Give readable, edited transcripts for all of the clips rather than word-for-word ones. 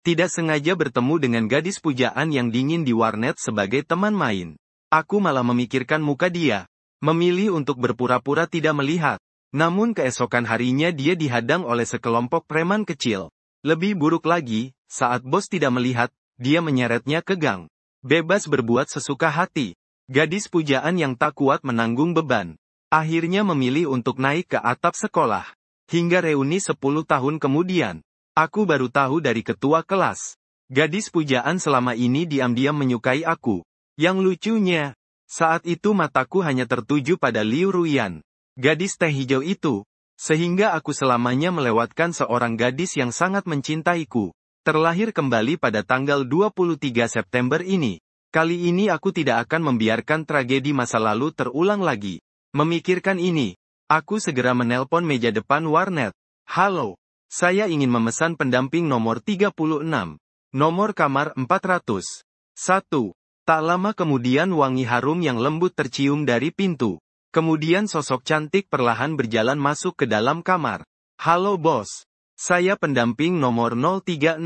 Tidak sengaja bertemu dengan gadis pujaan yang dingin di warnet sebagai teman main. Aku malah memikirkan muka dia. Memilih untuk berpura-pura tidak melihat. Namun keesokan harinya dia dihadang oleh sekelompok preman kecil. Lebih buruk lagi, saat bos tidak melihat, dia menyeretnya ke gang. Bebas berbuat sesuka hati. Gadis pujaan yang tak kuat menanggung beban. Akhirnya memilih untuk naik ke atap sekolah. Hingga reuni 10 tahun kemudian. Aku baru tahu dari ketua kelas. Gadis pujaan selama ini diam-diam menyukai aku. Yang lucunya, saat itu mataku hanya tertuju pada Liu Ruyan. Gadis teh hijau itu. Sehingga aku selamanya melewatkan seorang gadis yang sangat mencintaiku. Terlahir kembali pada tanggal 23 September ini. Kali ini aku tidak akan membiarkan tragedi masa lalu terulang lagi. Memikirkan ini, aku segera menelpon meja depan warnet. Halo. Saya ingin memesan pendamping nomor 36. Nomor kamar 400. 1. Tak lama kemudian wangi harum yang lembut tercium dari pintu. Kemudian sosok cantik perlahan berjalan masuk ke dalam kamar. Halo bos. Saya pendamping nomor 036.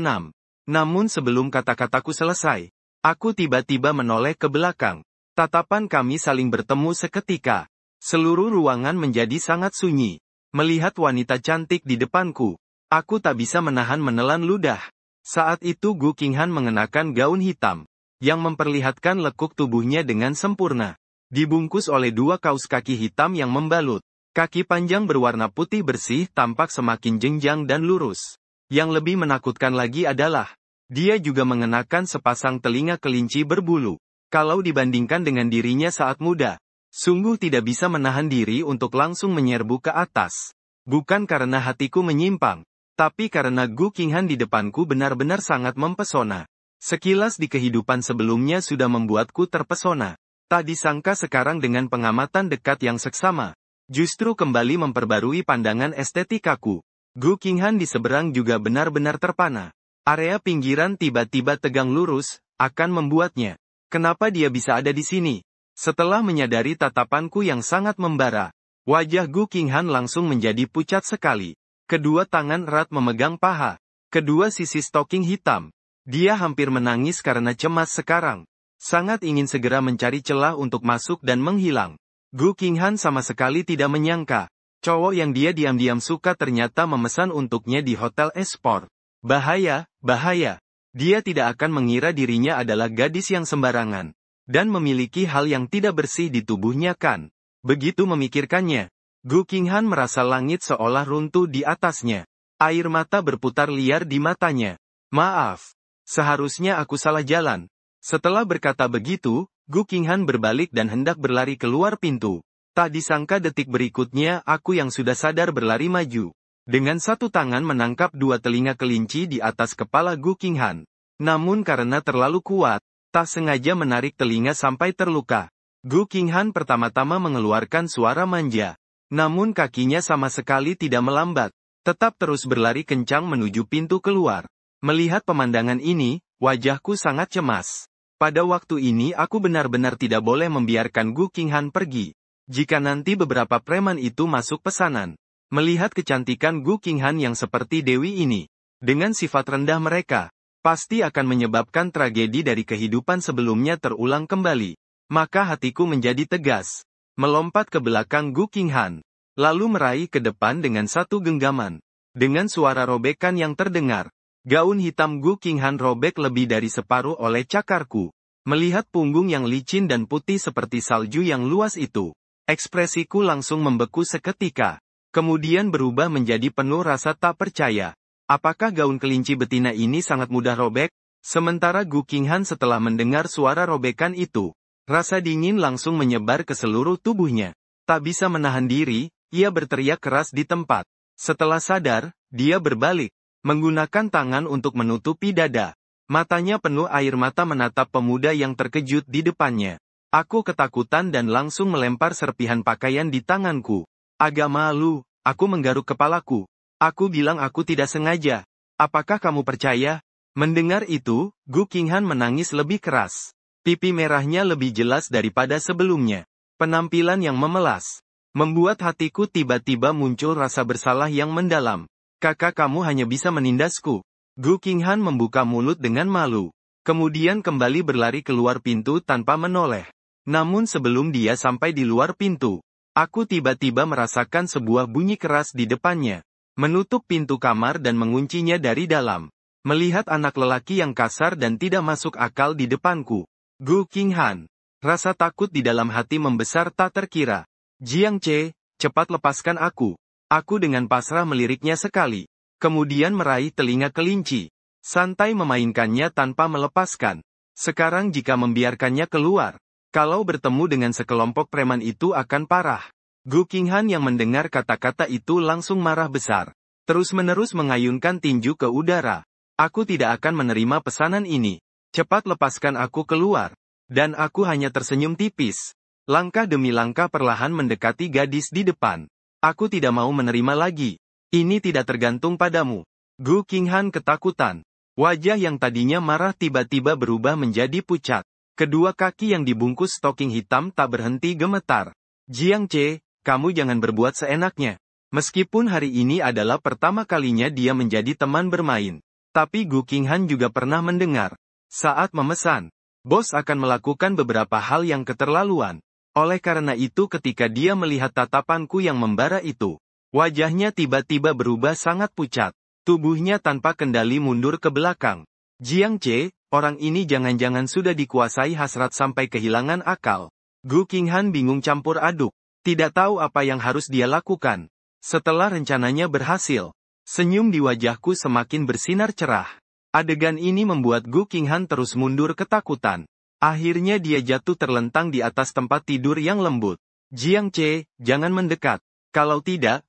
Namun sebelum kata-kataku selesai, aku tiba-tiba menoleh ke belakang. Tatapan kami saling bertemu seketika. Seluruh ruangan menjadi sangat sunyi. Melihat wanita cantik di depanku, aku tak bisa menahan menelan ludah. Saat itu Gu Qinghan mengenakan gaun hitam, yang memperlihatkan lekuk tubuhnya dengan sempurna. Dibungkus oleh 2 kaos kaki hitam yang membalut. Kaki panjang berwarna putih bersih tampak semakin jenjang dan lurus. Yang lebih menakutkan lagi adalah, dia juga mengenakan sepasang telinga kelinci berbulu. Kalau dibandingkan dengan dirinya saat muda, sungguh tidak bisa menahan diri untuk langsung menyerbu ke atas. Bukan karena hatiku menyimpang, tapi karena Gu Qinghan di depanku benar-benar sangat mempesona. Sekilas di kehidupan sebelumnya sudah membuatku terpesona. Tak disangka sekarang dengan pengamatan dekat yang seksama, justru kembali memperbarui pandangan estetikaku. Gu Qinghan di seberang juga benar-benar terpana. Area pinggiran tiba-tiba tegang lurus, akan membuatnya. Kenapa dia bisa ada di sini? Setelah menyadari tatapanku yang sangat membara, wajah Gu Qinghan langsung menjadi pucat sekali. Kedua tangan erat memegang paha. Kedua sisi stoking hitam. Dia hampir menangis karena cemas sekarang. Sangat ingin segera mencari celah untuk masuk dan menghilang. Gu Qinghan sama sekali tidak menyangka. Cowok yang dia diam-diam suka ternyata memesan untuknya di hotel esport. Bahaya, bahaya. Dia tidak akan mengira dirinya adalah gadis yang sembarangan. Dan memiliki hal yang tidak bersih di tubuhnya kan. Begitu memikirkannya, Gu Qinghan merasa langit seolah runtuh di atasnya. Air mata berputar liar di matanya. Maaf. Seharusnya aku salah jalan. Setelah berkata begitu, Gu Qinghan berbalik dan hendak berlari keluar pintu. Tak disangka detik berikutnya aku yang sudah sadar berlari maju. Dengan satu tangan menangkap 2 telinga kelinci di atas kepala Gu Qinghan. Namun karena terlalu kuat, tak sengaja menarik telinga sampai terluka. Gu Qinghan pertama-tama mengeluarkan suara manja. Namun kakinya sama sekali tidak melambat. Tetap terus berlari kencang menuju pintu keluar. Melihat pemandangan ini, wajahku sangat cemas. Pada waktu ini aku benar-benar tidak boleh membiarkan Gu Qinghan pergi. Jika nanti beberapa preman itu masuk pesanan, melihat kecantikan Gu Qinghan yang seperti dewi ini, dengan sifat rendah mereka, pasti akan menyebabkan tragedi dari kehidupan sebelumnya terulang kembali. Maka hatiku menjadi tegas, melompat ke belakang Gu Qinghan, lalu meraih ke depan dengan satu genggaman. Dengan suara robekan yang terdengar, gaun hitam Gu Qinghan robek lebih dari separuh oleh cakarku. Melihat punggung yang licin dan putih seperti salju yang luas itu, ekspresiku langsung membeku seketika. Kemudian berubah menjadi penuh rasa tak percaya. Apakah gaun kelinci betina ini sangat mudah robek? Sementara Gu Qinghan setelah mendengar suara robekan itu, rasa dingin langsung menyebar ke seluruh tubuhnya. Tak bisa menahan diri, ia berteriak keras di tempat. Setelah sadar, dia berbalik, menggunakan tangan untuk menutupi dada. Matanya penuh air mata menatap pemuda yang terkejut di depannya. Aku ketakutan dan langsung melempar serpihan pakaian di tanganku. Agak malu, aku menggaruk kepalaku. Aku bilang aku tidak sengaja. Apakah kamu percaya? Mendengar itu, Gu Qinghan menangis lebih keras. Pipi merahnya lebih jelas daripada sebelumnya. Penampilan yang memelas membuat hatiku tiba-tiba muncul rasa bersalah yang mendalam. Kakak kamu hanya bisa menindasku. Gu Qinghan membuka mulut dengan malu. Kemudian kembali berlari keluar pintu tanpa menoleh. Namun sebelum dia sampai di luar pintu, aku tiba-tiba merasakan sebuah bunyi keras di depannya. Menutup pintu kamar dan menguncinya dari dalam. Melihat anak lelaki yang kasar dan tidak masuk akal di depanku. Gu Qinghan. Rasa takut di dalam hati membesar tak terkira. Jiang Che, cepat lepaskan aku. Aku dengan pasrah meliriknya sekali. Kemudian meraih telinga kelinci. Santai memainkannya tanpa melepaskan. Sekarang jika membiarkannya keluar, kalau bertemu dengan sekelompok preman itu akan parah. Gu Qinghan yang mendengar kata-kata itu langsung marah besar. Terus-menerus mengayunkan tinju ke udara. Aku tidak akan menerima pesanan ini. Cepat lepaskan aku keluar. Dan aku hanya tersenyum tipis. Langkah demi langkah perlahan mendekati gadis di depan. Aku tidak mau menerima lagi. Ini tidak tergantung padamu. Gu Qinghan ketakutan. Wajah yang tadinya marah tiba-tiba berubah menjadi pucat. Kedua kaki yang dibungkus stoking hitam tak berhenti gemetar. Jiang Che, kamu jangan berbuat seenaknya. Meskipun hari ini adalah pertama kalinya dia menjadi teman bermain. Tapi Gu Qinghan juga pernah mendengar. Saat memesan, bos akan melakukan beberapa hal yang keterlaluan. Oleh karena itu ketika dia melihat tatapanku yang membara itu, wajahnya tiba-tiba berubah sangat pucat. Tubuhnya tanpa kendali mundur ke belakang. Jiang Che, orang ini jangan-jangan sudah dikuasai hasrat sampai kehilangan akal. Gu Qinghan bingung campur aduk. Tidak tahu apa yang harus dia lakukan. Setelah rencananya berhasil, senyum di wajahku semakin bersinar cerah. Adegan ini membuat Gu Qinghan terus mundur ketakutan. Akhirnya dia jatuh terlentang di atas tempat tidur yang lembut. Jiang Che, jangan mendekat. Kalau tidak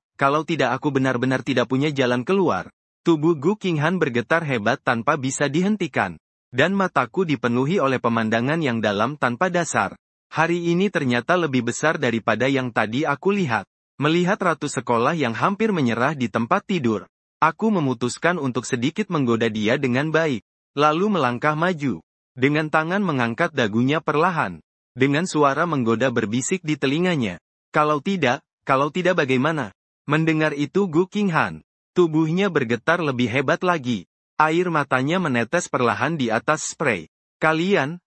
aku benar-benar tidak punya jalan keluar. Tubuh Gu Qinghan bergetar hebat tanpa bisa dihentikan. Dan mataku dipenuhi oleh pemandangan yang dalam tanpa dasar. Hari ini ternyata lebih besar daripada yang tadi aku lihat. Melihat ratu sekolah yang hampir menyerah di tempat tidur. Aku memutuskan untuk sedikit menggoda dia dengan baik. Lalu melangkah maju. Dengan tangan mengangkat dagunya perlahan. Dengan suara menggoda berbisik di telinganya. Kalau tidak bagaimana? Mendengar itu Gu Qinghan. Tubuhnya bergetar lebih hebat lagi. Air matanya menetes perlahan di atas spray. Kalian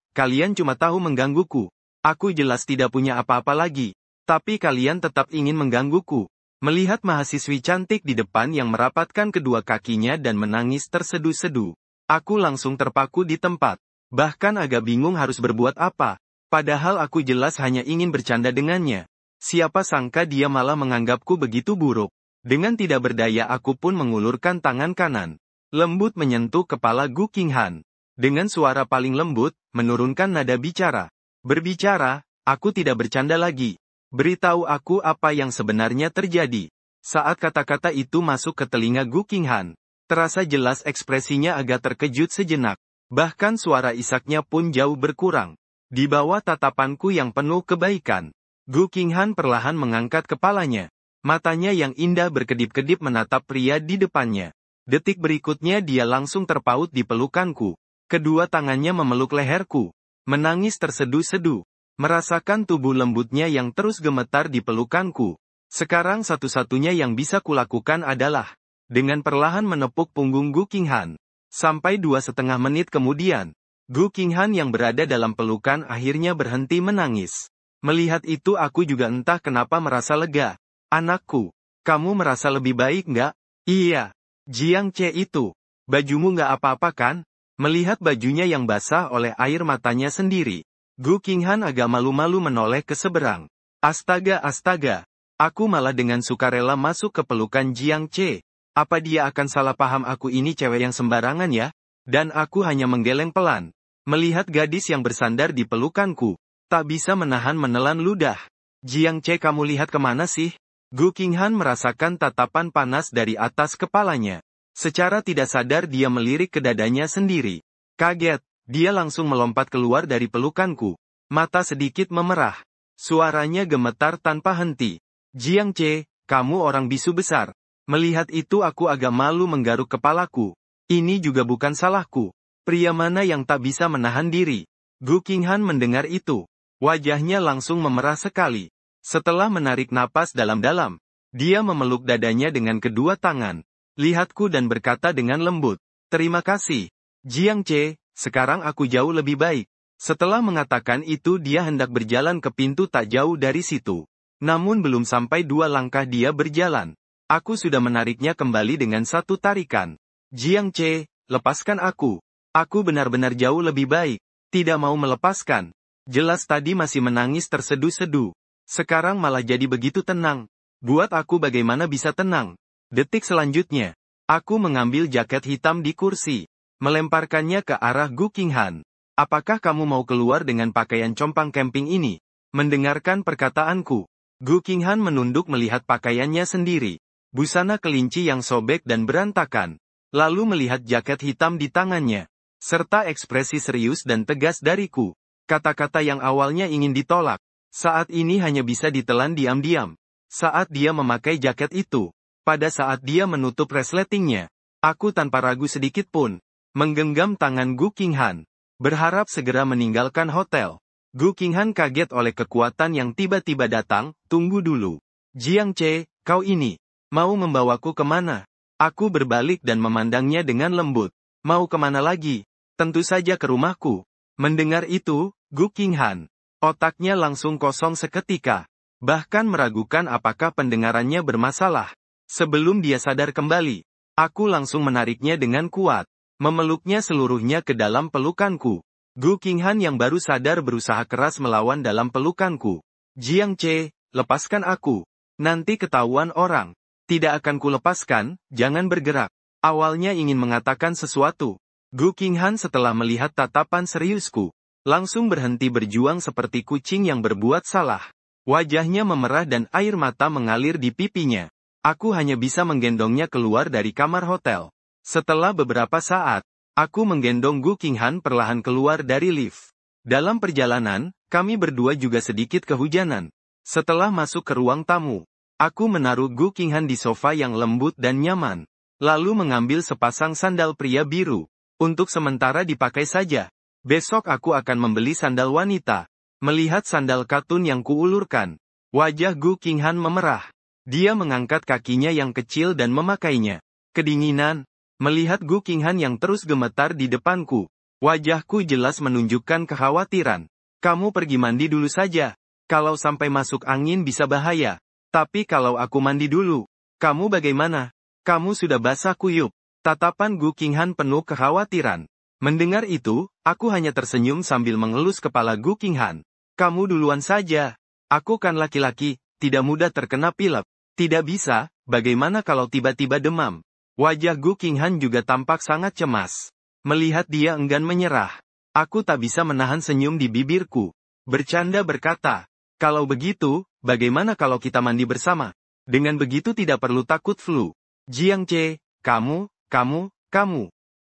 cuma tahu menggangguku. Aku jelas tidak punya apa-apa lagi. Tapi kalian tetap ingin menggangguku. Melihat mahasiswi cantik di depan yang merapatkan kedua kakinya dan menangis tersedu-sedu. Aku langsung terpaku di tempat. Bahkan agak bingung harus berbuat apa. Padahal aku jelas hanya ingin bercanda dengannya. Siapa sangka dia malah menganggapku begitu buruk. Dengan tidak berdaya aku pun mengulurkan tangan kanan. Lembut menyentuh kepala Gu Qinghan. Dengan suara paling lembut, menurunkan nada bicara. Berbicara, aku tidak bercanda lagi. Beritahu aku apa yang sebenarnya terjadi. Saat kata-kata itu masuk ke telinga Gu Qinghan, terasa jelas ekspresinya agak terkejut sejenak. Bahkan suara isaknya pun jauh berkurang. Di bawah tatapanku yang penuh kebaikan, Gu Qinghan perlahan mengangkat kepalanya. Matanya yang indah berkedip-kedip menatap pria di depannya. Detik berikutnya dia langsung terpaut di pelukanku. Kedua tangannya memeluk leherku. Menangis tersedu-sedu. Merasakan tubuh lembutnya yang terus gemetar di pelukanku. Sekarang satu-satunya yang bisa kulakukan adalah dengan perlahan menepuk punggung Gu Qinghan. Sampai 2,5 menit kemudian, Gu Qinghan yang berada dalam pelukan akhirnya berhenti menangis. Melihat itu aku juga entah kenapa merasa lega. Anakku, kamu merasa lebih baik nggak? Iya. Jiang Che itu. Bajumu nggak apa-apa kan? Melihat bajunya yang basah oleh air matanya sendiri. Gu Qinghan agak malu-malu menoleh ke seberang. Astaga. Aku malah dengan sukarela masuk ke pelukan Jiang Che. Apa dia akan salah paham aku ini cewek yang sembarangan ya? Dan aku hanya menggeleng pelan. Melihat gadis yang bersandar di pelukanku. Tak bisa menelan ludah. Jiang Che kamu lihat kemana sih? Gu Qinghan merasakan tatapan panas dari atas kepalanya. Secara tidak sadar dia melirik ke dadanya sendiri. Kaget, dia langsung melompat keluar dari pelukanku. Mata sedikit memerah. Suaranya gemetar tanpa henti. Jiang Che, kamu orang bisu besar. Melihat itu aku agak malu menggaruk kepalaku. Ini juga bukan salahku. Pria mana yang tak bisa menahan diri? Gu Qinghan mendengar itu. Wajahnya langsung memerah sekali. Setelah menarik napas dalam-dalam, dia memeluk dadanya dengan kedua tangan. Lihatku dan berkata dengan lembut. Terima kasih. Jiang Che, sekarang aku jauh lebih baik. Setelah mengatakan itu dia hendak berjalan ke pintu tak jauh dari situ. Namun belum sampai 2 langkah dia berjalan. Aku sudah menariknya kembali dengan satu tarikan. Jiang Che, lepaskan aku. Aku benar-benar jauh lebih baik. Tidak mau melepaskan. Jelas tadi masih menangis terseduh-seduh. Sekarang malah jadi begitu tenang. Buat aku bagaimana bisa tenang. Detik selanjutnya. Aku mengambil jaket hitam di kursi. Melemparkannya ke arah Gu Qinghan. Apakah kamu mau keluar dengan pakaian compang camping ini? Mendengarkan perkataanku. Gu Qinghan menunduk melihat pakaiannya sendiri. Busana kelinci yang sobek dan berantakan. Lalu melihat jaket hitam di tangannya. Serta ekspresi serius dan tegas dariku. Kata-kata yang awalnya ingin ditolak. Saat ini hanya bisa ditelan diam-diam. Saat dia memakai jaket itu. Pada saat dia menutup resletingnya. Aku tanpa ragu sedikit pun. Menggenggam tangan Gu Qinghan. Berharap segera meninggalkan hotel. Gu Qinghan kaget oleh kekuatan yang tiba-tiba datang. Tunggu dulu. Jiang Che, kau ini. Mau membawaku kemana? Aku berbalik dan memandangnya dengan lembut. Mau kemana lagi? Tentu saja ke rumahku. Mendengar itu, Gu Qinghan. Otaknya langsung kosong seketika. Bahkan meragukan apakah pendengarannya bermasalah. Sebelum dia sadar kembali, aku langsung menariknya dengan kuat. Memeluknya seluruhnya ke dalam pelukanku. Gu Qinghan yang baru sadar berusaha keras melawan dalam pelukanku. Jiang Che, lepaskan aku. Nanti ketahuan orang. Tidak akan kulepaskan, jangan bergerak. Awalnya ingin mengatakan sesuatu. Gu Qinghan setelah melihat tatapan seriusku. Langsung berhenti berjuang seperti kucing yang berbuat salah. Wajahnya memerah dan air mata mengalir di pipinya. Aku hanya bisa menggendongnya keluar dari kamar hotel. Setelah beberapa saat, aku menggendong Gu Qinghan perlahan keluar dari lift. Dalam perjalanan, kami berdua juga sedikit kehujanan. Setelah masuk ke ruang tamu, aku menaruh Gu Qinghan di sofa yang lembut dan nyaman. Lalu mengambil sepasang sandal pria biru. Untuk sementara dipakai saja. Besok aku akan membeli sandal wanita. Melihat sandal katun yang kuulurkan, wajah Gu Qinghan memerah. Dia mengangkat kakinya yang kecil dan memakainya. Kedinginan. Melihat Gu Qinghan yang terus gemetar di depanku. Wajahku jelas menunjukkan kekhawatiran. Kamu pergi mandi dulu saja. Kalau sampai masuk angin bisa bahaya. Tapi kalau aku mandi dulu, kamu bagaimana? Kamu sudah basah kuyup. Tatapan Gu Qinghan penuh kekhawatiran. Mendengar itu, aku hanya tersenyum sambil mengelus kepala Gu Qinghan. Kamu duluan saja. Aku kan laki-laki, tidak mudah terkena pilek. Tidak bisa, bagaimana kalau tiba-tiba demam? Wajah Gu Qinghan juga tampak sangat cemas. Melihat dia enggan menyerah. Aku tak bisa menahan senyum di bibirku. Bercanda berkata, kalau begitu, bagaimana kalau kita mandi bersama? Dengan begitu tidak perlu takut flu. Jiang Che, kamu.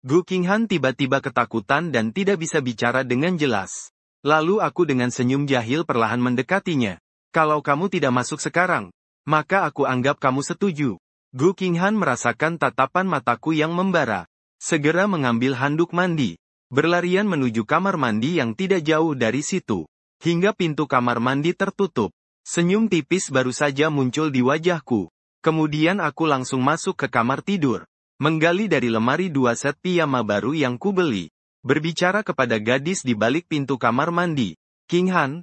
Gu Qinghan tiba-tiba ketakutan dan tidak bisa bicara dengan jelas. Lalu aku dengan senyum jahil perlahan mendekatinya. Kalau kamu tidak masuk sekarang, maka aku anggap kamu setuju. Gu Qinghan merasakan tatapan mataku yang membara. Segera mengambil handuk mandi. Berlarian menuju kamar mandi yang tidak jauh dari situ. Hingga pintu kamar mandi tertutup. Senyum tipis baru saja muncul di wajahku. Kemudian aku langsung masuk ke kamar tidur. Menggali dari lemari 2 set piyama baru yang kubeli. Berbicara kepada gadis di balik pintu kamar mandi. Qinghan,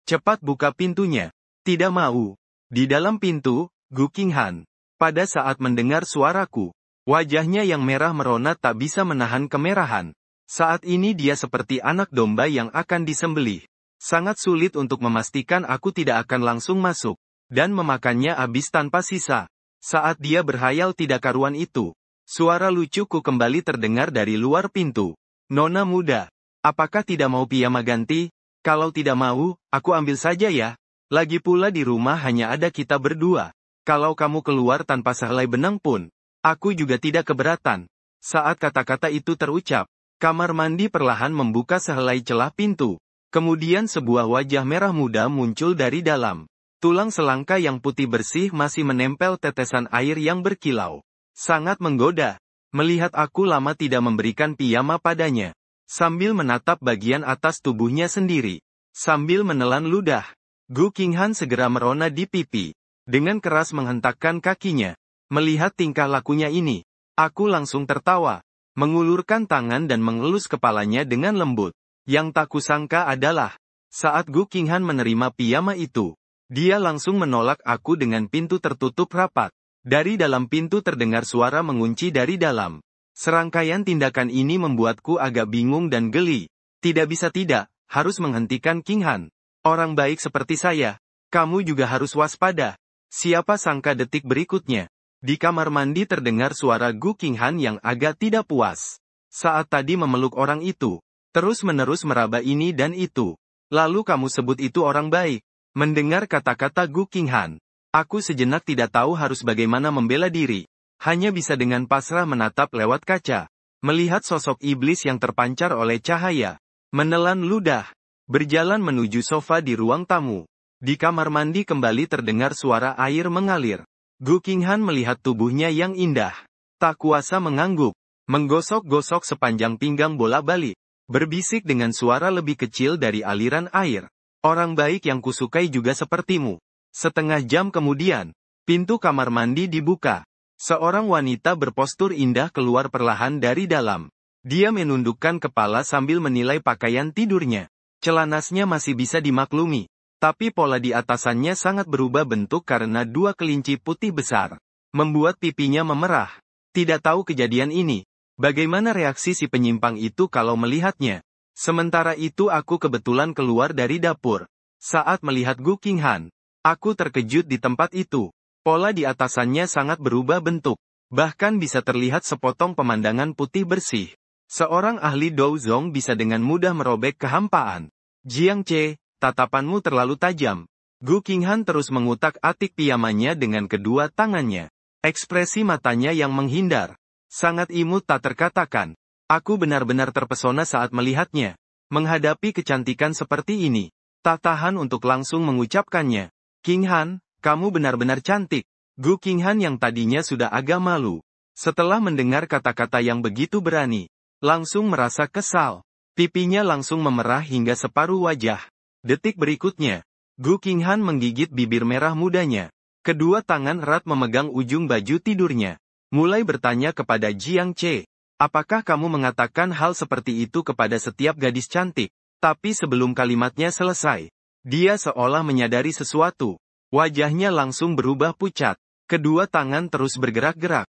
cepat buka pintunya. Tidak mau. Di dalam pintu, Gu Qinghan. Pada saat mendengar suaraku, wajahnya yang merah merona tak bisa menahan kemerahan. Saat ini dia seperti anak domba yang akan disembelih. Sangat sulit untuk memastikan aku tidak akan langsung masuk, dan memakannya habis tanpa sisa. Saat dia berhayal tidak karuan itu, suara lucuku kembali terdengar dari luar pintu. Nona muda, apakah tidak mau piyama ganti? Kalau tidak mau, aku ambil saja ya. Lagi pula di rumah hanya ada kita berdua. Kalau kamu keluar tanpa sehelai benang pun, aku juga tidak keberatan. Saat kata-kata itu terucap, kamar mandi perlahan membuka sehelai celah pintu. Kemudian sebuah wajah merah muda muncul dari dalam. Tulang selangka yang putih bersih masih menempel tetesan air yang berkilau. Sangat menggoda. Melihat aku lama tidak memberikan piyama padanya. Sambil menatap bagian atas tubuhnya sendiri. Sambil menelan ludah. Gu Qinghan segera merona di pipi. Dengan keras menghentakkan kakinya. Melihat tingkah lakunya ini, aku langsung tertawa. mengulurkan tangan dan mengelus kepalanya dengan lembut. Yang tak kusangka adalah, saat Gu Qinghan menerima piyama itu, dia langsung menolak aku dengan pintu tertutup rapat. Dari dalam pintu terdengar suara mengunci dari dalam. Serangkaian tindakan ini membuatku agak bingung dan geli. Tidak bisa tidak, harus menghentikan Qinghan. Orang baik seperti saya, kamu juga harus waspada. Siapa sangka detik berikutnya, di kamar mandi terdengar suara Gu Qinghan yang agak tidak puas. Saat tadi memeluk orang itu, terus-menerus meraba ini dan itu. Lalu kamu sebut itu orang baik. Mendengar kata-kata Gu Qinghan, aku sejenak tidak tahu harus bagaimana membela diri. Hanya bisa dengan pasrah menatap lewat kaca. Melihat sosok iblis yang terpancar oleh cahaya. Menelan ludah. Berjalan menuju sofa di ruang tamu. Di kamar mandi kembali terdengar suara air mengalir. Gu Qinghan melihat tubuhnya yang indah. Tak kuasa mengangguk. Menggosok-gosok sepanjang pinggang bola-balik. Berbisik dengan suara lebih kecil dari aliran air. Orang baik yang kusukai juga sepertimu. Setengah jam kemudian, pintu kamar mandi dibuka. Seorang wanita berpostur indah keluar perlahan dari dalam. Dia menundukkan kepala sambil menilai pakaian tidurnya. Celanasnya masih bisa dimaklumi. Tapi pola di atasannya sangat berubah bentuk karena dua kelinci putih besar. Membuat pipinya memerah. Tidak tahu kejadian ini. Bagaimana reaksi si penyimpang itu kalau melihatnya? Sementara itu aku kebetulan keluar dari dapur. Saat melihat Gu Qinghan, aku terkejut di tempat itu. Pola di atasannya sangat berubah bentuk. Bahkan bisa terlihat sepotong pemandangan putih bersih. Seorang ahli douzong bisa dengan mudah merobek kehampaan. Jiang Che, tatapanmu terlalu tajam. Gu Qinghan terus mengutak-atik piyamanya dengan kedua tangannya. Ekspresi matanya yang menghindar. Sangat imut tak terkatakan. Aku benar-benar terpesona saat melihatnya. Menghadapi kecantikan seperti ini, tak tahan untuk langsung mengucapkannya. Qinghan, kamu benar-benar cantik. Gu Qinghan yang tadinya sudah agak malu. Setelah mendengar kata-kata yang begitu berani, langsung merasa kesal. Pipinya langsung memerah hingga separuh wajah. Detik berikutnya, Gu Qinghan menggigit bibir merah mudanya. Kedua tangan erat memegang ujung baju tidurnya. Mulai bertanya kepada Jiang Che, apakah kamu mengatakan hal seperti itu kepada setiap gadis cantik? Tapi sebelum kalimatnya selesai, dia seolah menyadari sesuatu. Wajahnya langsung berubah pucat. Kedua tangan terus bergerak-gerak.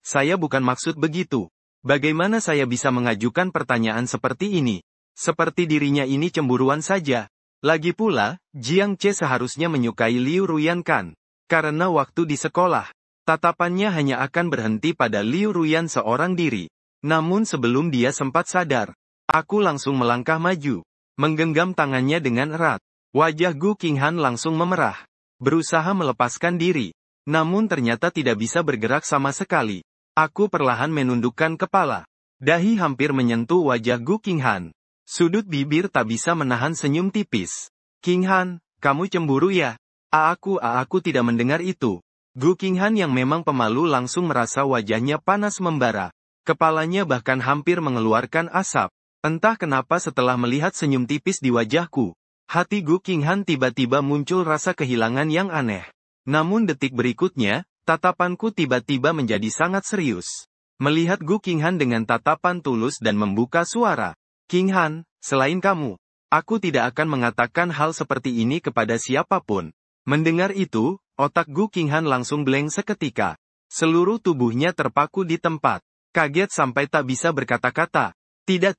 Saya bukan maksud begitu. Bagaimana saya bisa mengajukan pertanyaan seperti ini? Seperti dirinya ini cemburuan saja. Lagi pula, Jiang Che seharusnya menyukai Liu Ruyan kan? Karena waktu di sekolah, tatapannya hanya akan berhenti pada Liu Ruyan seorang diri. Namun sebelum dia sempat sadar, aku langsung melangkah maju, menggenggam tangannya dengan erat. Wajah Gu Qinghan langsung memerah, berusaha melepaskan diri. Namun ternyata tidak bisa bergerak sama sekali. Aku perlahan menundukkan kepala. Dahi hampir menyentuh wajah Gu Qinghan. Sudut bibir tak bisa menahan senyum tipis. Qinghan, kamu cemburu ya? Aku tidak mendengar itu. Gu Qinghan yang memang pemalu langsung merasa wajahnya panas membara. Kepalanya bahkan hampir mengeluarkan asap. Entah kenapa setelah melihat senyum tipis di wajahku, hati Gu Qinghan tiba-tiba muncul rasa kehilangan yang aneh. Namun detik berikutnya, tatapanku tiba-tiba menjadi sangat serius. Melihat Gu Qinghan dengan tatapan tulus dan membuka suara. Qinghan, selain kamu, aku tidak akan mengatakan hal seperti ini kepada siapapun. Mendengar itu, otak Gu Qinghan langsung blank seketika. Seluruh tubuhnya terpaku di tempat. Kaget sampai tak bisa berkata-kata. Tidak,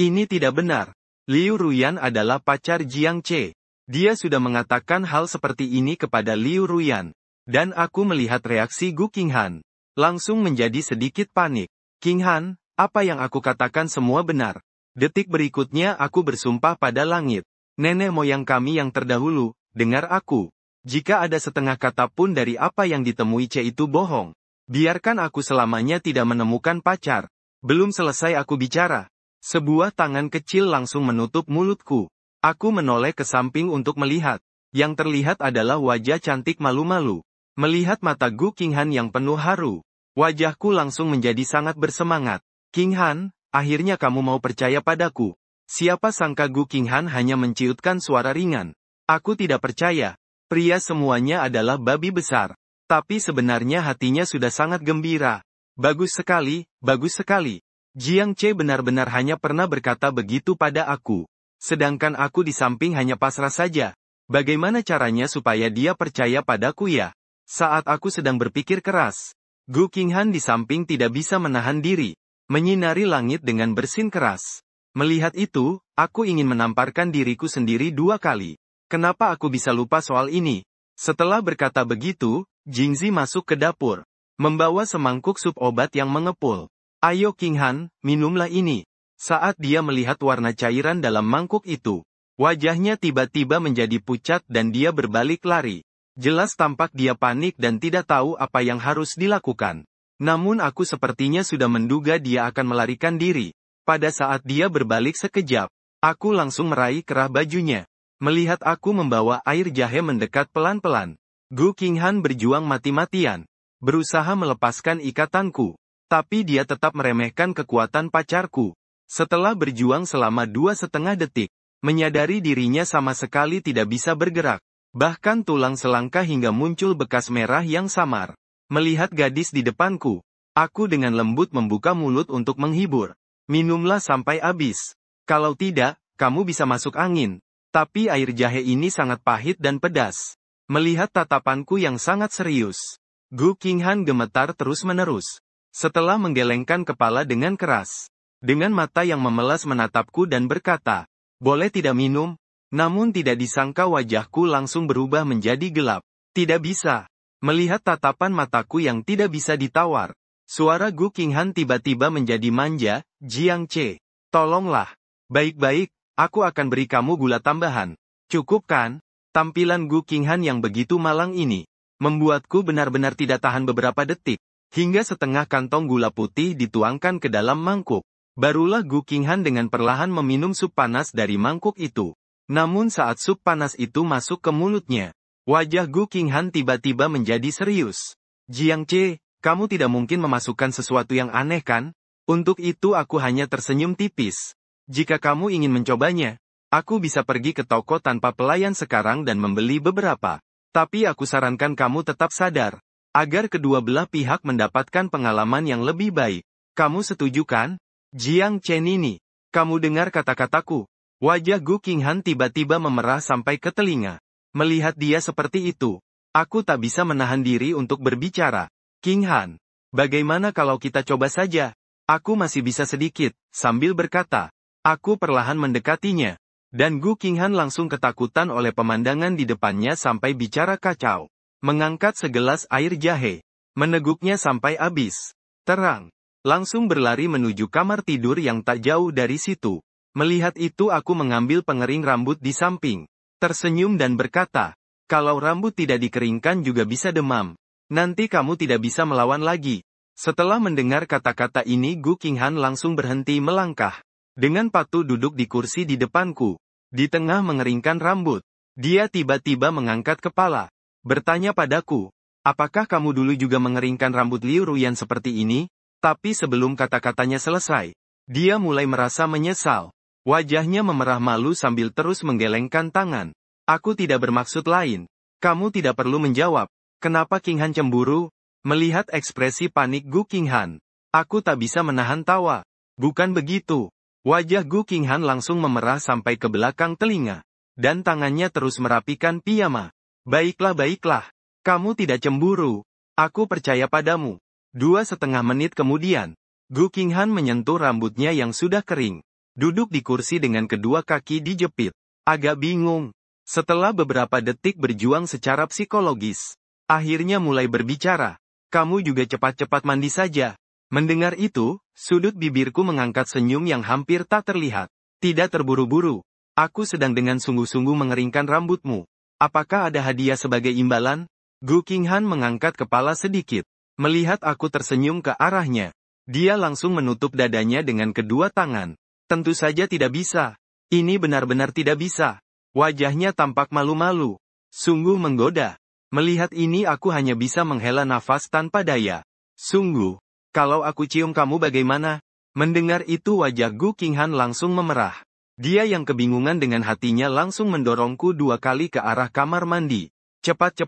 ini tidak benar. Liu Ruyan adalah pacar Jiang Che. Dia sudah mengatakan hal seperti ini kepada Liu Ruyan. Dan aku melihat reaksi Gu Qinghan. Langsung menjadi sedikit panik. Qinghan, apa yang aku katakan semua benar. Detik berikutnya aku bersumpah pada langit. Nenek moyang kami yang terdahulu, dengar aku. Jika ada setengah kata pun dari apa yang ditemui Che itu bohong. Biarkan aku selamanya tidak menemukan pacar. Belum selesai aku bicara. Sebuah tangan kecil langsung menutup mulutku. Aku menoleh ke samping untuk melihat. Yang terlihat adalah wajah cantik malu-malu. Melihat mata Gu Qinghan yang penuh haru, wajahku langsung menjadi sangat bersemangat. Qinghan, akhirnya kamu mau percaya padaku. Siapa sangka Gu Qinghan hanya menciutkan suara ringan. Aku tidak percaya. Pria semuanya adalah babi besar. Tapi sebenarnya hatinya sudah sangat gembira. Bagus sekali, bagus sekali. Jiang Che benar-benar hanya pernah berkata begitu pada aku. Sedangkan aku di samping hanya pasrah saja. Bagaimana caranya supaya dia percaya padaku ya? Saat aku sedang berpikir keras, Gu Qinghan di samping tidak bisa menahan diri, menyinari langit dengan bersin keras. Melihat itu, aku ingin menamparkan diriku sendiri 2 kali. Kenapa aku bisa lupa soal ini? Setelah berkata begitu, Jingzi masuk ke dapur, membawa semangkuk sup obat yang mengepul. Ayo Qinghan, minumlah ini. Saat dia melihat warna cairan dalam mangkuk itu, wajahnya tiba-tiba menjadi pucat dan dia berbalik lari. Jelas tampak dia panik dan tidak tahu apa yang harus dilakukan. Namun aku sepertinya sudah menduga dia akan melarikan diri. Pada saat dia berbalik sekejap, aku langsung meraih kerah bajunya. Melihat aku membawa air jahe mendekat pelan-pelan, Gu Qinghan berjuang mati-matian, berusaha melepaskan ikatanku. Tapi dia tetap meremehkan kekuatan pacarku. Setelah berjuang selama 2,5 detik, menyadari dirinya sama sekali tidak bisa bergerak. Bahkan tulang selangkah hingga muncul bekas merah yang samar. Melihat gadis di depanku, aku dengan lembut membuka mulut untuk menghibur. Minumlah sampai habis. Kalau tidak, kamu bisa masuk angin. Tapi air jahe ini sangat pahit dan pedas. Melihat tatapanku yang sangat serius, Gu Qinghan gemetar terus-menerus. Setelah menggelengkan kepala dengan keras, dengan mata yang memelas menatapku dan berkata, boleh tidak minum? Namun tidak disangka wajahku langsung berubah menjadi gelap. Tidak bisa. Melihat tatapan mataku yang tidak bisa ditawar, suara Gu Qinghan tiba-tiba menjadi manja, Jiang Che, tolonglah. Baik-baik, aku akan beri kamu gula tambahan. Cukup kan? Tampilan Gu Qinghan yang begitu malang ini, membuatku benar-benar tidak tahan beberapa detik. Hingga setengah kantong gula putih dituangkan ke dalam mangkuk. Barulah Gu Qinghan dengan perlahan meminum sup panas dari mangkuk itu. Namun saat sup panas itu masuk ke mulutnya, wajah Gu Qinghan tiba-tiba menjadi serius. Jiang Che, kamu tidak mungkin memasukkan sesuatu yang aneh kan? Untuk itu aku hanya tersenyum tipis. Jika kamu ingin mencobanya, aku bisa pergi ke toko tanpa pelayan sekarang dan membeli beberapa. Tapi aku sarankan kamu tetap sadar, agar kedua belah pihak mendapatkan pengalaman yang lebih baik. Kamu setuju kan? Jiang Che Nini, kamu dengar kata-kataku. Wajah Gu Qinghan tiba-tiba memerah sampai ke telinga. Melihat dia seperti itu, aku tak bisa menahan diri untuk berbicara. Qinghan, bagaimana kalau kita coba saja? Aku masih bisa sedikit, sambil berkata. Aku perlahan mendekatinya. Dan Gu Qinghan langsung ketakutan oleh pemandangan di depannya sampai bicara kacau. Mengangkat segelas air jahe, meneguknya sampai habis. Terang, langsung berlari menuju kamar tidur yang tak jauh dari situ. Melihat itu aku mengambil pengering rambut di samping, tersenyum dan berkata, kalau rambut tidak dikeringkan juga bisa demam. Nanti kamu tidak bisa melawan lagi. Setelah mendengar kata-kata ini Gu Qinghan langsung berhenti melangkah. Dengan patuh duduk di kursi di depanku. Di tengah mengeringkan rambut, dia tiba-tiba mengangkat kepala. Bertanya padaku, apakah kamu dulu juga mengeringkan rambut Liu Ruyan seperti ini? Tapi sebelum kata-katanya selesai, dia mulai merasa menyesal. Wajahnya memerah malu sambil terus menggelengkan tangan. Aku tidak bermaksud lain. Kamu tidak perlu menjawab. Kenapa Qinghan cemburu? Melihat ekspresi panik Gu Qinghan, aku tak bisa menahan tawa. Bukan begitu. Wajah Gu Qinghan langsung memerah sampai ke belakang telinga. Dan tangannya terus merapikan piyama. Baiklah. Kamu tidak cemburu. Aku percaya padamu. 2,5 menit kemudian, Gu Qinghan menyentuh rambutnya yang sudah kering. Duduk di kursi dengan kedua kaki dijepit. Agak bingung. Setelah beberapa detik berjuang secara psikologis, akhirnya mulai berbicara. Kamu juga cepat-cepat mandi saja. Mendengar itu, sudut bibirku mengangkat senyum yang hampir tak terlihat. Tidak terburu-buru. Aku sedang dengan sungguh-sungguh mengeringkan rambutmu. Apakah ada hadiah sebagai imbalan? Gu Qinghan mengangkat kepala sedikit. Melihat aku tersenyum ke arahnya, dia langsung menutup dadanya dengan kedua tangan. Tentu saja tidak bisa. Ini benar-benar tidak bisa. Wajahnya tampak malu-malu. Sungguh menggoda. Melihat ini aku hanya bisa menghela nafas tanpa daya. Sungguh. Kalau aku cium kamu bagaimana? Mendengar itu wajah Gu Qinghan langsung memerah. Dia yang kebingungan dengan hatinya langsung mendorongku 2 kali ke arah kamar mandi. Cepat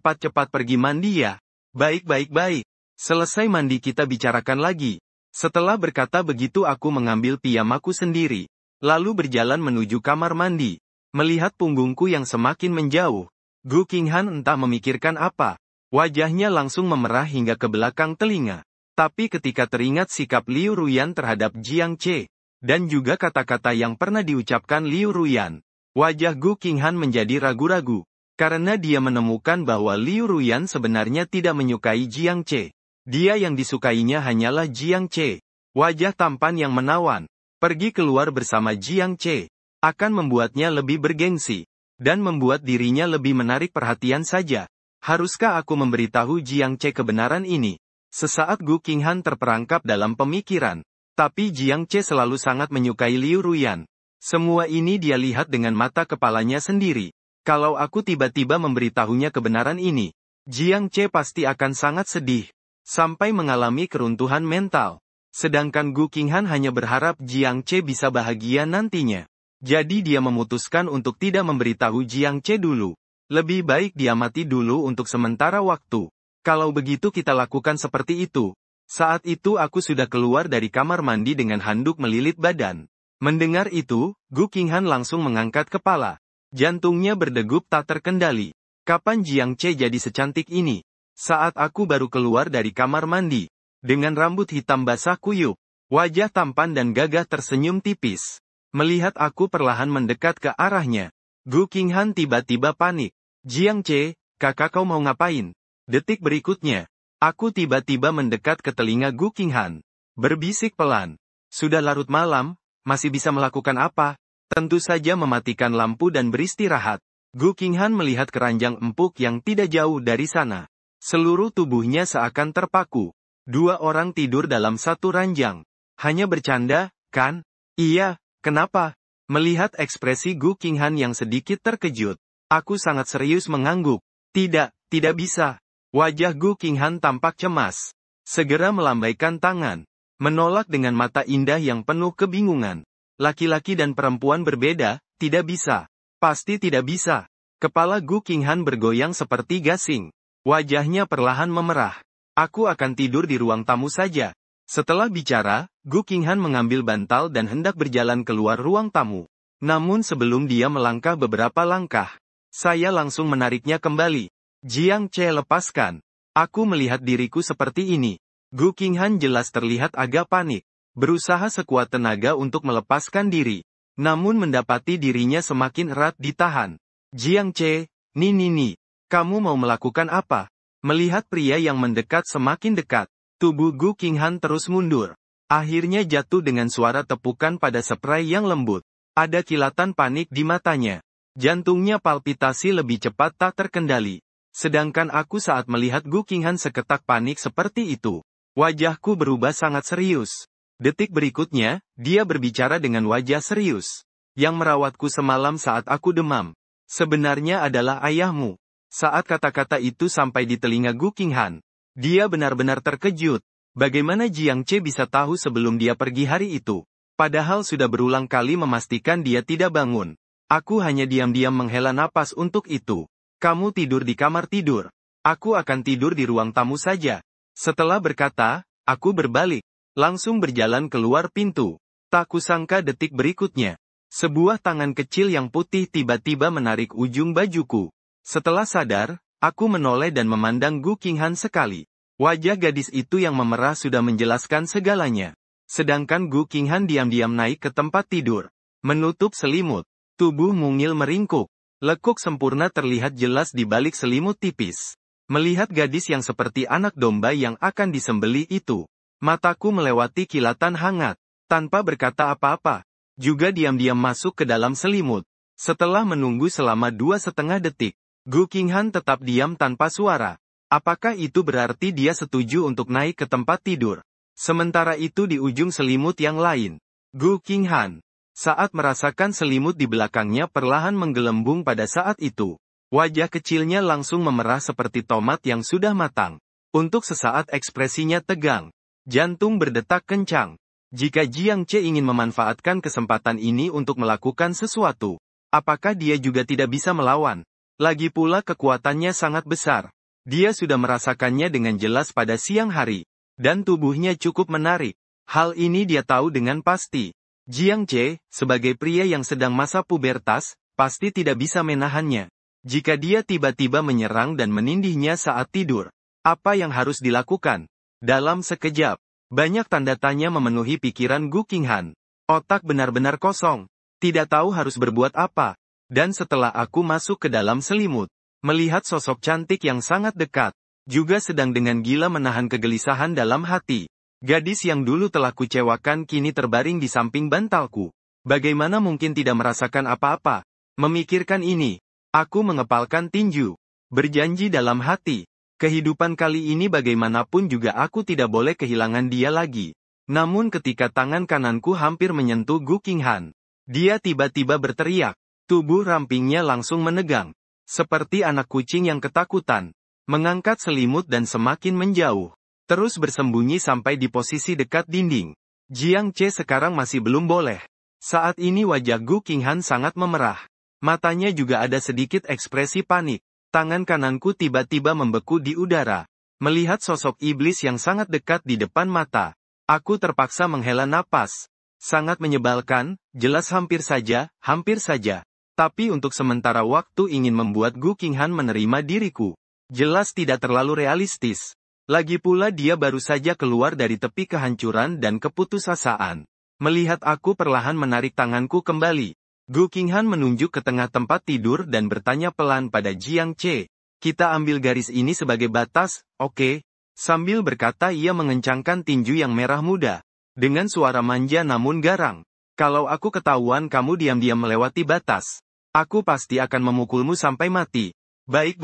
pergi mandi ya. Baik. Selesai mandi kita bicarakan lagi. Setelah berkata begitu aku mengambil piyamaku sendiri. Lalu berjalan menuju kamar mandi. Melihat punggungku yang semakin menjauh, Gu Qinghan entah memikirkan apa. Wajahnya langsung memerah hingga ke belakang telinga. Tapi ketika teringat sikap Liu Ruyan terhadap Jiang Che, dan juga kata-kata yang pernah diucapkan Liu Ruyan, wajah Gu Qinghan menjadi ragu-ragu. Karena dia menemukan bahwa Liu Ruyan sebenarnya tidak menyukai Jiang Che. Dia yang disukainya hanyalah Jiang Che. Wajah tampan yang menawan. Pergi keluar bersama Jiang Che akan membuatnya lebih bergengsi, dan membuat dirinya lebih menarik perhatian saja. Haruskah aku memberitahu Jiang Che kebenaran ini? Sesaat Gu Qinghan terperangkap dalam pemikiran. Tapi Jiang Che selalu sangat menyukai Liu Ruyan. Semua ini dia lihat dengan mata kepalanya sendiri. Kalau aku tiba-tiba memberitahunya kebenaran ini, Jiang Che pasti akan sangat sedih, sampai mengalami keruntuhan mental. Sedangkan Gu Qinghan hanya berharap Jiang Che bisa bahagia nantinya. Jadi dia memutuskan untuk tidak memberitahu Jiang Che dulu. Lebih baik dia mati dulu untuk sementara waktu. Kalau begitu kita lakukan seperti itu. Saat itu aku sudah keluar dari kamar mandi dengan handuk melilit badan. Mendengar itu, Gu Qinghan langsung mengangkat kepala. Jantungnya berdegup tak terkendali. Kapan Jiang Che jadi secantik ini? Saat aku baru keluar dari kamar mandi, dengan rambut hitam basah kuyup, wajah tampan dan gagah tersenyum tipis. Melihat aku perlahan mendekat ke arahnya, Gu Qinghan tiba-tiba panik. Jiang Che, kakak kau mau ngapain? Detik berikutnya, aku tiba-tiba mendekat ke telinga Gu Qinghan. Berbisik pelan. Sudah larut malam, masih bisa melakukan apa? Tentu saja mematikan lampu dan beristirahat. Gu Qinghan melihat keranjang empuk yang tidak jauh dari sana. Seluruh tubuhnya seakan terpaku. Dua orang tidur dalam satu ranjang. Hanya bercanda, kan? Iya, kenapa? Melihat ekspresi Gu Qinghan yang sedikit terkejut, aku sangat serius mengangguk. Tidak bisa. Wajah Gu Qinghan tampak cemas. Segera melambaikan tangan. Menolak dengan mata indah yang penuh kebingungan. Laki-laki dan perempuan berbeda, tidak bisa. Pasti tidak bisa. Kepala Gu Qinghan bergoyang seperti gasing. Wajahnya perlahan memerah. Aku akan tidur di ruang tamu saja. Setelah bicara, Gu Qinghan mengambil bantal dan hendak berjalan keluar ruang tamu. Namun sebelum dia melangkah beberapa langkah, saya langsung menariknya kembali. Jiang Che, lepaskan. Aku melihat diriku seperti ini. Gu Qinghan jelas terlihat agak panik. Berusaha sekuat tenaga untuk melepaskan diri. Namun mendapati dirinya semakin erat ditahan. Jiang Che, ni. Kamu mau melakukan apa? Melihat pria yang mendekat semakin dekat, tubuh Gu Qinghan terus mundur. Akhirnya jatuh dengan suara tepukan pada spray yang lembut. Ada kilatan panik di matanya. Jantungnya palpitasi lebih cepat tak terkendali. Sedangkan aku saat melihat Gu Qinghan seketak panik seperti itu, wajahku berubah sangat serius. Detik berikutnya, dia berbicara dengan wajah serius. Yang merawatku semalam saat aku demam, sebenarnya adalah ayahmu. Saat kata-kata itu sampai di telinga Gu Qinghan, dia benar-benar terkejut. Bagaimana Jiang Che bisa tahu sebelum dia pergi hari itu? Padahal sudah berulang kali memastikan dia tidak bangun. Aku hanya diam-diam menghela napas untuk itu. Kamu tidur di kamar tidur. Aku akan tidur di ruang tamu saja. Setelah berkata, aku berbalik, langsung berjalan keluar pintu. Tak kusangka detik berikutnya, sebuah tangan kecil yang putih tiba-tiba menarik ujung bajuku. Setelah sadar, aku menoleh dan memandang Gu Qinghan sekali. Wajah gadis itu yang memerah sudah menjelaskan segalanya. Sedangkan Gu Qinghan diam-diam naik ke tempat tidur, menutup selimut. Tubuh mungil meringkuk. Lekuk sempurna terlihat jelas di balik selimut tipis. Melihat gadis yang seperti anak domba yang akan disembeli itu, mataku melewati kilatan hangat. Tanpa berkata apa-apa, juga diam-diam masuk ke dalam selimut. Setelah menunggu selama 2,5 detik, Gu Qinghan tetap diam tanpa suara. Apakah itu berarti dia setuju untuk naik ke tempat tidur? Sementara itu di ujung selimut yang lain, Gu Qinghan, saat merasakan selimut di belakangnya perlahan menggelembung pada saat itu, wajah kecilnya langsung memerah seperti tomat yang sudah matang. Untuk sesaat ekspresinya tegang. Jantung berdetak kencang. Jika Jiang Che ingin memanfaatkan kesempatan ini untuk melakukan sesuatu, apakah dia juga tidak bisa melawan? Lagi pula kekuatannya sangat besar. Dia sudah merasakannya dengan jelas pada siang hari. Dan tubuhnya cukup menarik. Hal ini dia tahu dengan pasti. Jiang Che, sebagai pria yang sedang masa pubertas, pasti tidak bisa menahannya. Jika dia tiba-tiba menyerang dan menindihnya saat tidur, apa yang harus dilakukan? Dalam sekejap, banyak tanda tanya memenuhi pikiran Gu Qinghan. Otak benar-benar kosong. Tidak tahu harus berbuat apa. Dan setelah aku masuk ke dalam selimut, melihat sosok cantik yang sangat dekat, juga sedang dengan gila menahan kegelisahan dalam hati. Gadis yang dulu telah kucewakan kini terbaring di samping bantalku. Bagaimana mungkin tidak merasakan apa-apa? Memikirkan ini, aku mengepalkan tinju. Berjanji dalam hati, kehidupan kali ini bagaimanapun juga aku tidak boleh kehilangan dia lagi. Namun ketika tangan kananku hampir menyentuh Gu Qinghan, dia tiba-tiba berteriak. Tubuh rampingnya langsung menegang. Seperti anak kucing yang ketakutan. Mengangkat selimut dan semakin menjauh. Terus bersembunyi sampai di posisi dekat dinding. Jiang Che sekarang masih belum boleh. Saat ini wajah Gu Qinghan sangat memerah. Matanya juga ada sedikit ekspresi panik. Tangan kananku tiba-tiba membeku di udara. Melihat sosok iblis yang sangat dekat di depan mata, aku terpaksa menghela napas. Sangat menyebalkan, jelas hampir saja. Tapi untuk sementara waktu ingin membuat Gu Qinghan menerima diriku. Jelas tidak terlalu realistis. Lagi pula dia baru saja keluar dari tepi kehancuran dan keputusasaan. Melihat aku perlahan menarik tanganku kembali, Gu Qinghan menunjuk ke tengah tempat tidur dan bertanya pelan pada Jiang Che. Kita ambil garis ini sebagai batas, oke? Sambil berkata ia mengencangkan tinju yang merah muda. Dengan suara manja namun garang. Kalau aku ketahuan kamu diam-diam melewati batas, aku pasti akan memukulmu sampai mati. Baik.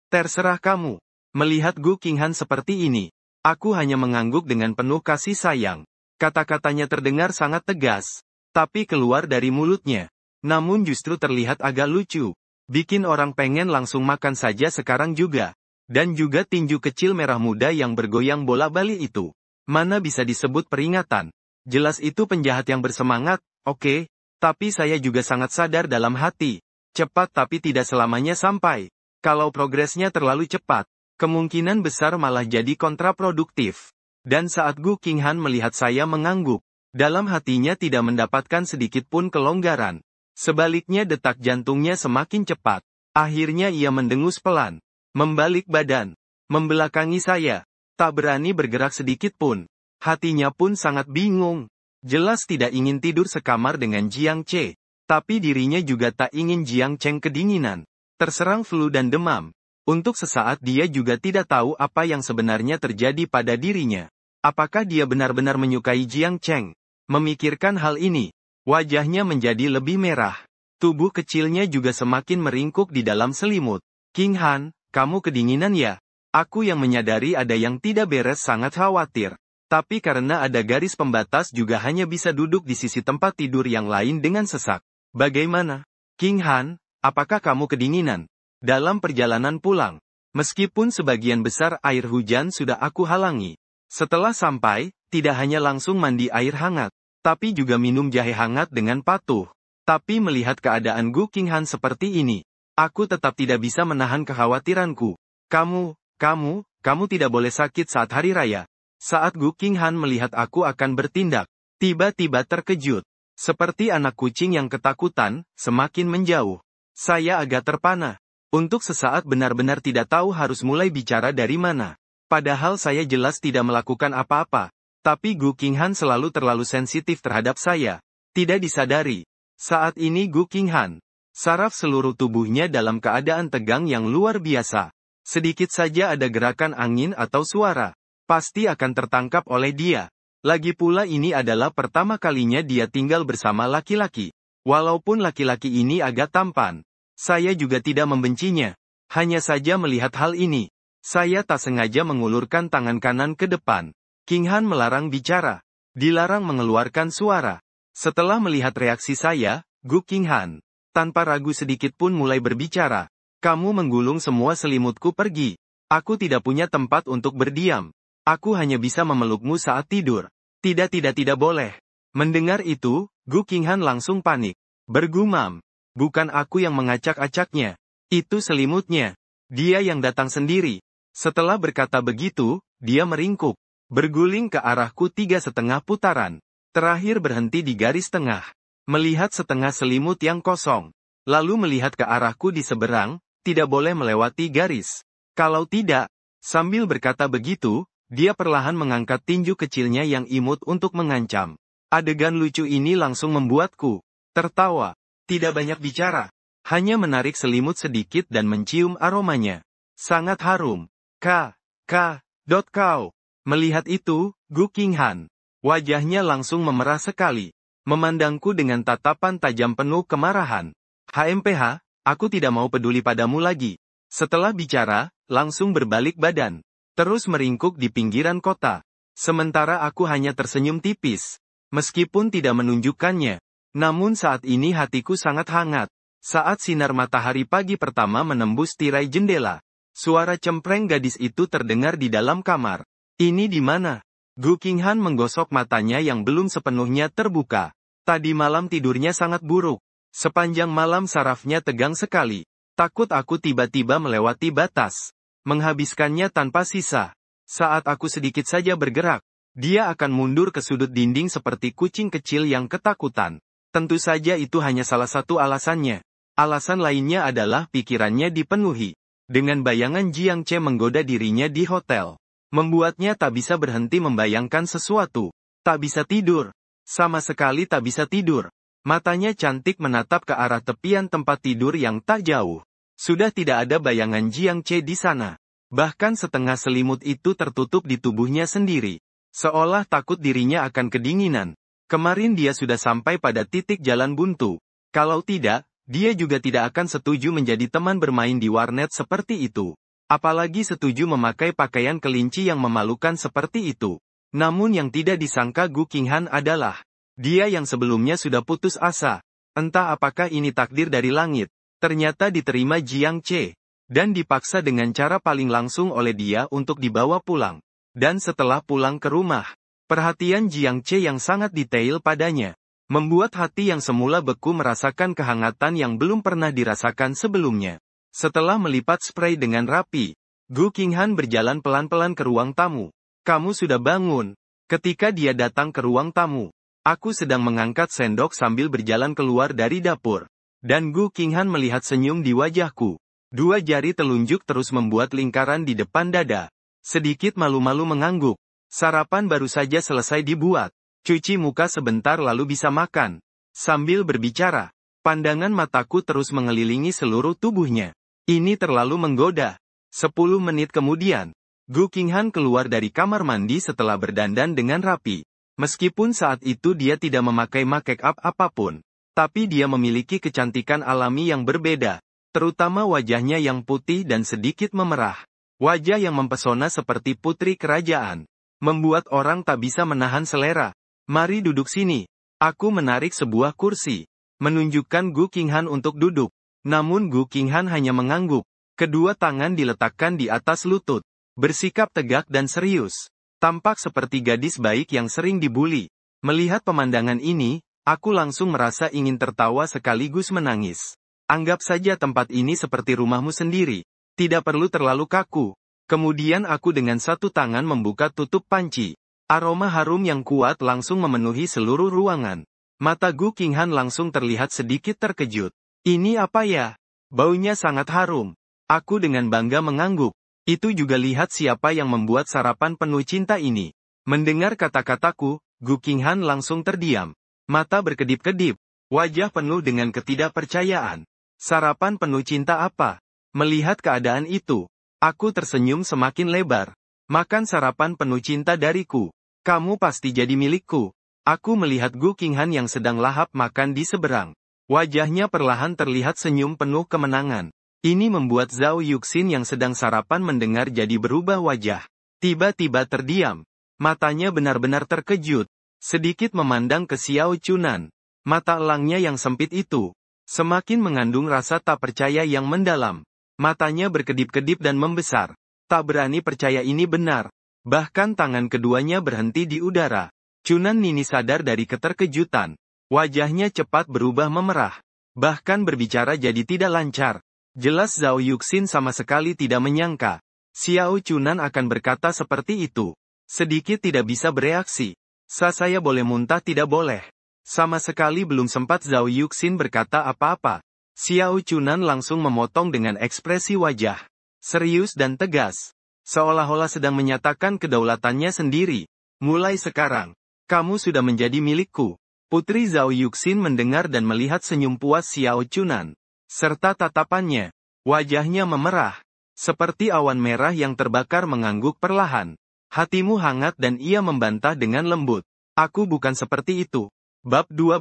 Terserah kamu. Melihat Gu Qinghan seperti ini, aku hanya mengangguk dengan penuh kasih sayang. Kata-katanya terdengar sangat tegas, tapi keluar dari mulutnya. Namun justru terlihat agak lucu. Bikin orang pengen langsung makan saja sekarang juga. Dan juga tinju kecil merah muda yang bergoyang bola-balik itu. Mana bisa disebut peringatan? Jelas itu penjahat yang bersemangat, oke. Tapi saya juga sangat sadar dalam hati. Cepat tapi tidak selamanya sampai. Kalau progresnya terlalu cepat, kemungkinan besar malah jadi kontraproduktif. Dan saat Gu Qinghan melihat saya mengangguk, dalam hatinya tidak mendapatkan sedikit pun kelonggaran. Sebaliknya detak jantungnya semakin cepat. Akhirnya ia mendengus pelan. Membalik badan. Membelakangi saya. Tak berani bergerak sedikit pun. Hatinya pun sangat bingung. Jelas tidak ingin tidur sekamar dengan Jiang Che. Tapi dirinya juga tak ingin Jiang Cheng kedinginan. Terserang flu dan demam. Untuk sesaat dia juga tidak tahu apa yang sebenarnya terjadi pada dirinya. Apakah dia benar-benar menyukai Jiang Cheng? Memikirkan hal ini, wajahnya menjadi lebih merah. Tubuh kecilnya juga semakin meringkuk di dalam selimut. Qinghan, kamu kedinginan ya? Aku yang menyadari ada yang tidak beres sangat khawatir. Tapi karena ada garis pembatas juga hanya bisa duduk di sisi tempat tidur yang lain dengan sesak. Bagaimana? Qinghan, apakah kamu kedinginan? Dalam perjalanan pulang, meskipun sebagian besar air hujan sudah aku halangi. Setelah sampai, tidak hanya langsung mandi air hangat, tapi juga minum jahe hangat dengan patuh. Tapi melihat keadaan Gu Qinghan seperti ini, aku tetap tidak bisa menahan kekhawatiranku. Kamu tidak boleh sakit saat hari raya. Saat Gu Qinghan melihat aku akan bertindak, tiba-tiba terkejut. Seperti anak kucing yang ketakutan, semakin menjauh. Saya agak terpana. Untuk sesaat benar-benar tidak tahu harus mulai bicara dari mana. Padahal saya jelas tidak melakukan apa-apa. Tapi Gu Qinghan selalu terlalu sensitif terhadap saya. Tidak disadari. Saat ini Gu Qinghan, saraf seluruh tubuhnya dalam keadaan tegang yang luar biasa. Sedikit saja ada gerakan angin atau suara, pasti akan tertangkap oleh dia. Lagi pula ini adalah pertama kalinya dia tinggal bersama laki-laki. Walaupun laki-laki ini agak tampan, saya juga tidak membencinya. Hanya saja melihat hal ini, saya tak sengaja mengulurkan tangan kanan ke depan. Qinghan melarang bicara, dilarang mengeluarkan suara. Setelah melihat reaksi saya, Gu Qinghan, tanpa ragu sedikit pun mulai berbicara. Kamu menggulung semua selimutku pergi. Aku tidak punya tempat untuk berdiam. Aku hanya bisa memelukmu saat tidur. Tidak boleh. Mendengar itu, Gu Qinghan langsung panik. Bergumam. Bukan aku yang mengacak-acaknya. Itu selimutnya. Dia yang datang sendiri. Setelah berkata begitu, dia meringkuk. Berguling ke arahku 3,5 putaran. Terakhir berhenti di garis tengah. Melihat setengah selimut yang kosong. Lalu melihat ke arahku di seberang, tidak boleh melewati garis. Kalau tidak, sambil berkata begitu, dia perlahan mengangkat tinju kecilnya yang imut untuk mengancam. Adegan lucu ini langsung membuatku tertawa. Tidak banyak bicara. Hanya menarik selimut sedikit dan mencium aromanya. Sangat harum. Kau. Melihat itu, Gu Qinghan. Wajahnya langsung memerah sekali. Memandangku dengan tatapan tajam penuh kemarahan. HMPH, aku tidak mau peduli padamu lagi. Setelah bicara, langsung berbalik badan. Terus meringkuk di pinggiran kota. Sementara aku hanya tersenyum tipis. Meskipun tidak menunjukkannya. Namun saat ini hatiku sangat hangat. Saat sinar matahari pagi pertama menembus tirai jendela. Suara cempreng gadis itu terdengar di dalam kamar. Ini di mana? Gu Qinghan menggosok matanya yang belum sepenuhnya terbuka. Tadi malam tidurnya sangat buruk. Sepanjang malam sarafnya tegang sekali. Takut aku tiba-tiba melewati batas. Menghabiskannya tanpa sisa. Saat aku sedikit saja bergerak, dia akan mundur ke sudut dinding seperti kucing kecil yang ketakutan. Tentu saja itu hanya salah satu alasannya. Alasan lainnya adalah pikirannya dipenuhi dengan bayangan Jiang Che menggoda dirinya di hotel. Membuatnya tak bisa berhenti membayangkan sesuatu. Tak bisa tidur. Sama sekali tak bisa tidur. Matanya cantik menatap ke arah tepian tempat tidur yang tak jauh. Sudah tidak ada bayangan Jiang Che di sana. Bahkan setengah selimut itu tertutup di tubuhnya sendiri. Seolah takut dirinya akan kedinginan. Kemarin dia sudah sampai pada titik jalan buntu. Kalau tidak, dia juga tidak akan setuju menjadi teman bermain di warnet seperti itu. Apalagi setuju memakai pakaian kelinci yang memalukan seperti itu. Namun yang tidak disangka Gu Qinghan adalah dia yang sebelumnya sudah putus asa. Entah apakah ini takdir dari langit. Ternyata diterima Jiang Che. Dan dipaksa dengan cara paling langsung oleh dia untuk dibawa pulang. Dan setelah pulang ke rumah, perhatian Jiang Che yang sangat detail padanya. Membuat hati yang semula beku merasakan kehangatan yang belum pernah dirasakan sebelumnya. Setelah melipat spray dengan rapi, Gu Qinghan berjalan pelan-pelan ke ruang tamu. Kamu sudah bangun. Ketika dia datang ke ruang tamu, aku sedang mengangkat sendok sambil berjalan keluar dari dapur. Dan Gu Qinghan melihat senyum di wajahku. Dua jari telunjuk terus membuat lingkaran di depan dada. Sedikit malu-malu mengangguk. Sarapan baru saja selesai dibuat. Cuci muka sebentar lalu bisa makan. Sambil berbicara, pandangan mataku terus mengelilingi seluruh tubuhnya. Ini terlalu menggoda. 10 menit kemudian, Gu Qinghan keluar dari kamar mandi setelah berdandan dengan rapi. Meskipun saat itu dia tidak memakai make up apapun. Tapi dia memiliki kecantikan alami yang berbeda. Terutama wajahnya yang putih dan sedikit memerah. Wajah yang mempesona seperti putri kerajaan. Membuat orang tak bisa menahan selera. Mari duduk sini. Aku menarik sebuah kursi. Menunjukkan Gu Qinghan untuk duduk. Namun Gu Qinghan hanya mengangguk. Kedua tangan diletakkan di atas lutut. Bersikap tegak dan serius. Tampak seperti gadis baik yang sering dibuli. Melihat pemandangan ini, aku langsung merasa ingin tertawa sekaligus menangis. Anggap saja tempat ini seperti rumahmu sendiri. Tidak perlu terlalu kaku. Kemudian aku dengan satu tangan membuka tutup panci. Aroma harum yang kuat langsung memenuhi seluruh ruangan. Mata Gu Qinghan langsung terlihat sedikit terkejut. Ini apa ya? Baunya sangat harum. Aku dengan bangga mengangguk. Itu juga lihat siapa yang membuat sarapan penuh cinta ini. Mendengar kata-kataku, Gu Qinghan langsung terdiam. Mata berkedip-kedip. Wajah penuh dengan ketidakpercayaan. Sarapan penuh cinta apa? Melihat keadaan itu, aku tersenyum semakin lebar. Makan sarapan penuh cinta dariku. Kamu pasti jadi milikku. Aku melihat Gu Qinghan yang sedang lahap makan di seberang. Wajahnya perlahan terlihat senyum penuh kemenangan. Ini membuat Zhao Yuxin yang sedang sarapan mendengar jadi berubah wajah. Tiba-tiba terdiam. Matanya benar-benar terkejut. Sedikit memandang ke Xiao Chunan. Mata elangnya yang sempit itu semakin mengandung rasa tak percaya yang mendalam. Matanya berkedip-kedip dan membesar. Tak berani percaya ini benar. Bahkan tangan keduanya berhenti di udara. Chunan Nini sadar dari keterkejutan. Wajahnya cepat berubah memerah. Bahkan berbicara jadi tidak lancar. Jelas Zhao Yuxin sama sekali tidak menyangka. Xiao Chunan akan berkata seperti itu. Sedikit tidak bisa bereaksi. Saya boleh muntah tidak boleh. Sama sekali belum sempat Zhao Yuxin berkata apa-apa. Xiao Chunan langsung memotong dengan ekspresi wajah serius dan tegas. Seolah-olah sedang menyatakan kedaulatannya sendiri. Mulai sekarang, kamu sudah menjadi milikku. Putri Zhao Yuxin mendengar dan melihat senyum puas Xiao Chunan. Serta tatapannya. Wajahnya memerah. Seperti awan merah yang terbakar mengangguk perlahan. Hatimu hangat dan ia membantah dengan lembut. Aku bukan seperti itu. Bab 12.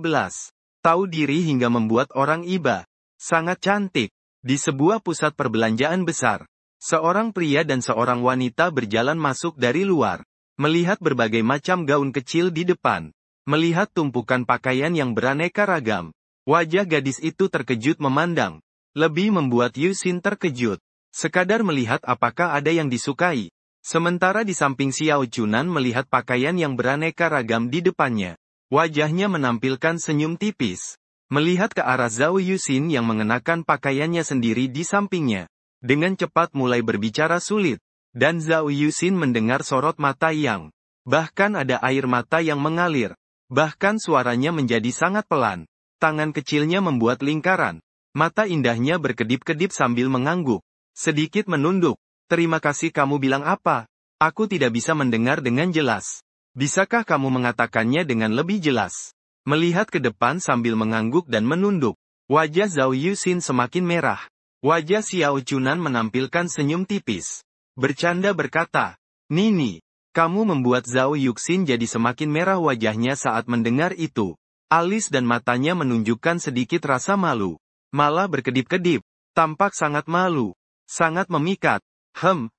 Tahu diri hingga membuat orang iba. Sangat cantik. Di sebuah pusat perbelanjaan besar. Seorang pria dan seorang wanita berjalan masuk dari luar. Melihat berbagai macam gaun kecil di depan. Melihat tumpukan pakaian yang beraneka ragam. Wajah gadis itu terkejut memandang. Lebih membuat Yuxin terkejut. Sekadar melihat apakah ada yang disukai. Sementara di samping Xiao Chunan melihat pakaian yang beraneka ragam di depannya. Wajahnya menampilkan senyum tipis. Melihat ke arah Zhao Yuxin yang mengenakan pakaiannya sendiri di sampingnya. Dengan cepat mulai berbicara sulit. Dan Zhao Yuxin mendengar sorot mata yang. Bahkan ada air mata yang mengalir. Bahkan suaranya menjadi sangat pelan. Tangan kecilnya membuat lingkaran. Mata indahnya berkedip-kedip sambil mengangguk. Sedikit menunduk. Terima kasih kamu bilang apa? Aku tidak bisa mendengar dengan jelas. Bisakah kamu mengatakannya dengan lebih jelas? Melihat ke depan sambil mengangguk dan menunduk. Wajah Zhao Yuxin semakin merah. Wajah Xiao Chunan menampilkan senyum tipis. Bercanda berkata, Nini, kamu membuat Zhao Yuxin jadi semakin merah wajahnya saat mendengar itu. Alis dan matanya menunjukkan sedikit rasa malu. Malah berkedip-kedip. Tampak sangat malu. Sangat memikat.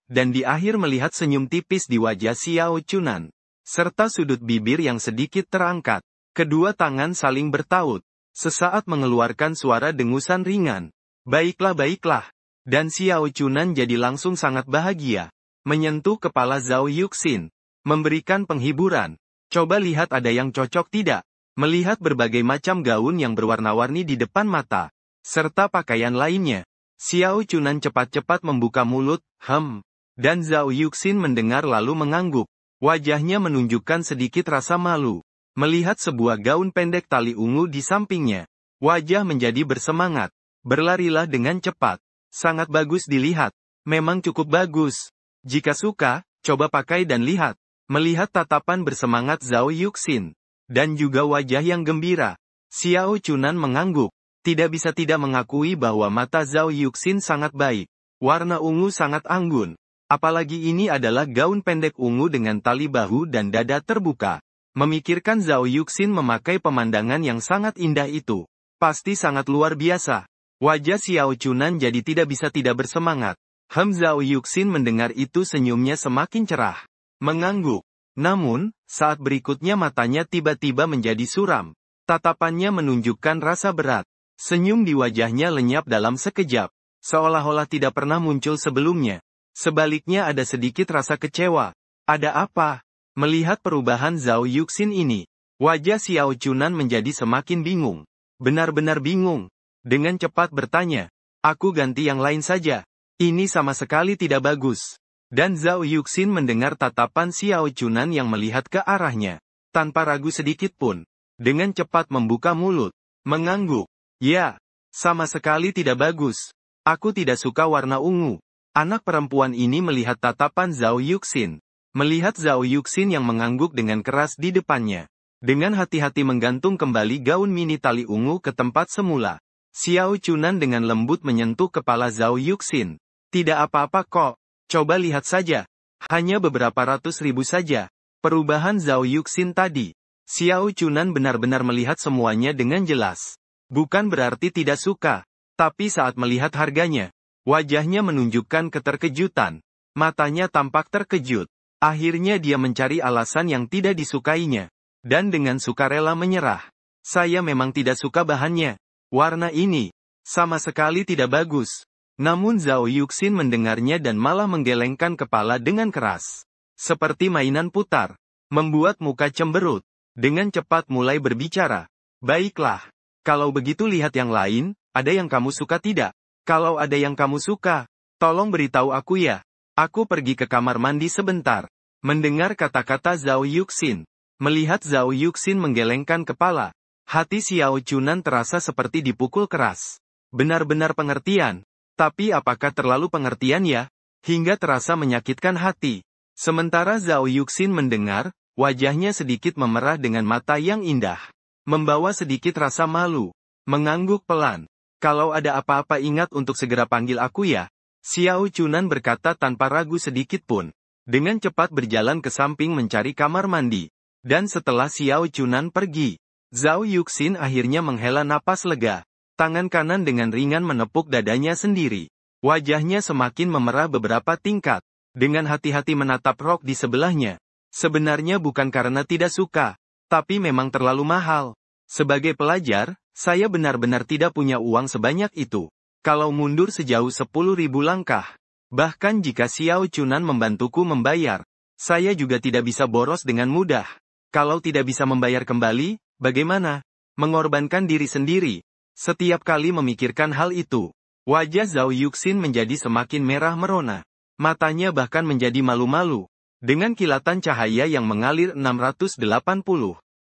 Dan di akhir melihat senyum tipis di wajah Xiao Chunan. Serta sudut bibir yang sedikit terangkat. Kedua tangan saling bertaut. Sesaat mengeluarkan suara dengusan ringan. Baiklah. Dan Xiao Chunan jadi langsung sangat bahagia. Menyentuh kepala Zhao Yuxin. Memberikan penghiburan. Coba lihat ada yang cocok tidak. Melihat berbagai macam gaun yang berwarna-warni di depan mata. Serta pakaian lainnya. Xiao Chunan cepat-cepat membuka mulut, Dan Zhao Yuxin mendengar lalu mengangguk. Wajahnya menunjukkan sedikit rasa malu. Melihat sebuah gaun pendek tali ungu di sampingnya. Wajah menjadi bersemangat. Berlarilah dengan cepat. Sangat bagus dilihat. Memang cukup bagus. Jika suka, coba pakai dan lihat. Melihat tatapan bersemangat Zhao Yuxin. Dan juga wajah yang gembira. Xiao Chunan mengangguk. Tidak bisa tidak mengakui bahwa mata Zhao Yuxin sangat baik. Warna ungu sangat anggun. Apalagi ini adalah gaun pendek ungu dengan tali bahu dan dada terbuka. Memikirkan Zhao Yuxin memakai pemandangan yang sangat indah itu. Pasti sangat luar biasa. Wajah Xiao Chunan jadi tidak bisa tidak bersemangat. Zhao Yuxin mendengar itu senyumnya semakin cerah. Mengangguk. Namun, saat berikutnya matanya tiba-tiba menjadi suram. Tatapannya menunjukkan rasa berat. Senyum di wajahnya lenyap dalam sekejap. Seolah-olah tidak pernah muncul sebelumnya. Sebaliknya ada sedikit rasa kecewa. Ada apa? Melihat perubahan Zhao Yuxin ini. Wajah Xiao Chunan menjadi semakin bingung. Benar-benar bingung. Dengan cepat bertanya. Aku ganti yang lain saja. Ini sama sekali tidak bagus. Dan Zhao Yuxin mendengar tatapan Xiao Chunan yang melihat ke arahnya. Tanpa ragu sedikit pun. Dengan cepat membuka mulut. Mengangguk. Ya, sama sekali tidak bagus. Aku tidak suka warna ungu. Anak perempuan ini melihat tatapan Zhao Yuxin. Melihat Zhao Yuxin yang mengangguk dengan keras di depannya. Dengan hati-hati menggantung kembali gaun mini tali ungu ke tempat semula. Xiao Chunan dengan lembut menyentuh kepala Zhao Yuxin. Tidak apa-apa kok. Coba lihat saja. Hanya beberapa ratus ribu saja. Perubahan Zhao Yuxin tadi. Xiao Chunan benar-benar melihat semuanya dengan jelas. Bukan berarti tidak suka. Tapi saat melihat harganya. Wajahnya menunjukkan keterkejutan. Matanya tampak terkejut. Akhirnya dia mencari alasan yang tidak disukainya. Dan dengan sukarela menyerah. Saya memang tidak suka bahannya. Warna ini. Sama sekali tidak bagus. Namun Zhao Yuxin mendengarnya dan malah menggelengkan kepala dengan keras. Seperti mainan putar. Membuat muka cemberut. Dengan cepat mulai berbicara. Baiklah. Kalau begitu lihat yang lain, ada yang kamu suka tidak? Kalau ada yang kamu suka, tolong beritahu aku ya. Aku pergi ke kamar mandi sebentar. Mendengar kata-kata Zhao Yuxin. Melihat Zhao Yuxin menggelengkan kepala, hati Xiao Chunan terasa seperti dipukul keras. Benar-benar pengertian. Tapi apakah terlalu pengertian ya? Hingga terasa menyakitkan hati. Sementara Zhao Yuxin mendengar, wajahnya sedikit memerah dengan mata yang indah. Membawa sedikit rasa malu. Mengangguk pelan. Kalau ada apa-apa ingat untuk segera panggil aku ya. Xiao Chunan berkata tanpa ragu sedikit pun. Dengan cepat berjalan ke samping mencari kamar mandi. Dan setelah Xiao Chunan pergi, Zhao Yuxin akhirnya menghela napas lega. Tangan kanan dengan ringan menepuk dadanya sendiri. Wajahnya semakin memerah beberapa tingkat. Dengan hati-hati menatap rok di sebelahnya. Sebenarnya bukan karena tidak suka, tapi memang terlalu mahal. Sebagai pelajar, saya benar-benar tidak punya uang sebanyak itu. Kalau mundur sejauh 10.000 langkah. Bahkan jika Xiao Chunan membantuku membayar, saya juga tidak bisa boros dengan mudah. Kalau tidak bisa membayar kembali, bagaimana? Mengorbankan diri sendiri. Setiap kali memikirkan hal itu, wajah Zhao Yuxin menjadi semakin merah merona. Matanya bahkan menjadi malu-malu. Dengan kilatan cahaya yang mengalir 680.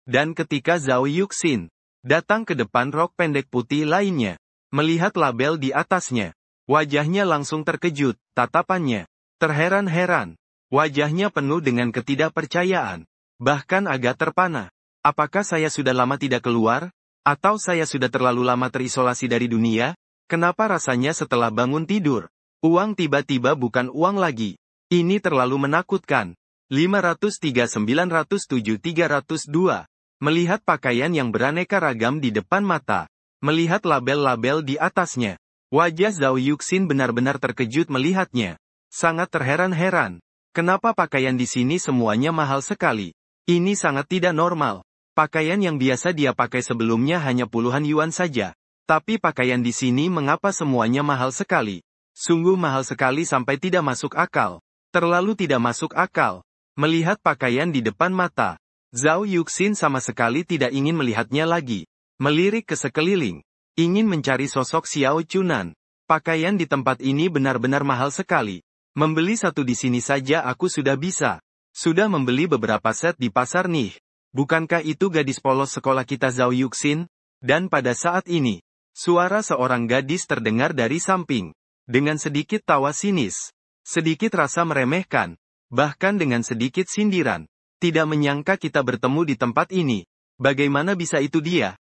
Dan ketika Zhao Yuxin datang ke depan rok pendek putih lainnya, melihat label di atasnya, wajahnya langsung terkejut, tatapannya terheran-heran. Wajahnya penuh dengan ketidakpercayaan, bahkan agak terpana. Apakah saya sudah lama tidak keluar? Atau saya sudah terlalu lama terisolasi dari dunia? Kenapa rasanya setelah bangun tidur, uang tiba-tiba bukan uang lagi? Ini terlalu menakutkan. 503-907-302. Melihat pakaian yang beraneka ragam di depan mata. Melihat label-label di atasnya. Wajah Zhao Yuxin benar-benar terkejut melihatnya. Sangat terheran-heran. Kenapa pakaian di sini semuanya mahal sekali? Ini sangat tidak normal. Pakaian yang biasa dia pakai sebelumnya hanya puluhan yuan saja. Tapi pakaian di sini mengapa semuanya mahal sekali? Sungguh mahal sekali sampai tidak masuk akal. Terlalu tidak masuk akal. Melihat pakaian di depan mata, Zhao Yuxin sama sekali tidak ingin melihatnya lagi. Melirik ke sekeliling. Ingin mencari sosok Xiao Chunan. Pakaian di tempat ini benar-benar mahal sekali. Membeli satu di sini saja aku sudah bisa. Sudah membeli beberapa set di pasar nih. Bukankah itu gadis polos sekolah kita Zhao Yuxin? Dan pada saat ini, suara seorang gadis terdengar dari samping. Dengan sedikit tawa sinis. Sedikit rasa meremehkan. Bahkan dengan sedikit sindiran. Tidak menyangka kita bertemu di tempat ini. Bagaimana bisa itu dia?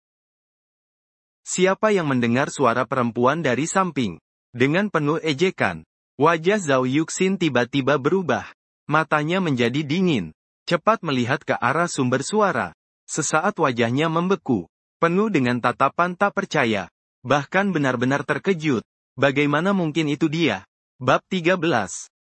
Siapa yang mendengar suara perempuan dari samping? Dengan penuh ejekan. Wajah Zhao Yuxin tiba-tiba berubah. Matanya menjadi dingin. Cepat melihat ke arah sumber suara. Sesaat wajahnya membeku. Penuh dengan tatapan tak percaya. Bahkan benar-benar terkejut. Bagaimana mungkin itu dia? Bab 13.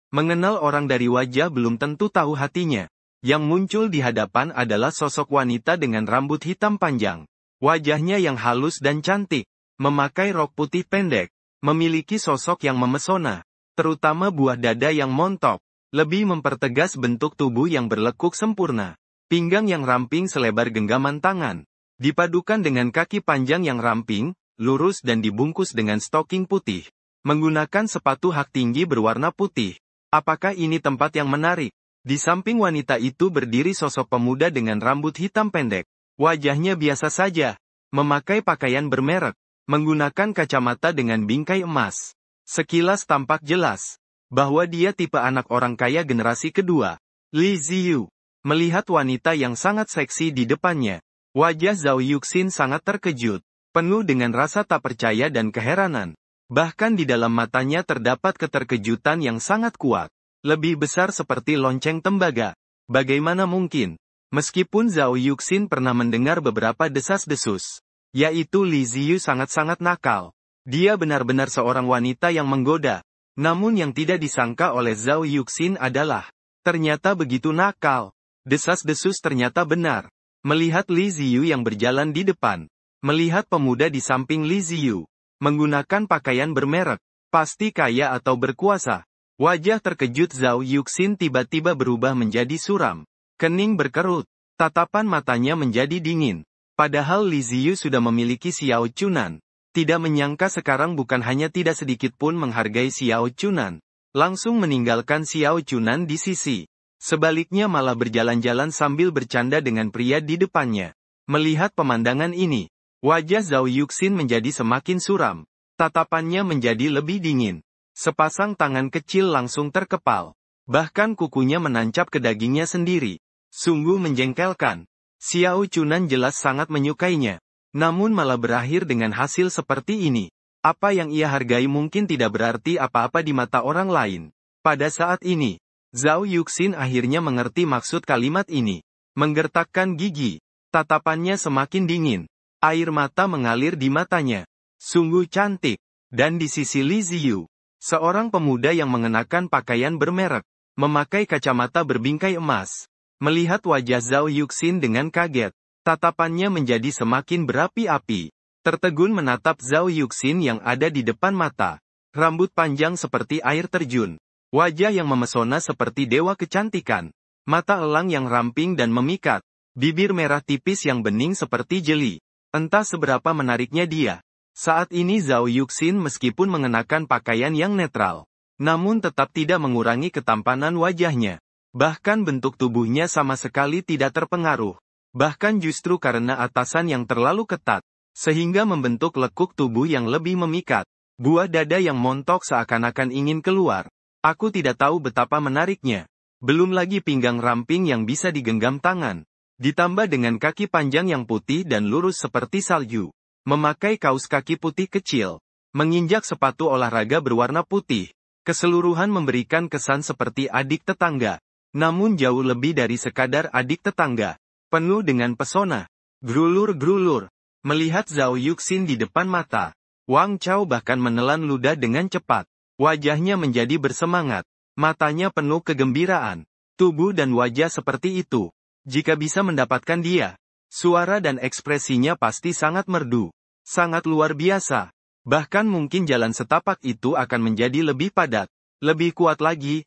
Mengenal orang dari wajah belum tentu tahu hatinya. Yang muncul di hadapan adalah sosok wanita dengan rambut hitam panjang. Wajahnya yang halus dan cantik. Memakai rok putih pendek. Memiliki sosok yang memesona. Terutama buah dada yang montok. Lebih mempertegas bentuk tubuh yang berlekuk sempurna. Pinggang yang ramping selebar genggaman tangan. Dipadukan dengan kaki panjang yang ramping, lurus dan dibungkus dengan stoking putih. Menggunakan sepatu hak tinggi berwarna putih. Apakah ini tempat yang menarik? Di samping wanita itu berdiri sosok pemuda dengan rambut hitam pendek. Wajahnya biasa saja. Memakai pakaian bermerek. Menggunakan kacamata dengan bingkai emas. Sekilas tampak jelas bahwa dia tipe anak orang kaya generasi kedua. Li Ziyu. Melihat wanita yang sangat seksi di depannya. Wajah Zhao Yuxin sangat terkejut. Penuh dengan rasa tak percaya dan keheranan. Bahkan di dalam matanya terdapat keterkejutan yang sangat kuat. Lebih besar seperti lonceng tembaga. Bagaimana mungkin? Meskipun Zhao Yuxin pernah mendengar beberapa desas-desus. Yaitu Li Ziyu sangat-sangat nakal. Dia benar-benar seorang wanita yang menggoda. Namun yang tidak disangka oleh Zhao Yuxin adalah, ternyata begitu nakal. Desas-desus ternyata benar. Melihat Li Ziyu yang berjalan di depan. Melihat pemuda di samping Li Ziyu. Menggunakan pakaian bermerek. Pasti kaya atau berkuasa. Wajah terkejut Zhao Yuxin tiba-tiba berubah menjadi suram. Kening berkerut. Tatapan matanya menjadi dingin. Padahal Li Ziyu sudah memiliki Xiao Chunan. Tidak menyangka sekarang bukan hanya tidak sedikit pun menghargai Xiao Chunan. Langsung meninggalkan Xiao Chunan di sisi. Sebaliknya malah berjalan-jalan sambil bercanda dengan pria di depannya. Melihat pemandangan ini, wajah Zhao Yuxin menjadi semakin suram. Tatapannya menjadi lebih dingin. Sepasang tangan kecil langsung terkepal. Bahkan kukunya menancap ke dagingnya sendiri. Sungguh menjengkelkan. Xiao Chunan jelas sangat menyukainya. Namun malah berakhir dengan hasil seperti ini. Apa yang ia hargai mungkin tidak berarti apa-apa di mata orang lain. Pada saat ini, Zhao Yuxin akhirnya mengerti maksud kalimat ini. Menggertakkan gigi. Tatapannya semakin dingin. Air mata mengalir di matanya. Sungguh cantik. Dan di sisi Li Ziyu, seorang pemuda yang mengenakan pakaian bermerek, memakai kacamata berbingkai emas. Melihat wajah Zhao Yuxin dengan kaget, tatapannya menjadi semakin berapi-api. Tertegun menatap Zhao Yuxin yang ada di depan mata. Rambut panjang seperti air terjun. Wajah yang memesona seperti dewa kecantikan. Mata elang yang ramping dan memikat. Bibir merah tipis yang bening seperti jeli. Entah seberapa menariknya dia. Saat ini Zhao Yuxin meskipun mengenakan pakaian yang netral, namun tetap tidak mengurangi ketampanan wajahnya. Bahkan bentuk tubuhnya sama sekali tidak terpengaruh. Bahkan justru karena atasan yang terlalu ketat, sehingga membentuk lekuk tubuh yang lebih memikat. Buah dada yang montok seakan-akan ingin keluar. Aku tidak tahu betapa menariknya. Belum lagi pinggang ramping yang bisa digenggam tangan. Ditambah dengan kaki panjang yang putih dan lurus seperti salju. Memakai kaos kaki putih kecil. Menginjak sepatu olahraga berwarna putih. Keseluruhan memberikan kesan seperti adik tetangga. Namun jauh lebih dari sekadar adik tetangga. Penuh dengan pesona. Grulur-grulur. Melihat Zhao Yuxin di depan mata, Wang Chao bahkan menelan ludah dengan cepat. Wajahnya menjadi bersemangat. Matanya penuh kegembiraan. Tubuh dan wajah seperti itu. Jika bisa mendapatkan dia, suara dan ekspresinya pasti sangat merdu. Sangat luar biasa. Bahkan mungkin jalan setapak itu akan menjadi lebih padat. Lebih kuat lagi.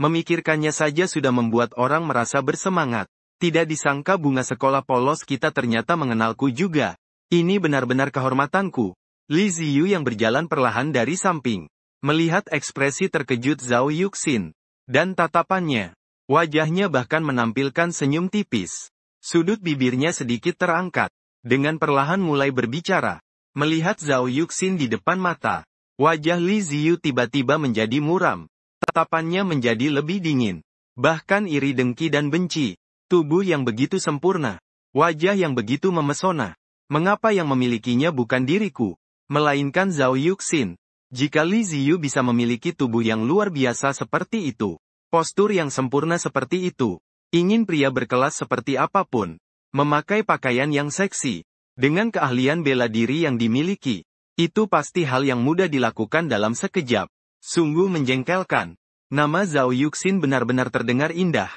Memikirkannya saja sudah membuat orang merasa bersemangat. Tidak disangka bunga sekolah polos kita ternyata mengenalku juga. Ini benar-benar kehormatanku. Li Ziyu yang berjalan perlahan dari samping. Melihat ekspresi terkejut Zhao Yuxin. Dan tatapannya. Wajahnya bahkan menampilkan senyum tipis. Sudut bibirnya sedikit terangkat. Dengan perlahan mulai berbicara. Melihat Zhao Yuxin di depan mata. Wajah Li Ziyu tiba-tiba menjadi muram. Tatapannya menjadi lebih dingin. Bahkan iri dengki dan benci. Tubuh yang begitu sempurna. Wajah yang begitu memesona. Mengapa yang memilikinya bukan diriku, melainkan Zhao Yuxin? Jika Li Ziyu bisa memiliki tubuh yang luar biasa seperti itu, postur yang sempurna seperti itu, ingin pria berkelas seperti apapun, memakai pakaian yang seksi, dengan keahlian bela diri yang dimiliki, itu pasti hal yang mudah dilakukan dalam sekejap. Sungguh menjengkelkan. Nama Zhao Yuxin benar-benar terdengar indah.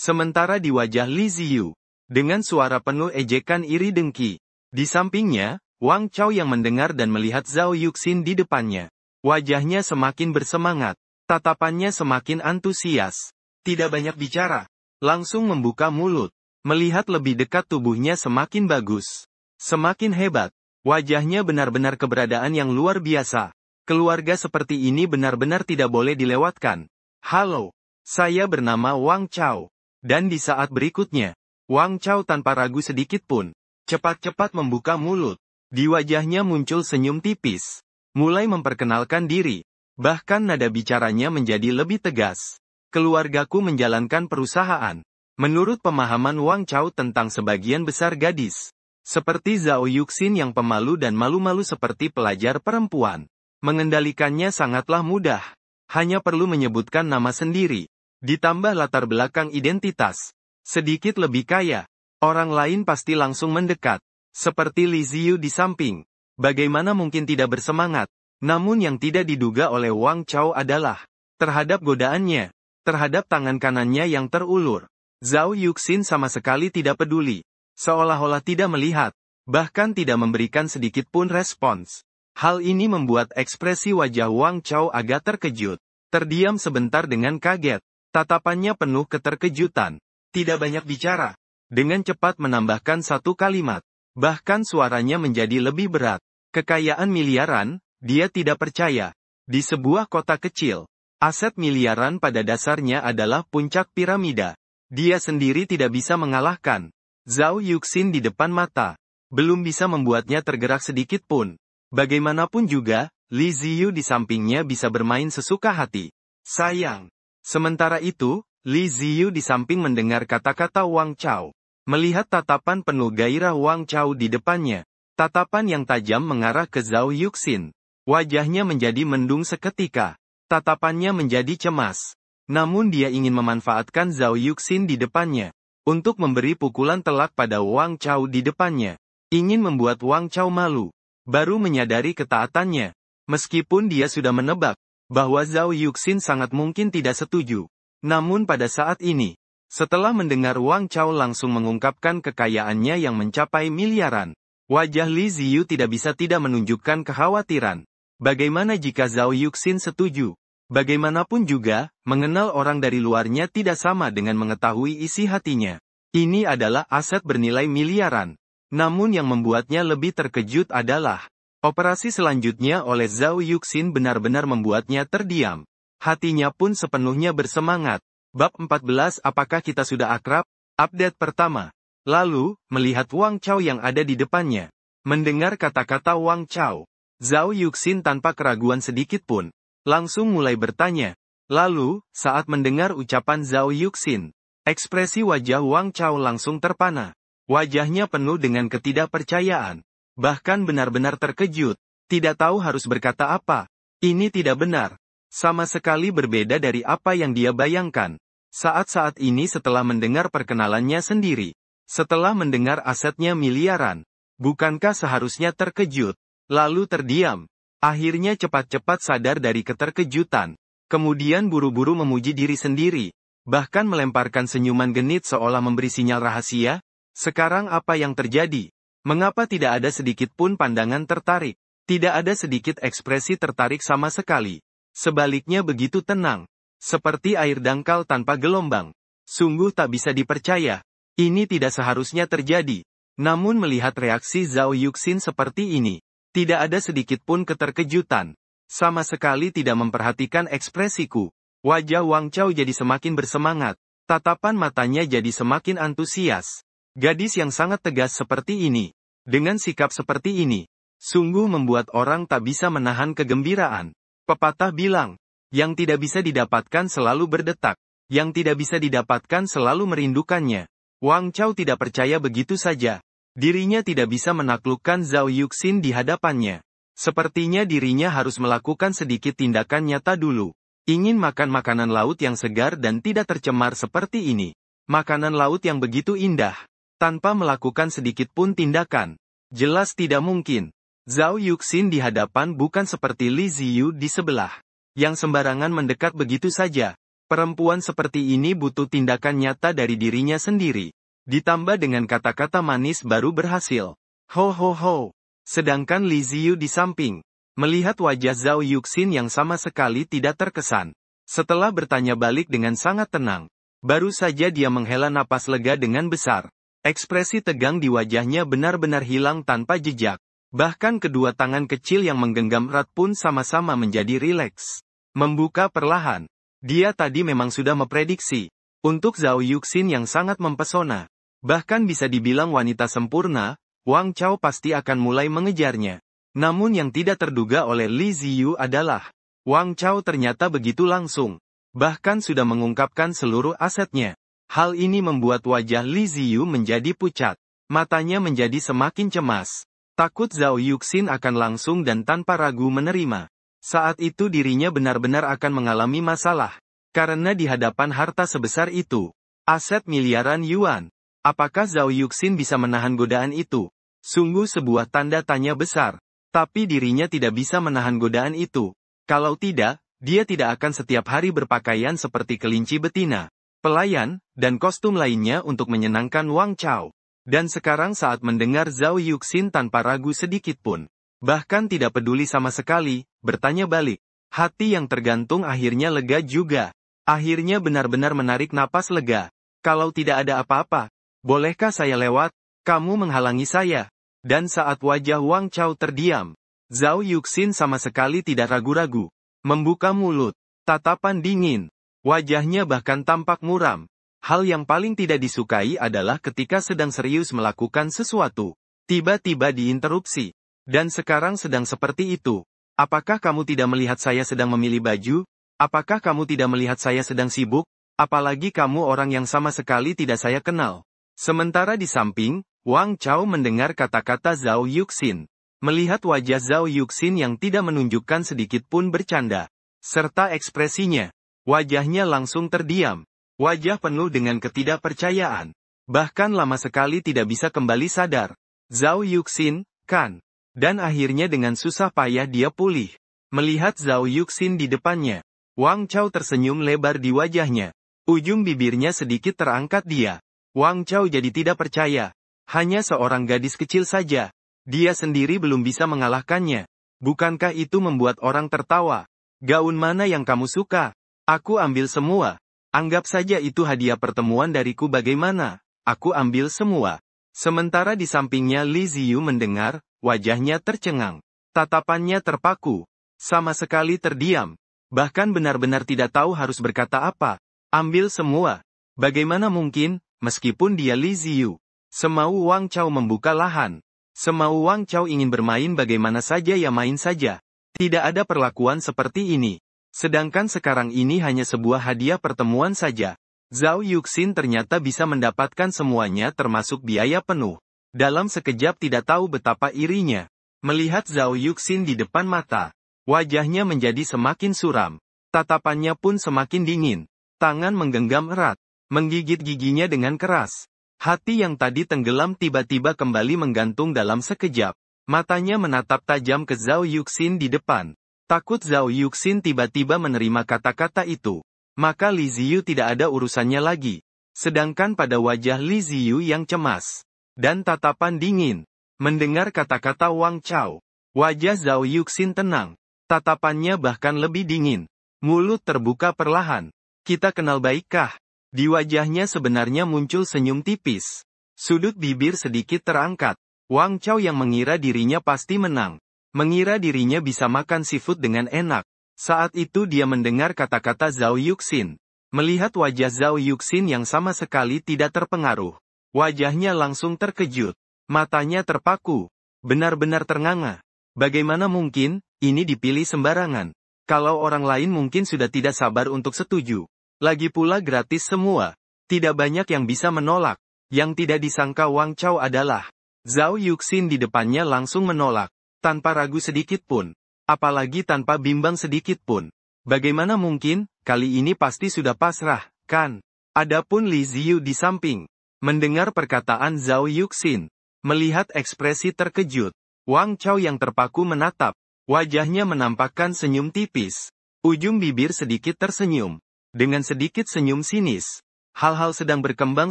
Sementara di wajah Li Ziyu, dengan suara penuh ejekan iri dengki. Di sampingnya, Wang Chao yang mendengar dan melihat Zhao Yuxin di depannya. Wajahnya semakin bersemangat. Tatapannya semakin antusias. Tidak banyak bicara. Langsung membuka mulut. Melihat lebih dekat tubuhnya semakin bagus. Semakin hebat. Wajahnya benar-benar keberadaan yang luar biasa. Keluarga seperti ini benar-benar tidak boleh dilewatkan. Halo, saya bernama Wang Chao. Dan di saat berikutnya, Wang Chao tanpa ragu sedikit pun, cepat-cepat membuka mulut. Di wajahnya muncul senyum tipis. Mulai memperkenalkan diri. Bahkan nada bicaranya menjadi lebih tegas. Keluargaku menjalankan perusahaan. Menurut pemahaman Wang Chao tentang sebagian besar gadis. Seperti Zhao Yuxin yang pemalu dan malu-malu seperti pelajar perempuan. Mengendalikannya sangatlah mudah. Hanya perlu menyebutkan nama sendiri. Ditambah latar belakang identitas. Sedikit lebih kaya. Orang lain pasti langsung mendekat. Seperti Li Ziyu di samping. Bagaimana mungkin tidak bersemangat? Namun yang tidak diduga oleh Wang Chao adalah terhadap godaannya. Terhadap tangan kanannya yang terulur. Zhao Yuxin sama sekali tidak peduli. Seolah-olah tidak melihat. Bahkan tidak memberikan sedikit pun respons. Hal ini membuat ekspresi wajah Wang Chao agak terkejut. Terdiam sebentar dengan kaget. Tatapannya penuh keterkejutan. Tidak banyak bicara. Dengan cepat menambahkan satu kalimat. Bahkan suaranya menjadi lebih berat. Kekayaan miliaran, dia tidak percaya. Di sebuah kota kecil, aset miliaran pada dasarnya adalah puncak piramida. Dia sendiri tidak bisa mengalahkan Zhao Yuxin di depan mata. Belum bisa membuatnya tergerak sedikit pun. Bagaimanapun juga, Li Ziyu di sampingnya bisa bermain sesuka hati. Sayang. Sementara itu, Li Ziyu di samping mendengar kata-kata Wang Chao. Melihat tatapan penuh gairah Wang Chao di depannya. Tatapan yang tajam mengarah ke Zhao Yuxin. Wajahnya menjadi mendung seketika. Tatapannya menjadi cemas. Namun dia ingin memanfaatkan Zhao Yuxin di depannya. Untuk memberi pukulan telak pada Wang Chao di depannya. Ingin membuat Wang Chao malu. Baru menyadari ketaatannya. Meskipun dia sudah menebak bahwa Zhao Yuxin sangat mungkin tidak setuju. Namun pada saat ini, setelah mendengar Wang Chao langsung mengungkapkan kekayaannya yang mencapai miliaran, wajah Li Ziyu tidak bisa tidak menunjukkan kekhawatiran. Bagaimana jika Zhao Yuxin setuju? Bagaimanapun juga, mengenal orang dari luarnya tidak sama dengan mengetahui isi hatinya. Ini adalah aset bernilai miliaran. Namun yang membuatnya lebih terkejut adalah, operasi selanjutnya oleh Zhao Yuxin benar-benar membuatnya terdiam. Hatinya pun sepenuhnya bersemangat. Bab 14 Apakah kita sudah akrab? Update pertama. Lalu, melihat Wang Chao yang ada di depannya. Mendengar kata-kata Wang Chao, Zhao Yuxin tanpa keraguan sedikit pun, langsung mulai bertanya. Lalu, saat mendengar ucapan Zhao Yuxin, ekspresi wajah Wang Chao langsung terpana. Wajahnya penuh dengan ketidakpercayaan. Bahkan benar-benar terkejut. Tidak tahu harus berkata apa. Ini tidak benar. Sama sekali berbeda dari apa yang dia bayangkan. Saat-saat ini setelah mendengar perkenalannya sendiri. Setelah mendengar asetnya miliaran, bukankah seharusnya terkejut, lalu terdiam? Akhirnya cepat-cepat sadar dari keterkejutan. Kemudian buru-buru memuji diri sendiri, bahkan melemparkan senyuman genit seolah memberi sinyal rahasia. Sekarang apa yang terjadi? Mengapa tidak ada sedikit pun pandangan tertarik? Tidak ada sedikit ekspresi tertarik sama sekali. Sebaliknya begitu tenang, seperti air dangkal tanpa gelombang. Sungguh tak bisa dipercaya. Ini tidak seharusnya terjadi. Namun melihat reaksi Zhao Yuxin seperti ini, tidak ada sedikit pun keterkejutan. Sama sekali tidak memperhatikan ekspresiku. Wajah Wang Chao jadi semakin bersemangat. Tatapan matanya jadi semakin antusias. Gadis yang sangat tegas seperti ini, dengan sikap seperti ini, sungguh membuat orang tak bisa menahan kegembiraan. Pepatah bilang, yang tidak bisa didapatkan selalu berdetak. Yang tidak bisa didapatkan selalu merindukannya. Wang Chao tidak percaya begitu saja. Dirinya tidak bisa menaklukkan Zhao Yuxin di hadapannya. Sepertinya dirinya harus melakukan sedikit tindakan nyata dulu. Ingin makan makanan laut yang segar dan tidak tercemar seperti ini. Makanan laut yang begitu indah. Tanpa melakukan sedikit pun tindakan. Jelas tidak mungkin. Zhao Yuxin di hadapan bukan seperti Li Ziyu di sebelah. Yang sembarangan mendekat begitu saja. Perempuan seperti ini butuh tindakan nyata dari dirinya sendiri. Ditambah dengan kata-kata manis baru berhasil. Ho ho ho. Sedangkan Li Ziyu di samping, melihat wajah Zhao Yuxin yang sama sekali tidak terkesan. Setelah bertanya balik dengan sangat tenang, baru saja dia menghela napas lega dengan besar. Ekspresi tegang di wajahnya benar-benar hilang tanpa jejak. Bahkan kedua tangan kecil yang menggenggam erat pun sama-sama menjadi rileks. Membuka perlahan. Dia tadi memang sudah memprediksi. Untuk Zhao Yuxin yang sangat mempesona. Bahkan bisa dibilang wanita sempurna, Wang Chao pasti akan mulai mengejarnya. Namun yang tidak terduga oleh Li Ziyu adalah, Wang Chao ternyata begitu langsung. Bahkan sudah mengungkapkan seluruh asetnya. Hal ini membuat wajah Li Ziyu menjadi pucat. Matanya menjadi semakin cemas. Takut Zhao Yuxin akan langsung dan tanpa ragu menerima. Saat itu dirinya benar-benar akan mengalami masalah. Karena di hadapan harta sebesar itu, aset miliaran yuan, apakah Zhao Yuxin bisa menahan godaan itu? Sungguh sebuah tanda tanya besar. Tapi dirinya tidak bisa menahan godaan itu. Kalau tidak, dia tidak akan setiap hari berpakaian seperti kelinci betina, pelayan, dan kostum lainnya untuk menyenangkan Wang Chao. Dan sekarang saat mendengar Zhao Yuxin tanpa ragu sedikit pun, bahkan tidak peduli sama sekali, bertanya balik. Hati yang tergantung akhirnya lega juga. Akhirnya benar-benar menarik napas lega. Kalau tidak ada apa-apa, bolehkah saya lewat? Kamu menghalangi saya. Dan saat wajah Wang Chao terdiam, Zhao Yuxin sama sekali tidak ragu-ragu. Membuka mulut. Tatapan dingin. Wajahnya bahkan tampak muram. Hal yang paling tidak disukai adalah ketika sedang serius melakukan sesuatu. Tiba-tiba diinterupsi. Dan sekarang sedang seperti itu. Apakah kamu tidak melihat saya sedang memilih baju? Apakah kamu tidak melihat saya sedang sibuk? Apalagi kamu orang yang sama sekali tidak saya kenal. Sementara di samping, Wang Chao mendengar kata-kata Zhao Yuxin. Melihat wajah Zhao Yuxin yang tidak menunjukkan sedikit pun bercanda. Serta ekspresinya. Wajahnya langsung terdiam. Wajah penuh dengan ketidakpercayaan. Bahkan lama sekali tidak bisa kembali sadar. Zhao Yuxin, kan? Dan akhirnya dengan susah payah dia pulih. Melihat Zhao Yuxin di depannya. Wang Chao tersenyum lebar di wajahnya. Ujung bibirnya sedikit terangkat dia. Wang Chao jadi tidak percaya. Hanya seorang gadis kecil saja. Dia sendiri belum bisa mengalahkannya. Bukankah itu membuat orang tertawa? Gaun mana yang kamu suka? Aku ambil semua. Anggap saja itu hadiah pertemuan dariku bagaimana? Aku ambil semua. Sementara di sampingnya Li Ziyu mendengar, wajahnya tercengang. Tatapannya terpaku. Sama sekali terdiam. Bahkan benar-benar tidak tahu harus berkata apa. Ambil semua. Bagaimana mungkin, meskipun dia Li Ziyu. Semau Wang Chao membuka lahan. Semau Wang Chao ingin bermain bagaimana saja ya main saja. Tidak ada perlakuan seperti ini. Sedangkan sekarang ini hanya sebuah hadiah pertemuan saja. Zhao Yuxin ternyata bisa mendapatkan semuanya termasuk biaya penuh. Dalam sekejap tidak tahu betapa irinya. Melihat Zhao Yuxin di depan mata. Wajahnya menjadi semakin suram. Tatapannya pun semakin dingin. Tangan menggenggam erat. Menggigit giginya dengan keras. Hati yang tadi tenggelam tiba-tiba kembali menggantung dalam sekejap. Matanya menatap tajam ke Zhao Yuxin di depan. Takut Zhao Yuxin tiba-tiba menerima kata-kata itu. Maka Li Ziyu tidak ada urusannya lagi. Sedangkan pada wajah Li Ziyu yang cemas. Dan tatapan dingin. Mendengar kata-kata Wang Chao. Wajah Zhao Yuxin tenang. Tatapannya bahkan lebih dingin. Mulut terbuka perlahan. Kita kenal baikkah? Di wajahnya sebenarnya muncul senyum tipis. Sudut bibir sedikit terangkat. Wang Chao yang mengira dirinya pasti menang. Mengira dirinya bisa makan seafood dengan enak. Saat itu dia mendengar kata-kata Zhao Yuxin. Melihat wajah Zhao Yuxin yang sama sekali tidak terpengaruh. Wajahnya langsung terkejut. Matanya terpaku. Benar-benar ternganga. Bagaimana mungkin, ini dipilih sembarangan. Kalau orang lain mungkin sudah tidak sabar untuk setuju. Lagi pula gratis semua. Tidak banyak yang bisa menolak. Yang tidak disangka Wang Chao adalah Zhao Yuxin di depannya langsung menolak. Tanpa ragu sedikit pun. Apalagi tanpa bimbang sedikit pun. Bagaimana mungkin, kali ini pasti sudah pasrah, kan? Adapun Li Ziyu di samping. Mendengar perkataan Zhao Yuxin. Melihat ekspresi terkejut. Wang Chao yang terpaku menatap. Wajahnya menampakkan senyum tipis. Ujung bibir sedikit tersenyum. Dengan sedikit senyum sinis. Hal-hal sedang berkembang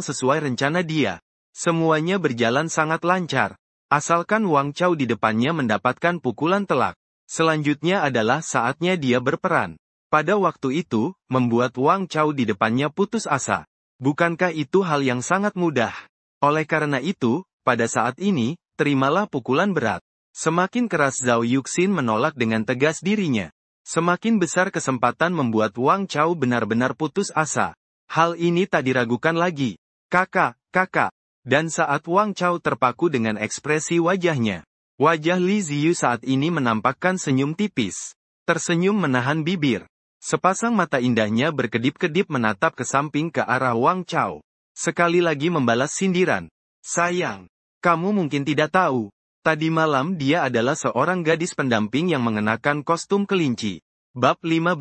sesuai rencana dia. Semuanya berjalan sangat lancar. Asalkan Wang Chao di depannya mendapatkan pukulan telak. Selanjutnya adalah saatnya dia berperan. Pada waktu itu, membuat Wang Chao di depannya putus asa. Bukankah itu hal yang sangat mudah? Oleh karena itu, pada saat ini, terimalah pukulan berat. Semakin keras Zhao Yuxin menolak dengan tegas dirinya. Semakin besar kesempatan membuat Wang Chao benar-benar putus asa. Hal ini tak diragukan lagi. Kakak. Dan saat Wang Chao terpaku dengan ekspresi wajahnya. Wajah Li Ziyu saat ini menampakkan senyum tipis. Tersenyum menahan bibir. Sepasang mata indahnya berkedip-kedip menatap ke samping ke arah Wang Chao. Sekali lagi membalas sindiran. Sayang. Kamu mungkin tidak tahu. Tadi malam dia adalah seorang gadis pendamping yang mengenakan kostum kelinci. Bab 15.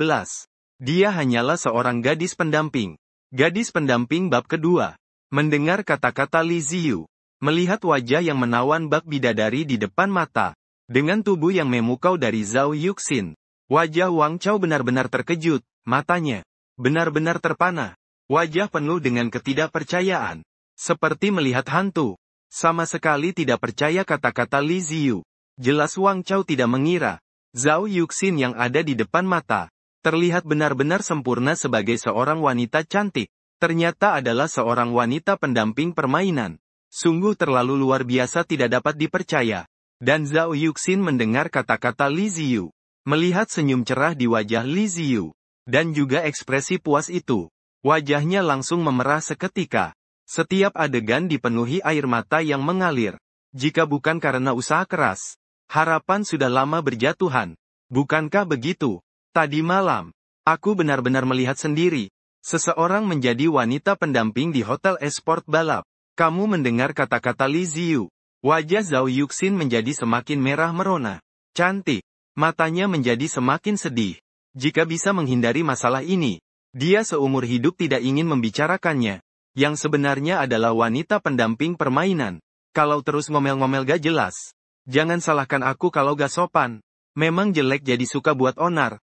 Dia hanyalah seorang gadis pendamping. Gadis pendamping bab kedua. Mendengar kata-kata Li Ziyu. Melihat wajah yang menawan bak bidadari di depan mata. Dengan tubuh yang memukau dari Zhao Yuxin. Wajah Wang Chao benar-benar terkejut, matanya. Benar-benar terpana. Wajah penuh dengan ketidakpercayaan. Seperti melihat hantu. Sama sekali tidak percaya kata-kata Li Ziyu. Jelas Wang Chao tidak mengira. Zhao Yuxin yang ada di depan mata. Terlihat benar-benar sempurna sebagai seorang wanita cantik. Ternyata adalah seorang wanita pendamping permainan. Sungguh terlalu luar biasa tidak dapat dipercaya. Dan Zhao Yuxin mendengar kata-kata Li Ziyu. Melihat senyum cerah di wajah Li Ziyu, dan juga ekspresi puas itu, wajahnya langsung memerah seketika. Setiap adegan dipenuhi air mata yang mengalir. Jika bukan karena usaha keras, harapan sudah lama berjatuhan. Bukankah begitu? Tadi malam, aku benar-benar melihat sendiri. Seseorang menjadi wanita pendamping di hotel esport balap. Kamu mendengar kata-kata Li Ziyu. Wajah Zhao Yuxin menjadi semakin merah merona. Cantik. Matanya menjadi semakin sedih. Jika bisa menghindari masalah ini, dia seumur hidup tidak ingin membicarakannya. Yang sebenarnya adalah wanita pendamping permainan. Kalau terus ngomel-ngomel gak jelas. Jangan salahkan aku kalau gak sopan. Memang jelek jadi suka buat onar.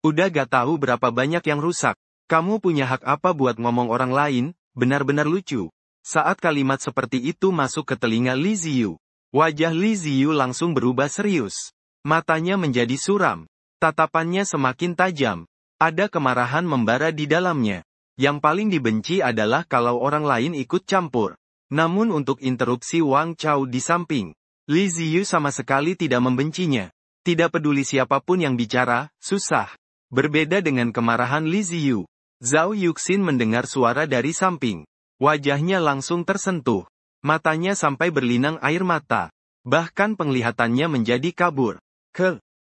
Udah gak tahu berapa banyak yang rusak. Kamu punya hak apa buat ngomong orang lain? Benar-benar lucu. Saat kalimat seperti itu masuk ke telinga Li Ziyu, wajah Li Ziyu langsung berubah serius. Matanya menjadi suram. Tatapannya semakin tajam. Ada kemarahan membara di dalamnya. Yang paling dibenci adalah kalau orang lain ikut campur. Namun untuk interupsi Wang Chao di samping, Li Ziyu sama sekali tidak membencinya. Tidak peduli siapapun yang bicara, susah. Berbeda dengan kemarahan Li Ziyu, Zhao Yuxin mendengar suara dari samping. Wajahnya langsung tersentuh. Matanya sampai berlinang air mata. Bahkan penglihatannya menjadi kabur.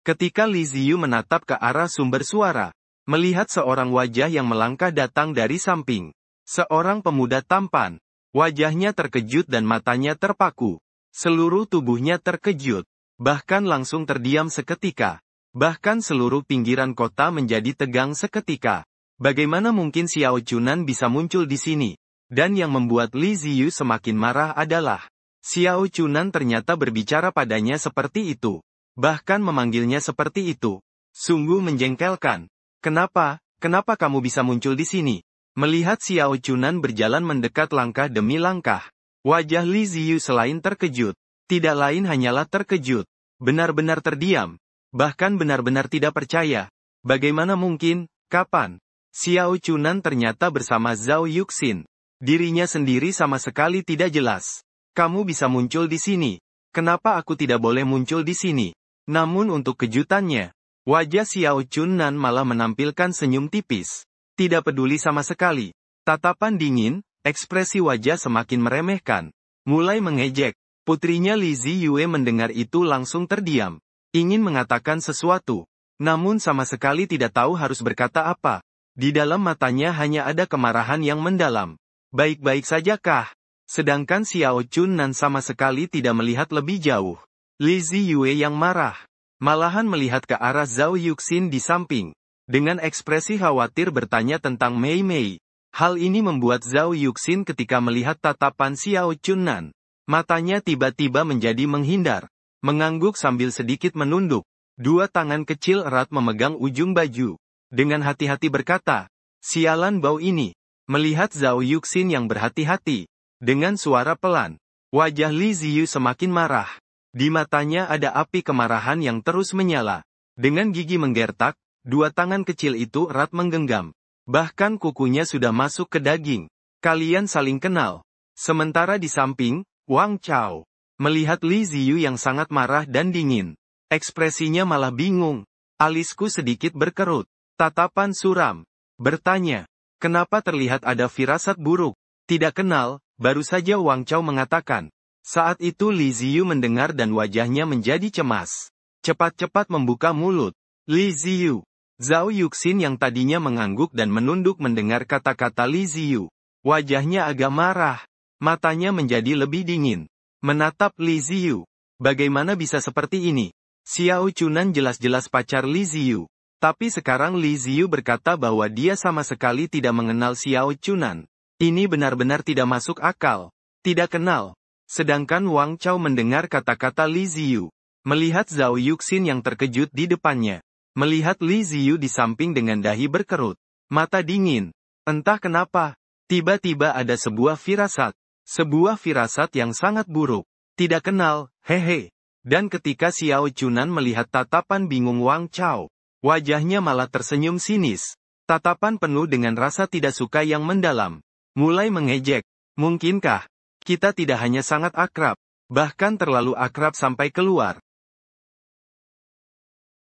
Ketika Li Ziyu menatap ke arah sumber suara, melihat seorang wajah yang melangkah datang dari samping. Seorang pemuda tampan. Wajahnya terkejut dan matanya terpaku. Seluruh tubuhnya terkejut. Bahkan langsung terdiam seketika. Bahkan seluruh pinggiran kota menjadi tegang seketika. Bagaimana mungkin Xiao Chunan bisa muncul di sini? Dan yang membuat Li Ziyu semakin marah adalah, Xiao Chunan ternyata berbicara padanya seperti itu. Bahkan memanggilnya seperti itu. Sungguh menjengkelkan. Kenapa kamu bisa muncul di sini? Melihat Xiao Chunan berjalan mendekat langkah demi langkah. Wajah Li Ziyu selain terkejut, tidak lain hanyalah terkejut. Benar-benar terdiam. Bahkan benar-benar tidak percaya. Bagaimana mungkin, kapan? Xiao Chunan ternyata bersama Zhao Yuxin. Dirinya sendiri sama sekali tidak jelas. Kamu bisa muncul di sini. Kenapa aku tidak boleh muncul di sini? Namun untuk kejutannya, wajah Xiao Chunan malah menampilkan senyum tipis. Tidak peduli sama sekali. Tatapan dingin, ekspresi wajah semakin meremehkan. Mulai mengejek. Putrinya Li Ziyue mendengar itu langsung terdiam. Ingin mengatakan sesuatu. Namun sama sekali tidak tahu harus berkata apa. Di dalam matanya hanya ada kemarahan yang mendalam. Baik-baik saja kah? Sedangkan Xiao Chunan sama sekali tidak melihat lebih jauh. Li Ziyue yang marah. Malahan melihat ke arah Zhao Yuxin di samping. Dengan ekspresi khawatir bertanya tentang Mei Mei. Hal ini membuat Zhao Yuxin ketika melihat tatapan Xiao Chunan. Matanya tiba-tiba menjadi menghindar. Mengangguk sambil sedikit menunduk. Dua tangan kecil erat memegang ujung baju. Dengan hati-hati berkata, sialan bau ini. Melihat Zhao Yuxin yang berhati-hati, dengan suara pelan, wajah Li Ziyu semakin marah. Di matanya ada api kemarahan yang terus menyala. Dengan gigi menggertak, dua tangan kecil itu erat menggenggam. Bahkan kukunya sudah masuk ke daging. Kalian saling kenal. Sementara di samping, Wang Chao melihat Li Ziyu yang sangat marah dan dingin. Ekspresinya malah bingung. Alisku sedikit berkerut. Tatapan suram. Bertanya. Kenapa terlihat ada firasat buruk? Tidak kenal, baru saja Wang Chao mengatakan. Saat itu Li Ziyu mendengar dan wajahnya menjadi cemas. Cepat-cepat membuka mulut. Li Ziyu. Zhao Yuxin yang tadinya mengangguk dan menunduk mendengar kata-kata Li Ziyu. Wajahnya agak marah. Matanya menjadi lebih dingin. Menatap Li Ziyu. Bagaimana bisa seperti ini? Xiao Chunan jelas-jelas pacar Li Ziyu. Tapi sekarang Li Ziyu berkata bahwa dia sama sekali tidak mengenal Xiao Chunan. Ini benar-benar tidak masuk akal. Tidak kenal. Sedangkan Wang Chao mendengar kata-kata Li Ziyu. Melihat Zhao Yuxin yang terkejut di depannya. Melihat Li Ziyu di samping dengan dahi berkerut. Mata dingin. Entah kenapa. Tiba-tiba ada sebuah firasat. Sebuah firasat yang sangat buruk. Tidak kenal, hehe. Dan ketika Xiao Chunan melihat tatapan bingung Wang Chao. Wajahnya malah tersenyum sinis. Tatapan penuh dengan rasa tidak suka yang mendalam. Mulai mengejek. Mungkinkah kita tidak hanya sangat akrab, Bahkan terlalu akrab sampai keluar.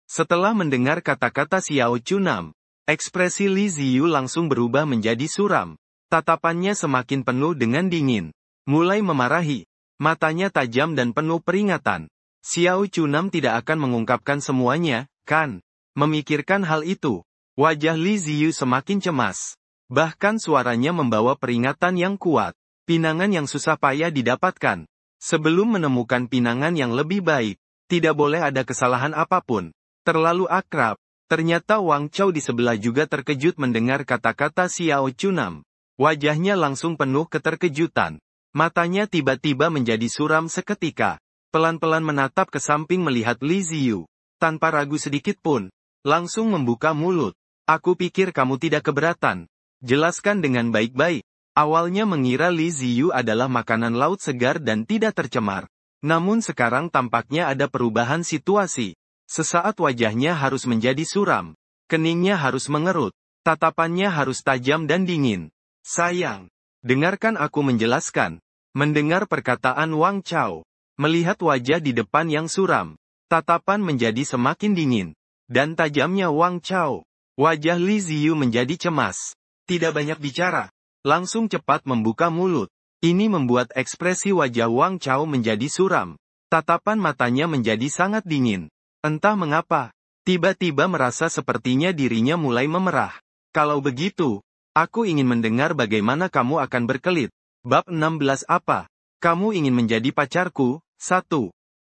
Setelah mendengar kata-kata Xiao Chunam, ekspresi Li Ziyu langsung berubah menjadi suram. Tatapannya semakin penuh dengan dingin. Mulai memarahi. Matanya tajam dan penuh peringatan. Xiao Chunam tidak akan mengungkapkan semuanya, kan? Memikirkan hal itu, wajah Li Ziyu semakin cemas. Bahkan suaranya membawa peringatan yang kuat. Pinangan yang susah payah didapatkan. Sebelum menemukan pinangan yang lebih baik, tidak boleh ada kesalahan apapun. Terlalu akrab. Ternyata Wang Chao di sebelah juga terkejut mendengar kata-kata Xiao Chunam. Wajahnya langsung penuh keterkejutan. Matanya tiba-tiba menjadi suram seketika. Pelan-pelan menatap ke samping melihat Li Ziyu. Tanpa ragu sedikit pun, langsung membuka mulut. Aku pikir kamu tidak keberatan. Jelaskan dengan baik-baik. Awalnya mengira Li Ziyu adalah makanan laut segar dan tidak tercemar. Namun sekarang tampaknya ada perubahan situasi. Sesaat wajahnya harus menjadi suram. Keningnya harus mengerut. Tatapannya harus tajam dan dingin. Sayang. Dengarkan aku menjelaskan. Mendengar perkataan Wang Chao. Melihat wajah di depan yang suram. Tatapan menjadi semakin dingin. Dan tajamnya Wang Chao. Wajah Li Ziyu menjadi cemas. Tidak banyak bicara. Langsung cepat membuka mulut. Ini membuat ekspresi wajah Wang Chao menjadi suram. Tatapan matanya menjadi sangat dingin. Entah mengapa, tiba-tiba merasa sepertinya dirinya mulai memerah. Kalau begitu, aku ingin mendengar bagaimana kamu akan berkelit. Bab 16 apa? Kamu ingin menjadi pacarku? 1.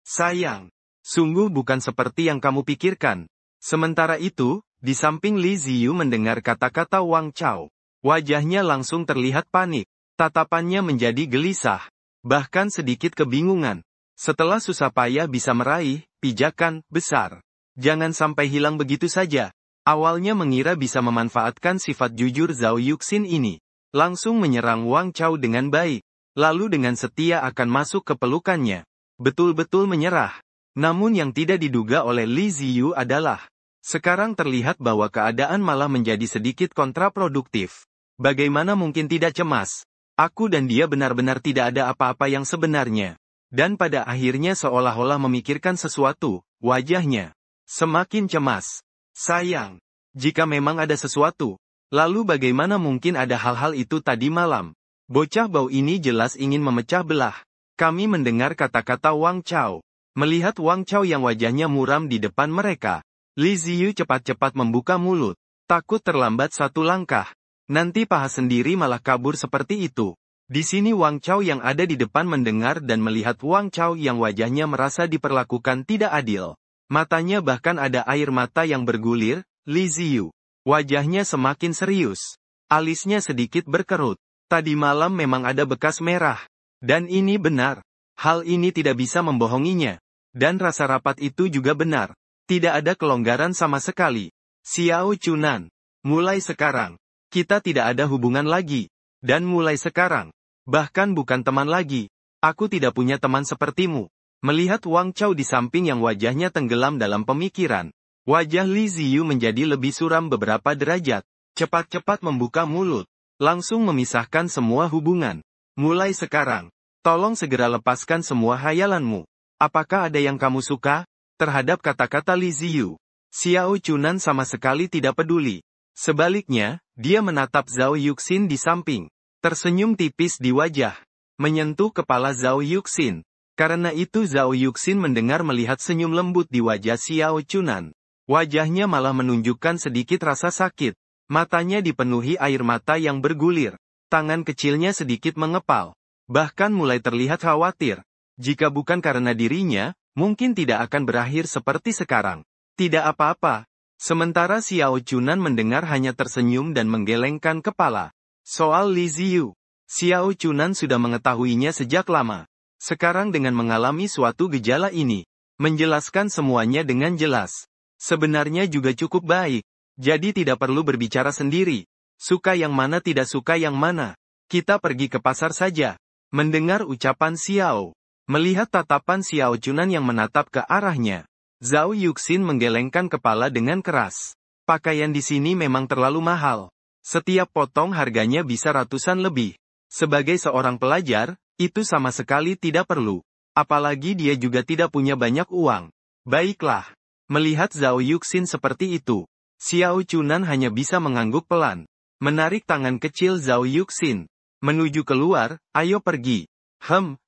Sayang. Sungguh bukan seperti yang kamu pikirkan. Sementara itu, di samping Li Ziyu mendengar kata-kata Wang Chao. Wajahnya langsung terlihat panik. Tatapannya menjadi gelisah. Bahkan sedikit kebingungan. Setelah susah payah bisa meraih pijakan besar. Jangan sampai hilang begitu saja. Awalnya mengira bisa memanfaatkan sifat jujur Zhao Yuxin ini. Langsung menyerang Wang Chao dengan baik. Lalu dengan setia akan masuk ke pelukannya. Betul-betul menyerah. Namun yang tidak diduga oleh Li Ziyu adalah, sekarang terlihat bahwa keadaan malah menjadi sedikit kontraproduktif. Bagaimana mungkin tidak cemas? Aku dan dia benar-benar tidak ada apa-apa yang sebenarnya. Dan pada akhirnya seolah-olah memikirkan sesuatu, wajahnya semakin cemas. Sayang, jika memang ada sesuatu, lalu bagaimana mungkin ada hal-hal itu tadi malam? Bocah bau ini jelas ingin memecah belah. Kami mendengar kata-kata Wang Chao. Melihat Wang Chao yang wajahnya muram di depan mereka, Li Ziyu cepat-cepat membuka mulut. Takut terlambat satu langkah. Nanti paha sendiri malah kabur seperti itu. Di sini Wang Chao yang ada di depan mendengar dan melihat Wang Chao yang wajahnya merasa diperlakukan tidak adil. Matanya bahkan ada air mata yang bergulir. Li Ziyu. Wajahnya semakin serius. Alisnya sedikit berkerut. Tadi malam memang ada bekas merah. Dan ini benar. Hal ini tidak bisa membohonginya. Dan rasa rapat itu juga benar. Tidak ada kelonggaran sama sekali. Xiao Chunan. Mulai sekarang, kita tidak ada hubungan lagi. Dan mulai sekarang, bahkan bukan teman lagi. Aku tidak punya teman sepertimu. Melihat Wang Chao di samping yang wajahnya tenggelam dalam pemikiran, wajah Li Ziyu menjadi lebih suram beberapa derajat. Cepat-cepat membuka mulut. Langsung memisahkan semua hubungan. Mulai sekarang, tolong segera lepaskan semua hayalanmu. Apakah ada yang kamu suka? Terhadap kata-kata Li Ziyu, Xiao Chunan sama sekali tidak peduli. Sebaliknya, dia menatap Zhao Yuxin di samping. Tersenyum tipis di wajah. Menyentuh kepala Zhao Yuxin. Karena itu Zhao Yuxin mendengar melihat senyum lembut di wajah Xiao Chunan. Wajahnya malah menunjukkan sedikit rasa sakit. Matanya dipenuhi air mata yang bergulir. Tangan kecilnya sedikit mengepal. Bahkan mulai terlihat khawatir. Jika bukan karena dirinya, mungkin tidak akan berakhir seperti sekarang. Tidak apa-apa. Sementara Xiao Chunan mendengar hanya tersenyum dan menggelengkan kepala. Soal Li Ziyu, Xiao Chunan sudah mengetahuinya sejak lama. Sekarang dengan mengalami suatu gejala ini, menjelaskan semuanya dengan jelas. Sebenarnya juga cukup baik. Jadi tidak perlu berbicara sendiri. Suka yang mana tidak suka yang mana. Kita pergi ke pasar saja. Mendengar ucapan Xiao. Melihat tatapan Xiao Chunan yang menatap ke arahnya, Zhao Yuxin menggelengkan kepala dengan keras. Pakaian di sini memang terlalu mahal. Setiap potong harganya bisa ratusan lebih. Sebagai seorang pelajar, itu sama sekali tidak perlu. Apalagi dia juga tidak punya banyak uang. Baiklah. Melihat Zhao Yuxin seperti itu, Xiao Chunan hanya bisa mengangguk pelan. Menarik tangan kecil Zhao Yuxin. Menuju keluar, ayo pergi.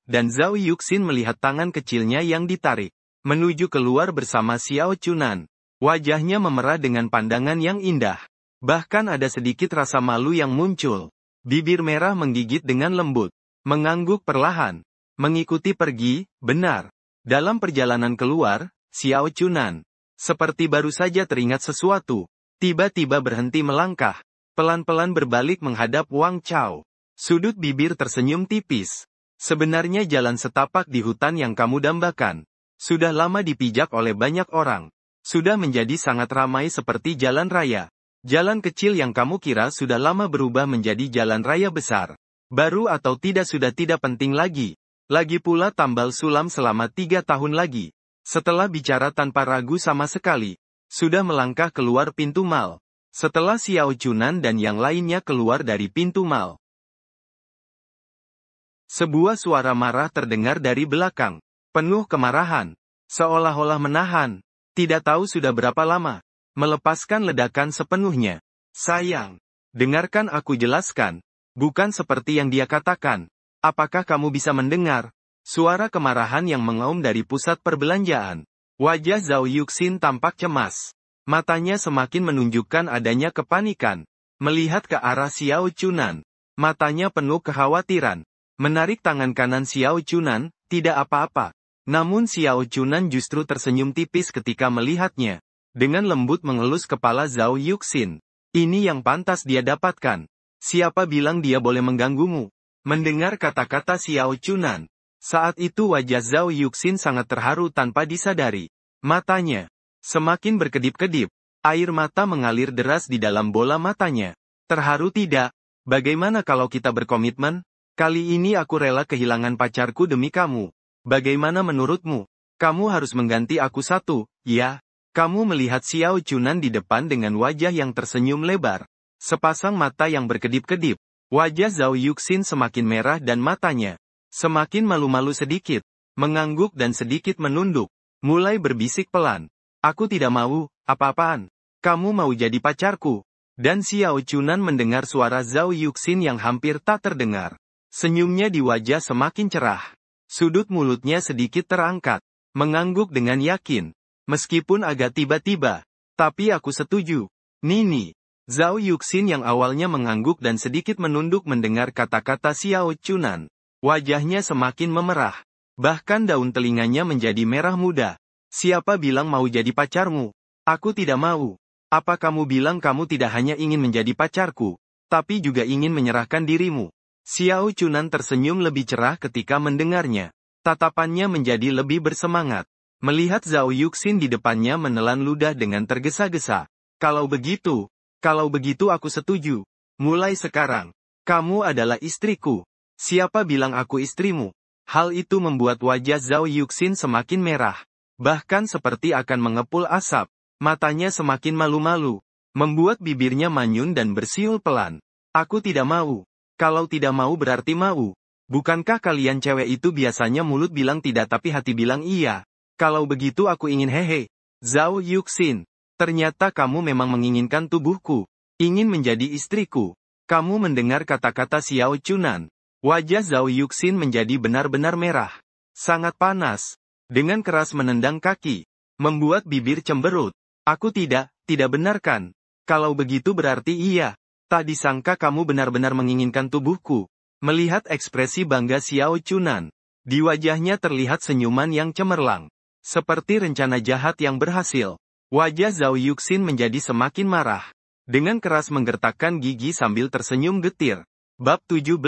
Dan Zhao Yuxin melihat tangan kecilnya yang ditarik. Menuju keluar bersama Xiao Chunan. Wajahnya memerah dengan pandangan yang indah. Bahkan ada sedikit rasa malu yang muncul. Bibir merah menggigit dengan lembut. Mengangguk perlahan. Mengikuti pergi, benar. Dalam perjalanan keluar, Xiao Chunan seperti baru saja teringat sesuatu. Tiba-tiba berhenti melangkah. Pelan-pelan berbalik menghadap Wang Chao. Sudut bibir tersenyum tipis. Sebenarnya jalan setapak di hutan yang kamu dambakan sudah lama dipijak oleh banyak orang. Sudah menjadi sangat ramai seperti jalan raya. Jalan kecil yang kamu kira sudah lama berubah menjadi jalan raya besar. Baru atau tidak sudah tidak penting lagi. Lagi pula tambal sulam selama 3 tahun lagi. Setelah bicara tanpa ragu sama sekali, sudah melangkah keluar pintu mal. Setelah Xiao Chunan dan yang lainnya keluar dari pintu mal. Sebuah suara marah terdengar dari belakang. Penuh kemarahan. Seolah-olah menahan. Tidak tahu sudah berapa lama. Melepaskan ledakan sepenuhnya. Sayang. Dengarkan aku jelaskan. Bukan seperti yang dia katakan. Apakah kamu bisa mendengar? Suara kemarahan yang mengaum dari pusat perbelanjaan. Wajah Zhao Yuxin tampak cemas. Matanya semakin menunjukkan adanya kepanikan. Melihat ke arah Xiao Chunan. Matanya penuh kekhawatiran. Menarik tangan kanan Xiao Chunan, tidak apa-apa. Namun Xiao Chunan justru tersenyum tipis ketika melihatnya. Dengan lembut mengelus kepala Zhao Yuxin. Ini yang pantas dia dapatkan. Siapa bilang dia boleh mengganggumu? Mendengar kata-kata Xiao Chunan. Saat itu wajah Zhao Yuxin sangat terharu tanpa disadari. Matanya semakin berkedip-kedip. Air mata mengalir deras di dalam bola matanya. Terharu tidak? Bagaimana kalau kita berkomitmen? Kali ini aku rela kehilangan pacarku demi kamu. Bagaimana menurutmu? Kamu harus mengganti aku satu, ya? Kamu melihat Xiao Chunan di depan dengan wajah yang tersenyum lebar. Sepasang mata yang berkedip-kedip. Wajah Zhao Yuxin semakin merah dan matanya semakin malu-malu sedikit. Mengangguk dan sedikit menunduk. Mulai berbisik pelan. Aku tidak mau, apa-apaan. Kamu mau jadi pacarku. Dan Xiao Chunan mendengar suara Zhao Yuxin yang hampir tak terdengar. Senyumnya di wajah semakin cerah. Sudut mulutnya sedikit terangkat. Mengangguk dengan yakin. Meskipun agak tiba-tiba. Tapi aku setuju. Nini. Zhao Yuxin yang awalnya mengangguk dan sedikit menunduk mendengar kata-kata Xiao Chunan. Wajahnya semakin memerah. Bahkan daun telinganya menjadi merah muda. Siapa bilang mau jadi pacarmu? Aku tidak mau. Apa kamu bilang kamu tidak hanya ingin menjadi pacarku, tapi juga ingin menyerahkan dirimu? Xiao Chunan tersenyum lebih cerah ketika mendengarnya. Tatapannya menjadi lebih bersemangat. Melihat Zhao Yuxin di depannya menelan ludah dengan tergesa-gesa. Kalau begitu aku setuju. Mulai sekarang, kamu adalah istriku. Siapa bilang aku istrimu? Hal itu membuat wajah Zhao Yuxin semakin merah. Bahkan seperti akan mengepul asap. Matanya semakin malu-malu. Membuat bibirnya manyun dan bersiul pelan. Aku tidak mau. Kalau tidak mau berarti mau. Bukankah kalian cewek itu biasanya mulut bilang tidak tapi hati bilang iya? Kalau begitu aku ingin hehe. Zhao Yuxin. Ternyata kamu memang menginginkan tubuhku. Ingin menjadi istriku. Kamu mendengar kata-kata Xiao Chunan. Wajah Zhao Yuxin menjadi benar-benar merah. Sangat panas. Dengan keras menendang kaki. Membuat bibir cemberut. Aku tidak benarkan. Kalau begitu berarti iya. Tak disangka kamu benar-benar menginginkan tubuhku. Melihat ekspresi bangga Xiao Chunan. Di wajahnya terlihat senyuman yang cemerlang. Seperti rencana jahat yang berhasil. Wajah Zhao Yuxin menjadi semakin marah. Dengan keras menggertakkan gigi sambil tersenyum getir. Bab 17.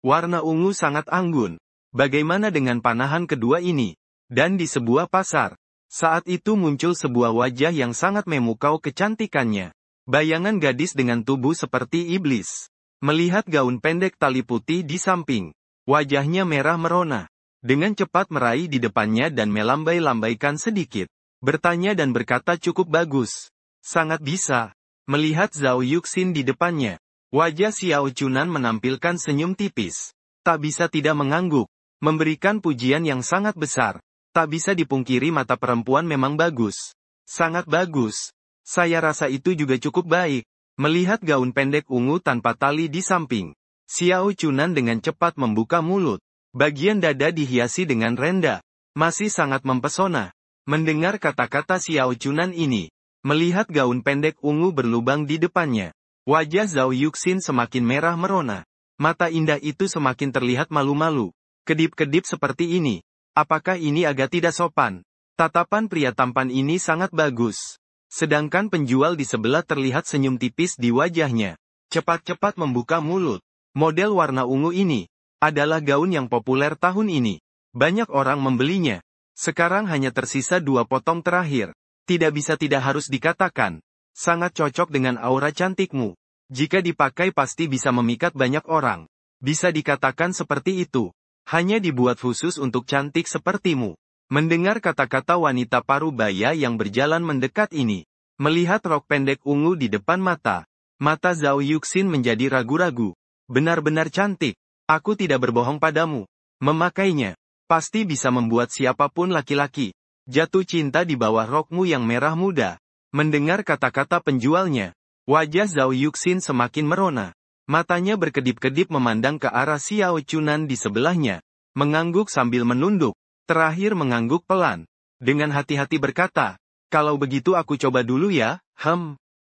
Warna ungu sangat anggun. Bagaimana dengan panahan kedua ini? Dan di sebuah pasar. Saat itu muncul sebuah wajah yang sangat memukau kecantikannya. Bayangan gadis dengan tubuh seperti iblis. Melihat gaun pendek tali putih di samping. Wajahnya merah merona. Dengan cepat meraih di depannya dan melambai-lambaikan sedikit. Bertanya dan berkata cukup bagus. Sangat bisa. Melihat Zhao Yuxin di depannya. Wajah Xiao Chunan menampilkan senyum tipis. Tak bisa tidak mengangguk. memberikan pujian yang sangat besar. Tak bisa dipungkiri mata perempuan memang bagus. Sangat bagus. Saya rasa itu juga cukup baik. Melihat gaun pendek ungu tanpa tali di samping, Xiao Chunan dengan cepat membuka mulut. Bagian dada dihiasi dengan renda. Masih sangat mempesona. Mendengar kata-kata Xiao Chunan ini, melihat gaun pendek ungu berlubang di depannya, wajah Zhao Yuxin semakin merah merona. Mata indah itu semakin terlihat malu-malu. Kedip-kedip seperti ini. Apakah ini agak tidak sopan? Tatapan pria tampan ini sangat bagus. Sedangkan penjual di sebelah terlihat senyum tipis di wajahnya. Cepat-cepat membuka mulut. Model warna ungu ini adalah gaun yang populer tahun ini. Banyak orang membelinya. Sekarang hanya tersisa 2 potong terakhir. Tidak bisa tidak harus dikatakan. Sangat cocok dengan aura cantikmu. Jika dipakai pasti bisa memikat banyak orang. Bisa dikatakan seperti itu. Hanya dibuat khusus untuk cantik sepertimu. Mendengar kata-kata wanita parubaya yang berjalan mendekat ini, melihat rok pendek ungu di depan mata Zhao Yuxin menjadi ragu-ragu. Benar-benar cantik. Aku tidak berbohong padamu. Memakainya pasti bisa membuat siapapun laki-laki jatuh cinta di bawah rokmu yang merah muda. Mendengar kata-kata penjualnya, wajah Zhao Yuxin semakin merona. Matanya berkedip-kedip memandang ke arah Xiao Chunan di sebelahnya, mengangguk sambil menunduk. Terakhir mengangguk pelan. Dengan hati-hati berkata, kalau begitu aku coba dulu ya,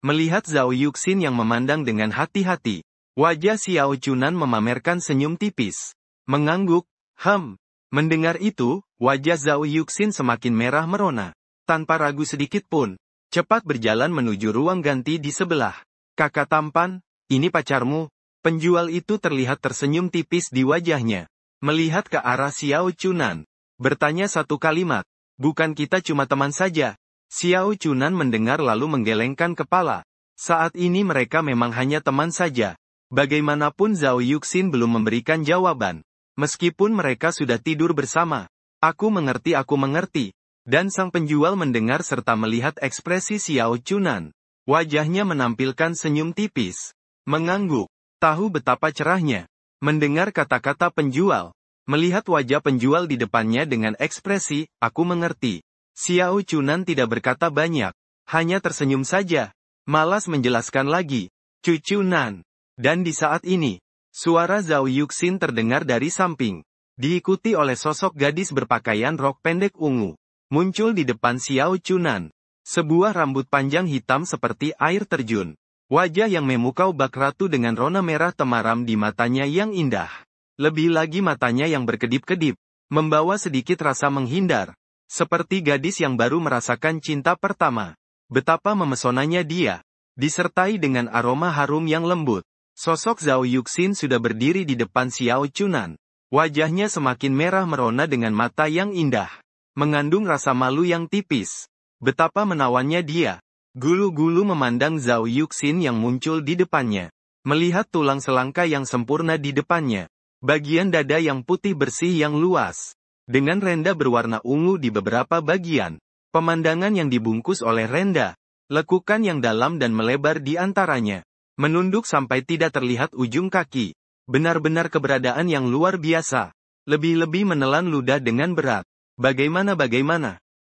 Melihat Zhao Yuxin yang memandang dengan hati-hati, wajah Xiao Chunan memamerkan senyum tipis. Mengangguk, Mendengar itu, wajah Zhao Yuxin semakin merah merona. Tanpa ragu sedikit pun, cepat berjalan menuju ruang ganti di sebelah. Kakak tampan, ini pacarmu? Penjual itu terlihat tersenyum tipis di wajahnya. Melihat ke arah Xiao Chunan, bertanya satu kalimat, bukan kita cuma teman saja. Xiao Chunan mendengar lalu menggelengkan kepala. Saat ini mereka memang hanya teman saja. Bagaimanapun Zhao Yuxin belum memberikan jawaban. Meskipun mereka sudah tidur bersama. Aku mengerti. Dan sang penjual mendengar serta melihat ekspresi Xiao Chunan. Wajahnya menampilkan senyum tipis. Mengangguk. Tahu betapa cerahnya. Mendengar kata-kata penjual. Melihat wajah penjual di depannya dengan ekspresi, aku mengerti. Xiao Chunan tidak berkata banyak. Hanya tersenyum saja. Malas menjelaskan lagi. Chunan. Dan di saat ini, suara Zhao Yuxin terdengar dari samping. Diikuti oleh sosok gadis berpakaian rok pendek ungu. Muncul di depan Xiao Chunan. Sebuah rambut panjang hitam seperti air terjun. Wajah yang memukau bak ratu dengan rona merah temaram di matanya yang indah. Lebih lagi matanya yang berkedip-kedip, membawa sedikit rasa menghindar. Seperti gadis yang baru merasakan cinta pertama. Betapa memesonanya dia. Disertai dengan aroma harum yang lembut. Sosok Zhao Yuxin sudah berdiri di depan Xiao Chunan. Wajahnya semakin merah merona dengan mata yang indah. Mengandung rasa malu yang tipis. Betapa menawannya dia. Gulu-gulu memandang Zhao Yuxin yang muncul di depannya. Melihat tulang selangka yang sempurna di depannya. Bagian dada yang putih bersih yang luas. Dengan renda berwarna ungu di beberapa bagian. Pemandangan yang dibungkus oleh renda. Lekukan yang dalam dan melebar di antaranya. Menunduk sampai tidak terlihat ujung kaki. Benar-benar keberadaan yang luar biasa. Lebih-lebih menelan ludah dengan berat. Bagaimana?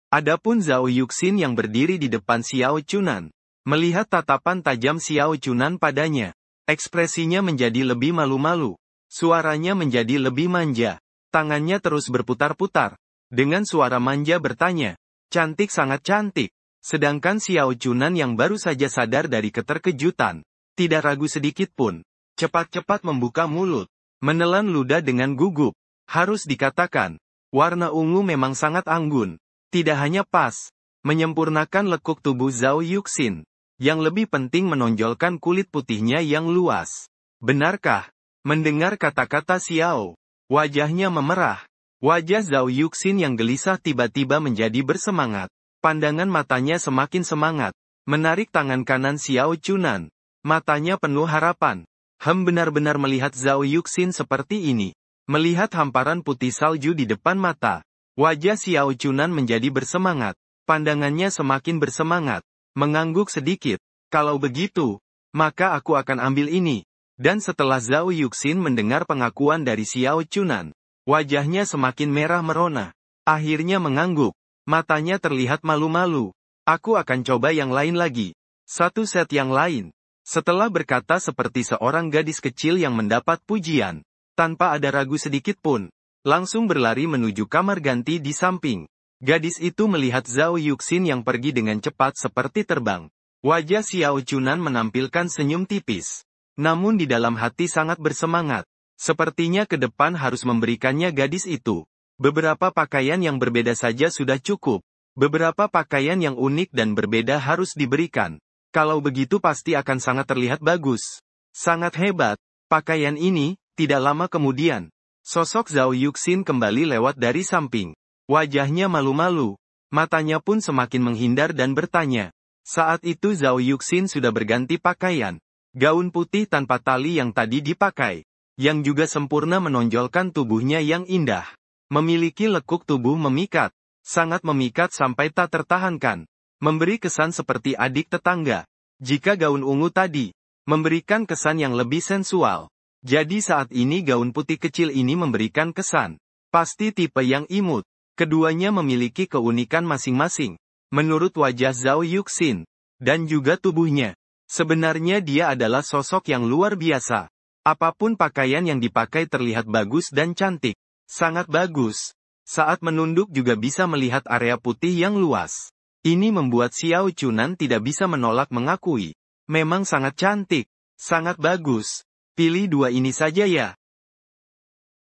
Adapun Zhao Yuxin yang berdiri di depan Xiao Chunan. Melihat tatapan tajam Xiao Chunan padanya. Ekspresinya menjadi lebih malu-malu. Suaranya menjadi lebih manja. Tangannya terus berputar-putar. Dengan suara manja bertanya. Cantik sangat cantik. Sedangkan Xiao Chunan yang baru saja sadar dari keterkejutan. Tidak ragu sedikit pun. Cepat-cepat membuka mulut. Menelan ludah dengan gugup. Harus dikatakan. Warna ungu memang sangat anggun. Tidak hanya pas. Menyempurnakan lekuk tubuh Zhao Yuxin. Yang lebih penting menonjolkan kulit putihnya yang luas. Benarkah? Mendengar kata-kata Xiao, wajahnya memerah. Wajah Zhao Yuxin yang gelisah tiba-tiba menjadi bersemangat. Pandangan matanya semakin semangat. Menarik tangan kanan Xiao Chunan. Matanya penuh harapan. Benar-benar melihat Zhao Yuxin seperti ini. Melihat hamparan putih salju di depan mata. Wajah Xiao Chunan menjadi bersemangat. Pandangannya semakin bersemangat. Mengangguk sedikit. Kalau begitu, maka aku akan ambil ini. Dan setelah Zhao Yuxin mendengar pengakuan dari Xiao Chunan, Wajahnya semakin merah merona. Akhirnya mengangguk. Matanya terlihat malu-malu. Aku akan coba yang lain lagi. Satu set yang lain. Setelah berkata seperti seorang gadis kecil yang mendapat pujian, tanpa ada ragu sedikit pun, langsung berlari menuju kamar ganti di samping. Gadis itu melihat Zhao Yuxin yang pergi dengan cepat seperti terbang. Wajah Xiao Chunan menampilkan senyum tipis. Namun di dalam hati sangat bersemangat. Sepertinya ke depan harus memberikannya gadis itu. Beberapa pakaian yang berbeda saja sudah cukup. Beberapa pakaian yang unik dan berbeda harus diberikan. Kalau begitu pasti akan sangat terlihat bagus. Sangat hebat. Pakaian ini, tidak lama kemudian, sosok Zhao Yuxin kembali lewat dari samping. Wajahnya malu-malu. Matanya pun semakin menghindar dan bertanya. Saat itu Zhao Yuxin sudah berganti pakaian. Gaun putih tanpa tali yang tadi dipakai. Yang juga sempurna menonjolkan tubuhnya yang indah. Memiliki lekuk tubuh memikat. Sangat memikat sampai tak tertahankan. Memberi kesan seperti adik tetangga. Jika gaun ungu tadi, memberikan kesan yang lebih sensual. Jadi saat ini gaun putih kecil ini memberikan kesan. Pasti tipe yang imut. Keduanya memiliki keunikan masing-masing. Menurut wajah Zhao Yuxin. Dan juga tubuhnya. Sebenarnya dia adalah sosok yang luar biasa. Apapun pakaian yang dipakai terlihat bagus dan cantik. Sangat bagus. Saat menunduk juga bisa melihat area putih yang luas. Ini membuat Xiao Chunan tidak bisa menolak mengakui. Memang sangat cantik. Sangat bagus. Pilih dua ini saja ya.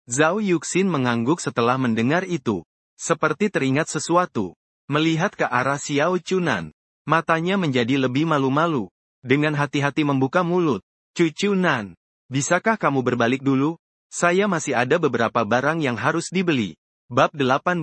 Zhao Yuxin mengangguk setelah mendengar itu. Seperti teringat sesuatu. Melihat ke arah Xiao Chunan. Matanya menjadi lebih malu-malu. Dengan hati-hati membuka mulut. Chunan, bisakah kamu berbalik dulu? Saya masih ada beberapa barang yang harus dibeli. Bab 18.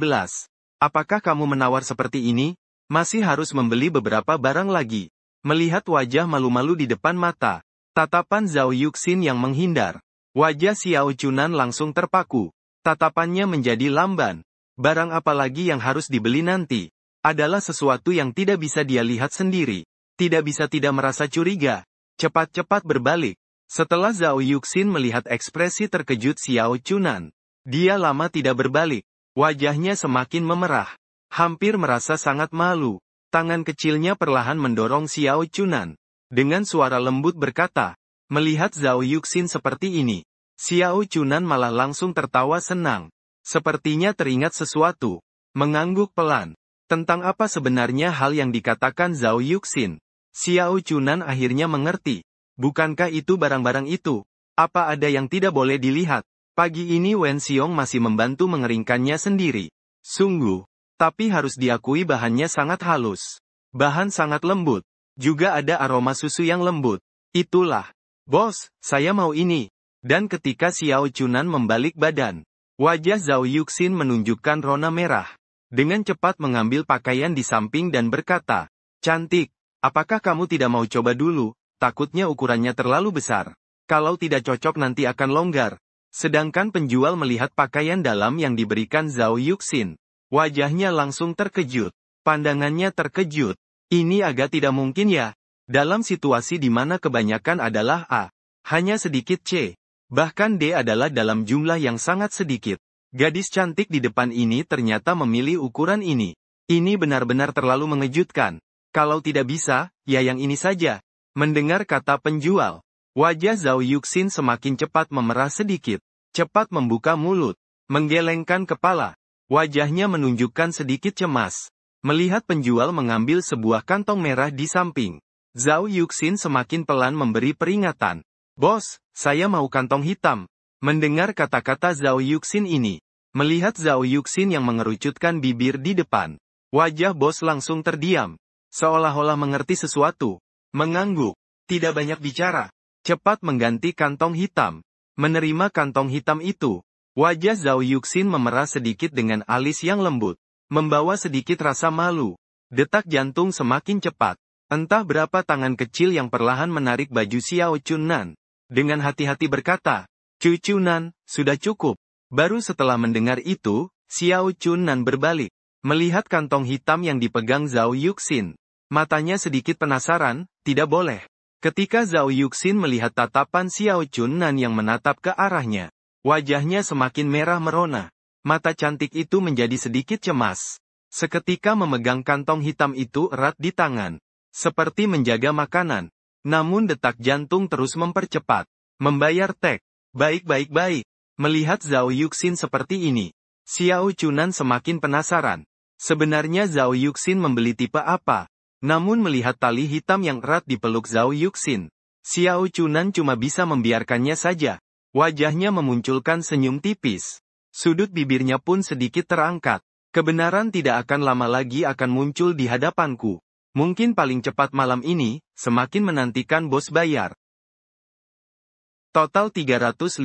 Apakah kamu menawar seperti ini? Masih harus membeli beberapa barang lagi. Melihat wajah malu-malu di depan mata. Tatapan Zhao Yuxin yang menghindar. Wajah Xiao Chunan langsung terpaku. Tatapannya menjadi lamban. Barang apa lagi yang harus dibeli nanti? Adalah sesuatu yang tidak bisa dia lihat sendiri. Tidak bisa tidak merasa curiga. Cepat-cepat berbalik. Setelah Zhao Yuxin melihat ekspresi terkejut Xiao Chunan, dia lama tidak berbalik. Wajahnya semakin memerah. Hampir merasa sangat malu. Tangan kecilnya perlahan mendorong Xiao Chunan. Dengan suara lembut berkata, melihat Zhao Yuxin seperti ini, Xiao Chunan malah langsung tertawa senang. Sepertinya teringat sesuatu. Mengangguk pelan. Tentang apa sebenarnya hal yang dikatakan Zhao Yuxin? Xiao Chunan akhirnya mengerti. Bukankah itu barang-barang itu? Apa ada yang tidak boleh dilihat? Pagi ini Wen Xiong masih membantu mengeringkannya sendiri. Sungguh. Tapi harus diakui bahannya sangat halus. Bahan sangat lembut. Juga ada aroma susu yang lembut. Itulah. Bos, saya mau ini. Dan ketika Xiao Chunan membalik badan, wajah Zhao Yuxin menunjukkan rona merah. Dengan cepat mengambil pakaian di samping dan berkata, cantik, apakah kamu tidak mau coba dulu? Takutnya ukurannya terlalu besar. Kalau tidak cocok nanti akan longgar. Sedangkan penjual melihat pakaian dalam yang diberikan Zhao Yuxin. Wajahnya langsung terkejut. Pandangannya terkejut. Ini agak tidak mungkin ya. Dalam situasi di mana kebanyakan adalah A. Hanya sedikit C. Bahkan D adalah dalam jumlah yang sangat sedikit. Gadis cantik di depan ini ternyata memilih ukuran ini. Ini benar-benar terlalu mengejutkan. Kalau tidak bisa, ya yang ini saja. Mendengar kata penjual, wajah Zhao Yuxin semakin cepat memerah sedikit. Cepat membuka mulut. Menggelengkan kepala. Wajahnya menunjukkan sedikit cemas. Melihat penjual mengambil sebuah kantong merah di samping. Zhao Yuxin semakin pelan memberi peringatan. Bos, saya mau kantong hitam. Mendengar kata-kata Zhao Yuxin ini. Melihat Zhao Yuxin yang mengerucutkan bibir di depan. Wajah bos langsung terdiam. Seolah-olah mengerti sesuatu. Mengangguk. Tidak banyak bicara. Cepat mengganti kantong hitam. Menerima kantong hitam itu. Wajah Zhao Yuxin memerah sedikit dengan alis yang lembut. Membawa sedikit rasa malu. Detak jantung semakin cepat. Entah berapa tangan kecil yang perlahan menarik baju Xiao Chunan. Dengan hati-hati berkata, Chunan, sudah cukup. Baru setelah mendengar itu, Xiao Chunan berbalik. Melihat kantong hitam yang dipegang Zhao Yuxin. Matanya sedikit penasaran, tidak boleh. Ketika Zhao Yuxin melihat tatapan Xiao Chunan yang menatap ke arahnya. Wajahnya semakin merah merona. Mata cantik itu menjadi sedikit cemas. Seketika memegang kantong hitam itu erat di tangan. Seperti menjaga makanan. Namun detak jantung terus mempercepat. Membayar tek. Baik. Melihat Zhao Yuxin seperti ini, Xiao Chunan semakin penasaran. Sebenarnya Zhao Yuxin membeli tipe apa? Namun melihat tali hitam yang erat di peluk Zhao Yuxin, Xiao Chunan cuma bisa membiarkannya saja. Wajahnya memunculkan senyum tipis. Sudut bibirnya pun sedikit terangkat. Kebenaran tidak akan lama lagi akan muncul di hadapanku. Mungkin paling cepat malam ini, semakin menantikan bos bayar. Total 350.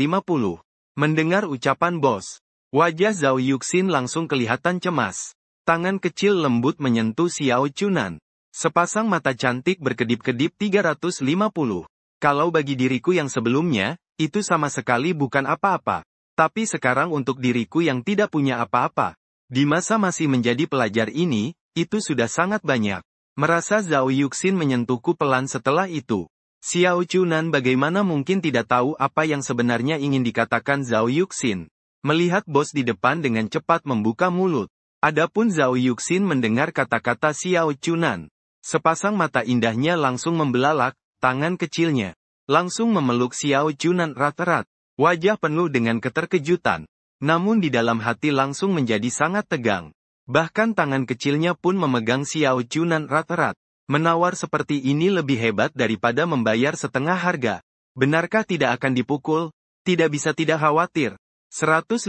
Mendengar ucapan bos, wajah Zhao Yuxin langsung kelihatan cemas. Tangan kecil lembut menyentuh Xiao Chunan. Sepasang mata cantik berkedip-kedip 350. Kalau bagi diriku yang sebelumnya, itu sama sekali bukan apa-apa. Tapi sekarang untuk diriku yang tidak punya apa-apa, di masa masih menjadi pelajar ini, itu sudah sangat banyak. Merasa Zhao Yuxin menyentuhku pelan setelah itu. Xiao Chunan bagaimana mungkin tidak tahu apa yang sebenarnya ingin dikatakan Zhao Yuxin. Melihat bos di depan dengan cepat membuka mulut. Adapun Zhao Yuxin mendengar kata-kata Xiao Chunan. Sepasang mata indahnya langsung membelalak, tangan kecilnya langsung memeluk Xiao Chunan erat-erat. Wajah penuh dengan keterkejutan. Namun di dalam hati langsung menjadi sangat tegang. Bahkan tangan kecilnya pun memegang Xiao Chunan erat-erat. Menawar seperti ini lebih hebat daripada membayar setengah harga. Benarkah tidak akan dipukul? Tidak bisa tidak khawatir. 150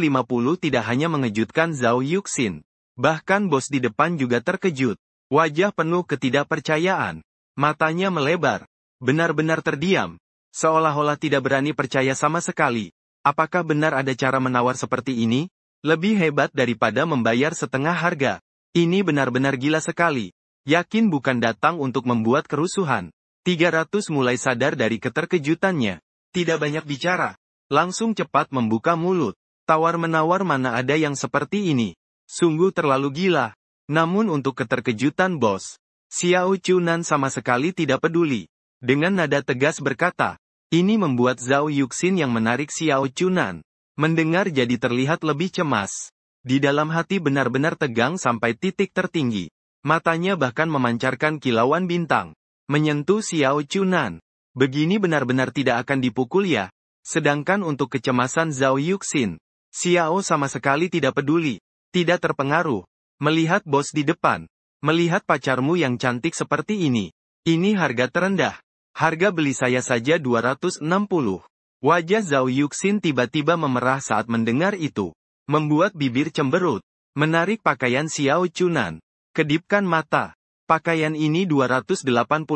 tidak hanya mengejutkan Zhao Yuxin. Bahkan bos di depan juga terkejut. Wajah penuh ketidakpercayaan. Matanya melebar. Benar-benar terdiam. Seolah-olah tidak berani percaya sama sekali. Apakah benar ada cara menawar seperti ini? Lebih hebat daripada membayar setengah harga. Ini benar-benar gila sekali. Yakin bukan datang untuk membuat kerusuhan. 300 mulai sadar dari keterkejutannya. Tidak banyak bicara. Langsung cepat membuka mulut. Tawar-menawar mana ada yang seperti ini. Sungguh terlalu gila. Namun untuk keterkejutan bos, Xiao Chunan sama sekali tidak peduli. Dengan nada tegas berkata, ini membuat Zhao Yuxin yang menarik Xiao Chunan. Mendengar jadi terlihat lebih cemas. Di dalam hati benar-benar tegang sampai titik tertinggi. Matanya bahkan memancarkan kilauan bintang. Menyentuh Xiao Chunan. Begini benar-benar tidak akan dipukul ya. Sedangkan untuk kecemasan Zhao Yuxin, Xiao sama sekali tidak peduli. Tidak terpengaruh. Melihat bos di depan. Melihat pacarmu yang cantik seperti ini. Ini harga terendah. Harga beli saya saja 260. Wajah Zhao Yuxin tiba-tiba memerah saat mendengar itu. Membuat bibir cemberut. Menarik pakaian Xiao Chunan. Kedipkan mata. Pakaian ini 280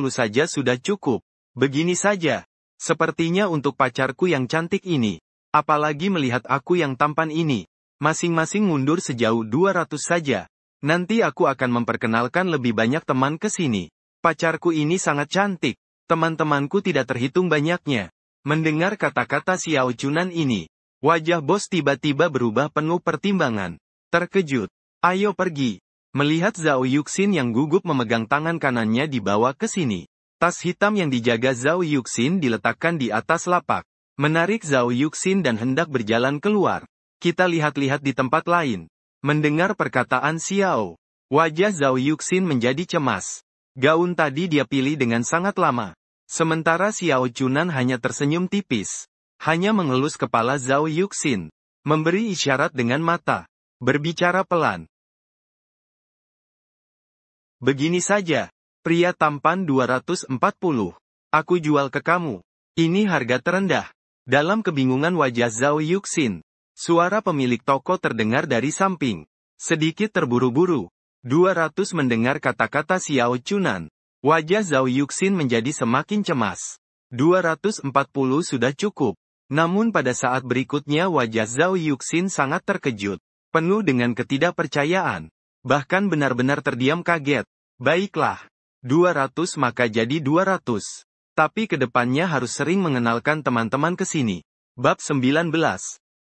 saja sudah cukup. Begini saja. Sepertinya untuk pacarku yang cantik ini. Apalagi melihat aku yang tampan ini. Masing-masing mundur sejauh 200 saja. Nanti aku akan memperkenalkan lebih banyak teman ke sini. Pacarku ini sangat cantik. Teman-temanku tidak terhitung banyaknya. Mendengar kata-kata Xiao Chunan ini, wajah bos tiba-tiba berubah penuh pertimbangan. Terkejut. Ayo pergi. Melihat Zhao Yuxin yang gugup memegang tangan kanannya dibawa ke sini. Tas hitam yang dijaga Zhao Yuxin diletakkan di atas lapak. Menarik Zhao Yuxin dan hendak berjalan keluar. Kita lihat-lihat di tempat lain. Mendengar perkataan Xiao, wajah Zhao Yuxin menjadi cemas. Gaun tadi dia pilih dengan sangat lama. Sementara Xiao Chunan hanya tersenyum tipis. Hanya mengelus kepala Zhao Yuxin. Memberi isyarat dengan mata. Berbicara pelan. Begini saja. Pria tampan 240. Aku jual ke kamu. Ini harga terendah. Dalam kebingungan wajah Zhao Yuxin, suara pemilik toko terdengar dari samping. Sedikit terburu-buru. 200 mendengar kata-kata Xiao Chunan. Wajah Zhao Yuxin menjadi semakin cemas. 240 sudah cukup. Namun pada saat berikutnya wajah Zhao Yuxin sangat terkejut. Penuh dengan ketidakpercayaan. Bahkan benar-benar terdiam kaget. Baiklah. 200 maka jadi 200. Tapi kedepannya harus sering mengenalkan teman-teman ke sini. Bab 19.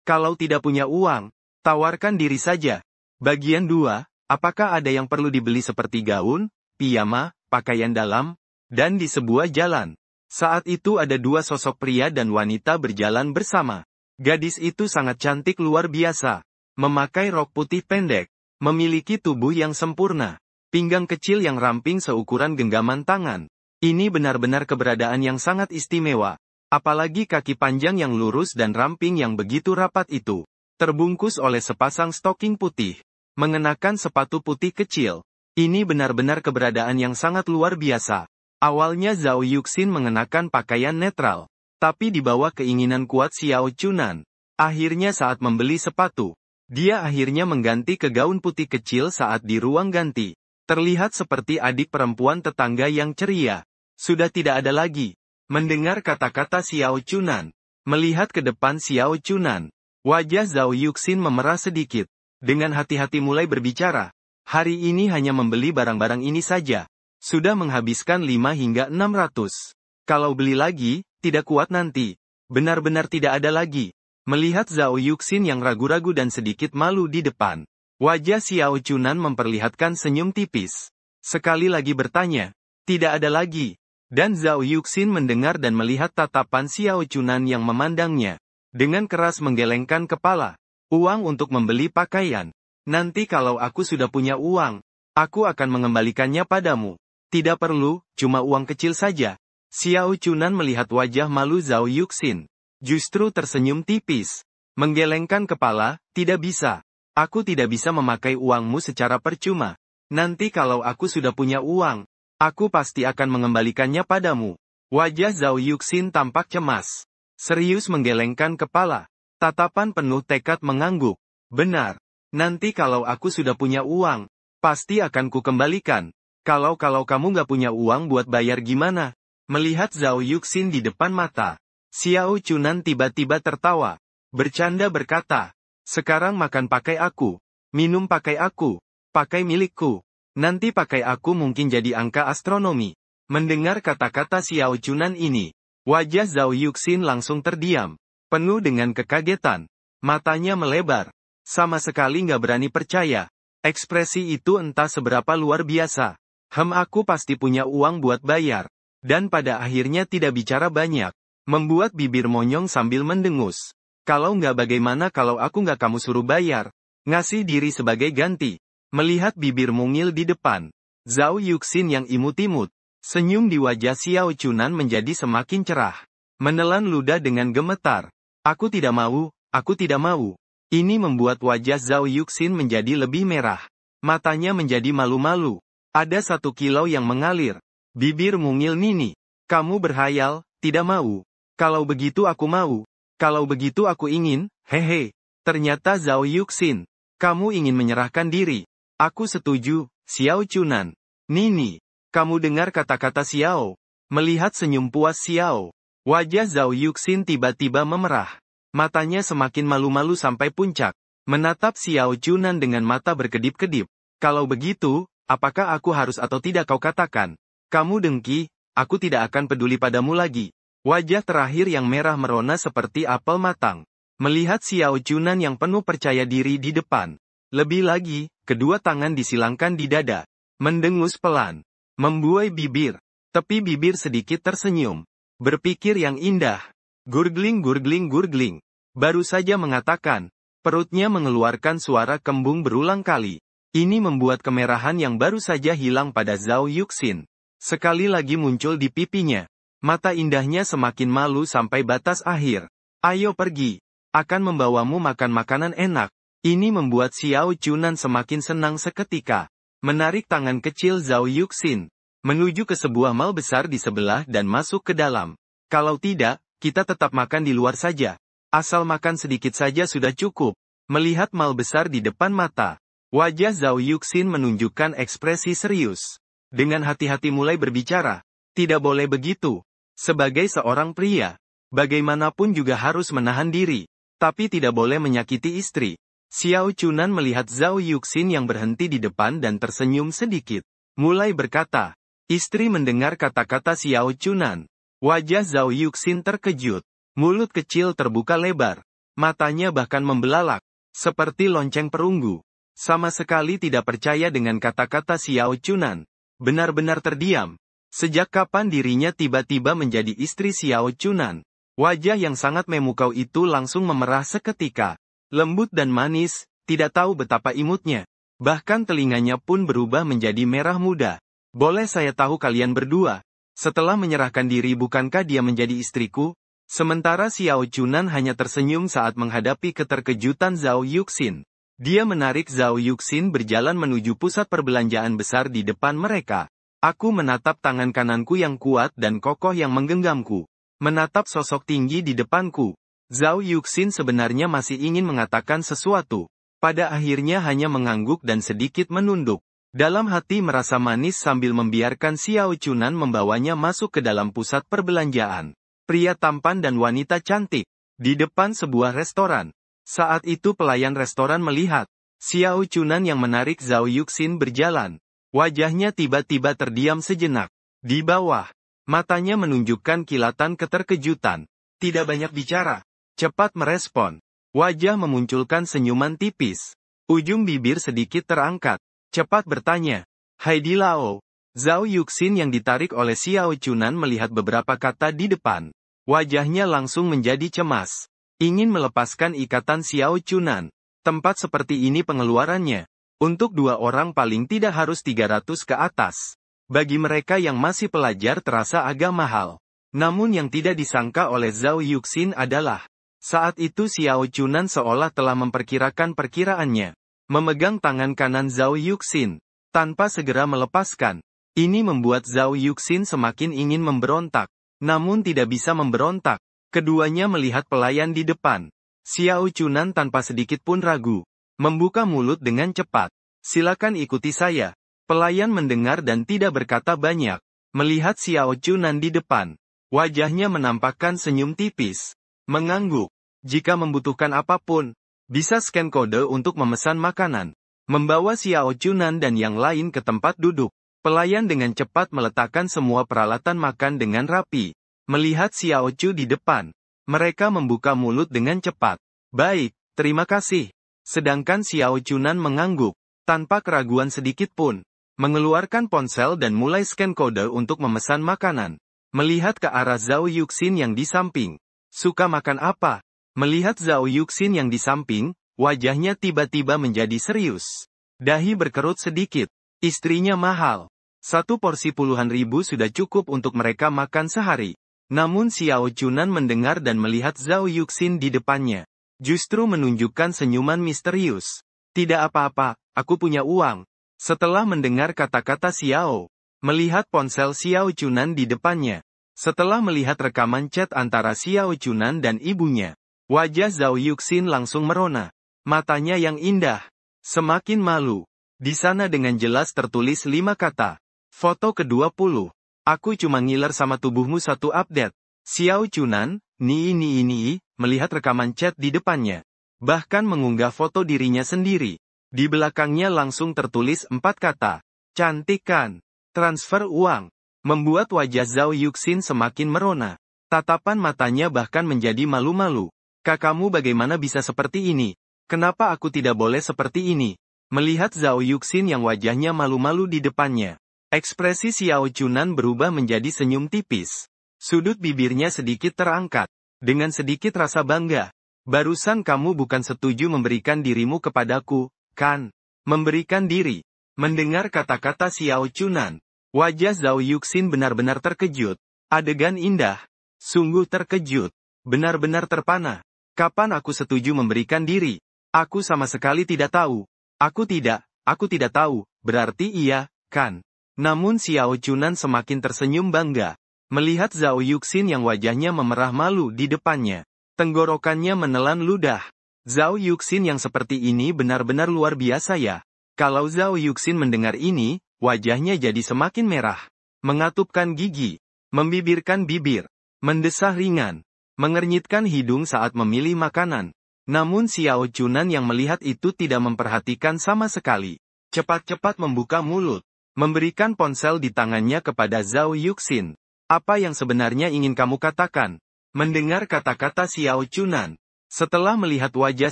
Kalau tidak punya uang, tawarkan diri saja. Bagian 2, apakah ada yang perlu dibeli seperti gaun, piyama, pakaian dalam, dan di sebuah jalan. Saat itu ada dua sosok pria dan wanita berjalan bersama. Gadis itu sangat cantik luar biasa. Memakai rok putih pendek. Memiliki tubuh yang sempurna. Pinggang kecil yang ramping seukuran genggaman tangan. Ini benar-benar keberadaan yang sangat istimewa. Apalagi kaki panjang yang lurus dan ramping yang begitu rapat itu. Terbungkus oleh sepasang stoking putih. Mengenakan sepatu putih kecil. Ini benar-benar keberadaan yang sangat luar biasa. Awalnya Zhao Yuxin mengenakan pakaian netral. Tapi di bawah keinginan kuat Xiao Chunan. Akhirnya saat membeli sepatu. Dia akhirnya mengganti ke gaun putih kecil saat di ruang ganti. Terlihat seperti adik perempuan tetangga yang ceria. Sudah tidak ada lagi. Mendengar kata-kata Xiao Chunan. Melihat ke depan Xiao Chunan. Wajah Zhao Yuxin memerah sedikit. Dengan hati-hati mulai berbicara. Hari ini hanya membeli barang-barang ini saja. Sudah menghabiskan 5 hingga 600. Kalau beli lagi, tidak kuat nanti. Benar-benar tidak ada lagi. Melihat Zhao Yuxin yang ragu-ragu dan sedikit malu di depan. Wajah Xiao Chunan memperlihatkan senyum tipis. Sekali lagi bertanya. Tidak ada lagi. Dan Zhao Yuxin mendengar dan melihat tatapan Xiao Chunan yang memandangnya. Dengan keras menggelengkan kepala. Uang untuk membeli pakaian. Nanti kalau aku sudah punya uang, aku akan mengembalikannya padamu. Tidak perlu, cuma uang kecil saja. Xiao Chunan melihat wajah malu Zhao Yuxin. Justru tersenyum tipis. Menggelengkan kepala, tidak bisa. Aku tidak bisa memakai uangmu secara percuma. Nanti kalau aku sudah punya uang, aku pasti akan mengembalikannya padamu. Wajah Zhao Yuxin tampak cemas. Serius menggelengkan kepala. Tatapan penuh tekad mengangguk. Benar. Nanti kalau aku sudah punya uang, pasti akan ku kembalikan. Kalau kamu nggak punya uang buat bayar gimana? Melihat Zhao Yuxin di depan mata, Xiao Chunan tiba-tiba tertawa. Bercanda berkata, sekarang makan pakai aku, minum pakai aku, pakai milikku. Nanti pakai aku mungkin jadi angka astronomi. Mendengar kata-kata Xiao Chunan ini, wajah Zhao Yuxin langsung terdiam, penuh dengan kekagetan. Matanya melebar. Sama sekali nggak berani percaya. Ekspresi itu entah seberapa luar biasa. Aku pasti punya uang buat bayar. Dan pada akhirnya tidak bicara banyak. Membuat bibir monyong sambil mendengus. Kalau nggak bagaimana kalau aku nggak kamu suruh bayar. Ngasih diri sebagai ganti. Melihat bibir mungil di depan. Zhao Yuxin yang imut-imut. Senyum di wajah Xiao Chunan menjadi semakin cerah. Menelan ludah dengan gemetar. Aku tidak mau, aku tidak mau. Ini membuat wajah Zhao Yuxin menjadi lebih merah. Matanya menjadi malu-malu. Ada 1 kilo yang mengalir. Bibir mungil Nini. Kamu berhayal, tidak mau. Kalau begitu aku mau. Kalau begitu aku ingin, hehe. Ternyata Zhao Yuxin. Kamu ingin menyerahkan diri. Aku setuju, Xiao Chunan. Nini. Kamu dengar kata-kata Xiao. Melihat senyum puas Xiao. Wajah Zhao Yuxin tiba-tiba memerah. Matanya semakin malu-malu sampai puncak. Menatap Xiao Chunan dengan mata berkedip-kedip. Kalau begitu, apakah aku harus atau tidak kau katakan? Kamu dengki, aku tidak akan peduli padamu lagi. Wajah terakhir yang merah merona seperti apel matang. Melihat Xiao Chunan yang penuh percaya diri di depan. Lebih lagi, kedua tangan disilangkan di dada. Mendengus pelan. Membuai bibir. Tepi bibir sedikit tersenyum. Berpikir yang indah. Gurgling gurgling gurgling. Baru saja mengatakan. Perutnya mengeluarkan suara kembung berulang kali. Ini membuat kemerahan yang baru saja hilang pada Zhao Yuxin. Sekali lagi muncul di pipinya. Mata indahnya semakin malu sampai batas akhir. Ayo pergi. Akan membawamu makan makanan enak. Ini membuat Xiao Chunan semakin senang seketika. Menarik tangan kecil Zhao Yuxin. Menuju ke sebuah mal besar di sebelah dan masuk ke dalam. Kalau tidak, kita tetap makan di luar saja. Asal makan sedikit saja sudah cukup. Melihat mal besar di depan mata. Wajah Zhao Yuxin menunjukkan ekspresi serius. Dengan hati-hati mulai berbicara. Tidak boleh begitu. Sebagai seorang pria, bagaimanapun juga harus menahan diri. Tapi tidak boleh menyakiti istri. Xiao Chunan melihat Zhao Yuxin yang berhenti di depan dan tersenyum sedikit. Mulai berkata. Istri mendengar kata-kata Xiao Chunan. Wajah Zhao Yuxin terkejut. Mulut kecil terbuka lebar. Matanya bahkan membelalak. Seperti lonceng perunggu. Sama sekali tidak percaya dengan kata-kata Xiao Chunan. Benar-benar terdiam. Sejak kapan dirinya tiba-tiba menjadi istri Xiao Chunan? Wajah yang sangat memukau itu langsung memerah seketika. Lembut dan manis, tidak tahu betapa imutnya. Bahkan telinganya pun berubah menjadi merah muda. Boleh saya tahu kalian berdua? Setelah menyerahkan diri bukankah dia menjadi istriku? Sementara Xiao Chunan hanya tersenyum saat menghadapi keterkejutan Zhao Yuxin. Dia menarik Zhao Yuxin berjalan menuju pusat perbelanjaan besar di depan mereka. Aku menatap tangan kananku yang kuat dan kokoh yang menggenggamku. Menatap sosok tinggi di depanku. Zhao Yuxin sebenarnya masih ingin mengatakan sesuatu. Pada akhirnya hanya mengangguk dan sedikit menunduk. Dalam hati merasa manis sambil membiarkan Xiao Chunan membawanya masuk ke dalam pusat perbelanjaan. Pria tampan dan wanita cantik. Di depan sebuah restoran. Saat itu pelayan restoran melihat Xiao Chunan yang menarik Zhao Yuxin berjalan. Wajahnya tiba-tiba terdiam sejenak. Di bawah. Matanya menunjukkan kilatan keterkejutan. Tidak banyak bicara. Cepat merespon. Wajah memunculkan senyuman tipis. Ujung bibir sedikit terangkat. Cepat bertanya. Heidi Lao. Zhao Yuxin yang ditarik oleh Xiao Chunan melihat beberapa kata di depan. Wajahnya langsung menjadi cemas. Ingin melepaskan ikatan Xiao Chunan. Tempat seperti ini pengeluarannya. Untuk 2 orang paling tidak harus 300 ke atas. Bagi mereka yang masih pelajar terasa agak mahal. Namun yang tidak disangka oleh Zhao Yuxin adalah, saat itu Xiao Chunan seolah telah memperkirakan perkiraannya. Memegang tangan kanan Zhao Yuxin, tanpa segera melepaskan. Ini membuat Zhao Yuxin semakin ingin memberontak. Namun tidak bisa memberontak. Keduanya melihat pelayan di depan. Xiao Chunan tanpa sedikit pun ragu. Membuka mulut dengan cepat. Silakan ikuti saya. Pelayan mendengar dan tidak berkata banyak. Melihat Xiao Chunan di depan. Wajahnya menampakkan senyum tipis. Mengangguk. Jika membutuhkan apapun, bisa scan kode untuk memesan makanan. Membawa Xiao Chunan dan yang lain ke tempat duduk. Pelayan dengan cepat meletakkan semua peralatan makan dengan rapi. Melihat Xiao Chu di depan. Mereka membuka mulut dengan cepat. Baik, terima kasih. Sedangkan Xiao Chunan mengangguk. Tanpa keraguan sedikit pun. Mengeluarkan ponsel dan mulai scan kode untuk memesan makanan. Melihat ke arah Zhao Yuxin yang di samping. Suka makan apa? Melihat Zhao Yuxin yang di samping, wajahnya tiba-tiba menjadi serius. Dahi berkerut sedikit. Istrinya mahal. 1 porsi puluhan ribu sudah cukup untuk mereka makan sehari. Namun Xiao Chunan mendengar dan melihat Zhao Yuxin di depannya. Justru menunjukkan senyuman misterius. Tidak apa-apa, aku punya uang. Setelah mendengar kata-kata Xiao, melihat ponsel Xiao Chunan di depannya. Setelah melihat rekaman chat antara Xiao Chunan dan ibunya, wajah Zhao Yuxin langsung merona. Matanya yang indah, semakin malu. Di sana dengan jelas tertulis 5 kata. Foto ke-20. Aku cuma ngiler sama tubuhmu satu update. Xiao Chunan, ini, melihat rekaman chat di depannya. Bahkan mengunggah foto dirinya sendiri. Di belakangnya langsung tertulis 4 kata. Cantik kan? Transfer uang. Membuat wajah Zhao Yuxin semakin merona. Tatapan matanya bahkan menjadi malu-malu. Kakakmu bagaimana bisa seperti ini? Kenapa aku tidak boleh seperti ini? Melihat Zhao Yuxin yang wajahnya malu-malu di depannya. Ekspresi Xiao Chunan berubah menjadi senyum tipis. Sudut bibirnya sedikit terangkat. Dengan sedikit rasa bangga. Barusan kamu bukan setuju memberikan dirimu kepadaku, kan? Memberikan diri. Mendengar kata-kata Xiao Chunan, wajah Zhao Yuxin benar-benar terkejut. Adegan indah. Sungguh terkejut. Benar-benar terpana. Kapan aku setuju memberikan diri? Aku sama sekali tidak tahu. Aku tidak tahu, berarti iya, kan? Namun Xiao Chunan semakin tersenyum bangga. Melihat Zhao Yuxin yang wajahnya memerah malu di depannya. Tenggorokannya menelan ludah. Zhao Yuxin yang seperti ini benar-benar luar biasa ya. Kalau Zhao Yuxin mendengar ini, wajahnya jadi semakin merah. Mengatupkan gigi. Membibirkan bibir. Mendesah ringan. Mengernyitkan hidung saat memilih makanan. Namun Xiao Chunan yang melihat itu tidak memperhatikan sama sekali. Cepat-cepat membuka mulut. Memberikan ponsel di tangannya kepada Zhao Yuxin. Apa yang sebenarnya ingin kamu katakan? Mendengar kata-kata Xiao Chunan. Setelah melihat wajah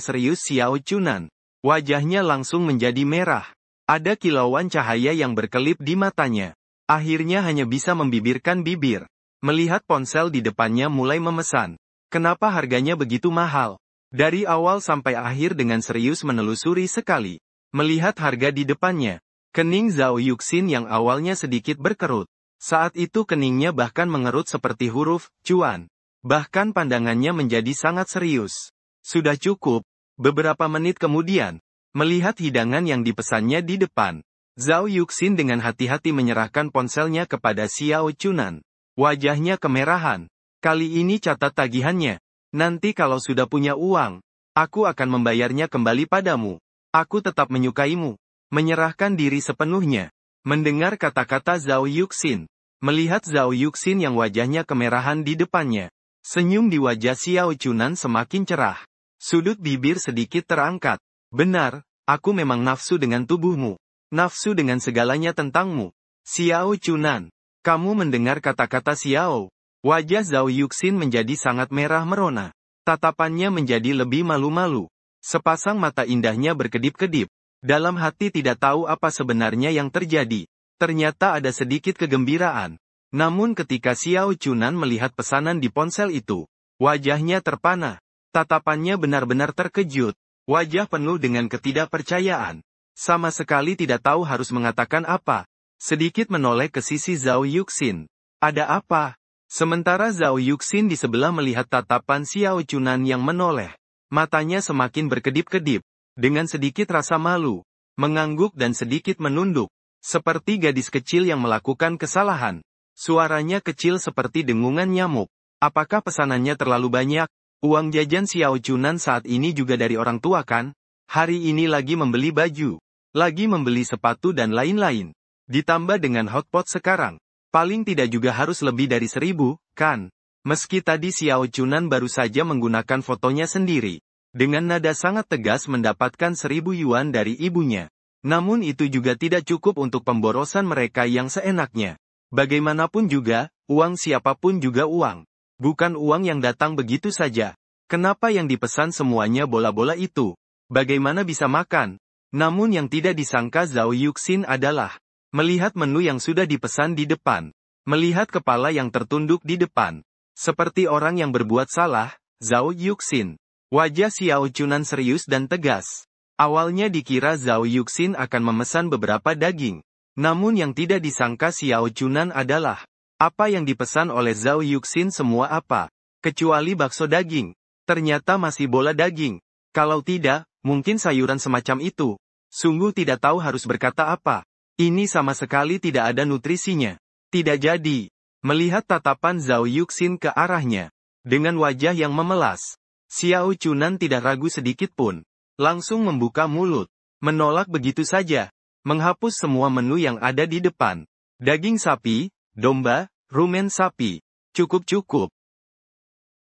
serius Xiao Chunan, wajahnya langsung menjadi merah. Ada kilauan cahaya yang berkelip di matanya. Akhirnya hanya bisa membibirkan bibir. Melihat ponsel di depannya mulai memesan. Kenapa harganya begitu mahal? Dari awal sampai akhir dengan serius menelusuri sekali. Melihat harga di depannya. Kening Zhao Yuxin yang awalnya sedikit berkerut. Saat itu keningnya bahkan mengerut seperti huruf cuan. Bahkan pandangannya menjadi sangat serius. Sudah cukup. Beberapa menit kemudian, melihat hidangan yang dipesannya di depan, Zhao Yuxin dengan hati-hati menyerahkan ponselnya kepada Xiao Chunan. Wajahnya kemerahan. Kali ini catat tagihannya. Nanti kalau sudah punya uang, aku akan membayarnya kembali padamu. Aku tetap menyukaimu. Menyerahkan diri sepenuhnya. Mendengar kata-kata Zhao Yuxin. Melihat Zhao Yuxin yang wajahnya kemerahan di depannya. Senyum di wajah Xiao Chunan semakin cerah. Sudut bibir sedikit terangkat. Benar, aku memang nafsu dengan tubuhmu. Nafsu dengan segalanya tentangmu. Xiao Chunan. Kamu mendengar kata-kata Xiao. Wajah Zhao Yuxin menjadi sangat merah merona. Tatapannya menjadi lebih malu-malu. Sepasang mata indahnya berkedip-kedip. Dalam hati tidak tahu apa sebenarnya yang terjadi. Ternyata ada sedikit kegembiraan. Namun ketika Xiao Chunan melihat pesanan di ponsel itu, wajahnya terpana. Tatapannya benar-benar terkejut. Wajah penuh dengan ketidakpercayaan. Sama sekali tidak tahu harus mengatakan apa. Sedikit menoleh ke sisi Zhao Yuxin. Ada apa? Sementara Zhao Yuxin di sebelah melihat tatapan Xiao Chunan yang menoleh. Matanya semakin berkedip-kedip. Dengan sedikit rasa malu. Mengangguk dan sedikit menunduk. Seperti gadis kecil yang melakukan kesalahan. Suaranya kecil seperti dengungan nyamuk. Apakah pesanannya terlalu banyak? Uang jajan Xiao Chunan saat ini juga dari orang tua kan? Hari ini lagi membeli baju. Lagi membeli sepatu dan lain-lain. Ditambah dengan hotpot sekarang. Paling tidak juga harus lebih dari 1.000, kan? Meski tadi Xiao Chunan baru saja menggunakan fotonya sendiri. Dengan nada sangat tegas mendapatkan 1.000 yuan dari ibunya. Namun itu juga tidak cukup untuk pemborosan mereka yang seenaknya. Bagaimanapun juga, uang siapapun juga uang. Bukan uang yang datang begitu saja. Kenapa yang dipesan semuanya bola-bola itu? Bagaimana bisa makan? Namun yang tidak disangka Zhao Yuxin adalah melihat menu yang sudah dipesan di depan. Melihat kepala yang tertunduk di depan. Seperti orang yang berbuat salah, Zhao Yuxin. Wajah Xiao Chunan serius dan tegas. Awalnya dikira Zhao Yuxin akan memesan beberapa daging. Namun yang tidak disangka Xiao Chunan adalah, apa yang dipesan oleh Zhao Yuxin semua apa? Kecuali bakso daging. Ternyata masih bola daging. Kalau tidak, mungkin sayuran semacam itu. Sungguh tidak tahu harus berkata apa. Ini sama sekali tidak ada nutrisinya. Tidak jadi. Melihat tatapan Zhao Yuxin ke arahnya. Dengan wajah yang memelas. Xiao Chunan tidak ragu sedikit pun. Langsung membuka mulut. Menolak begitu saja. Menghapus semua menu yang ada di depan. Daging sapi, domba, rumen sapi. Cukup-cukup.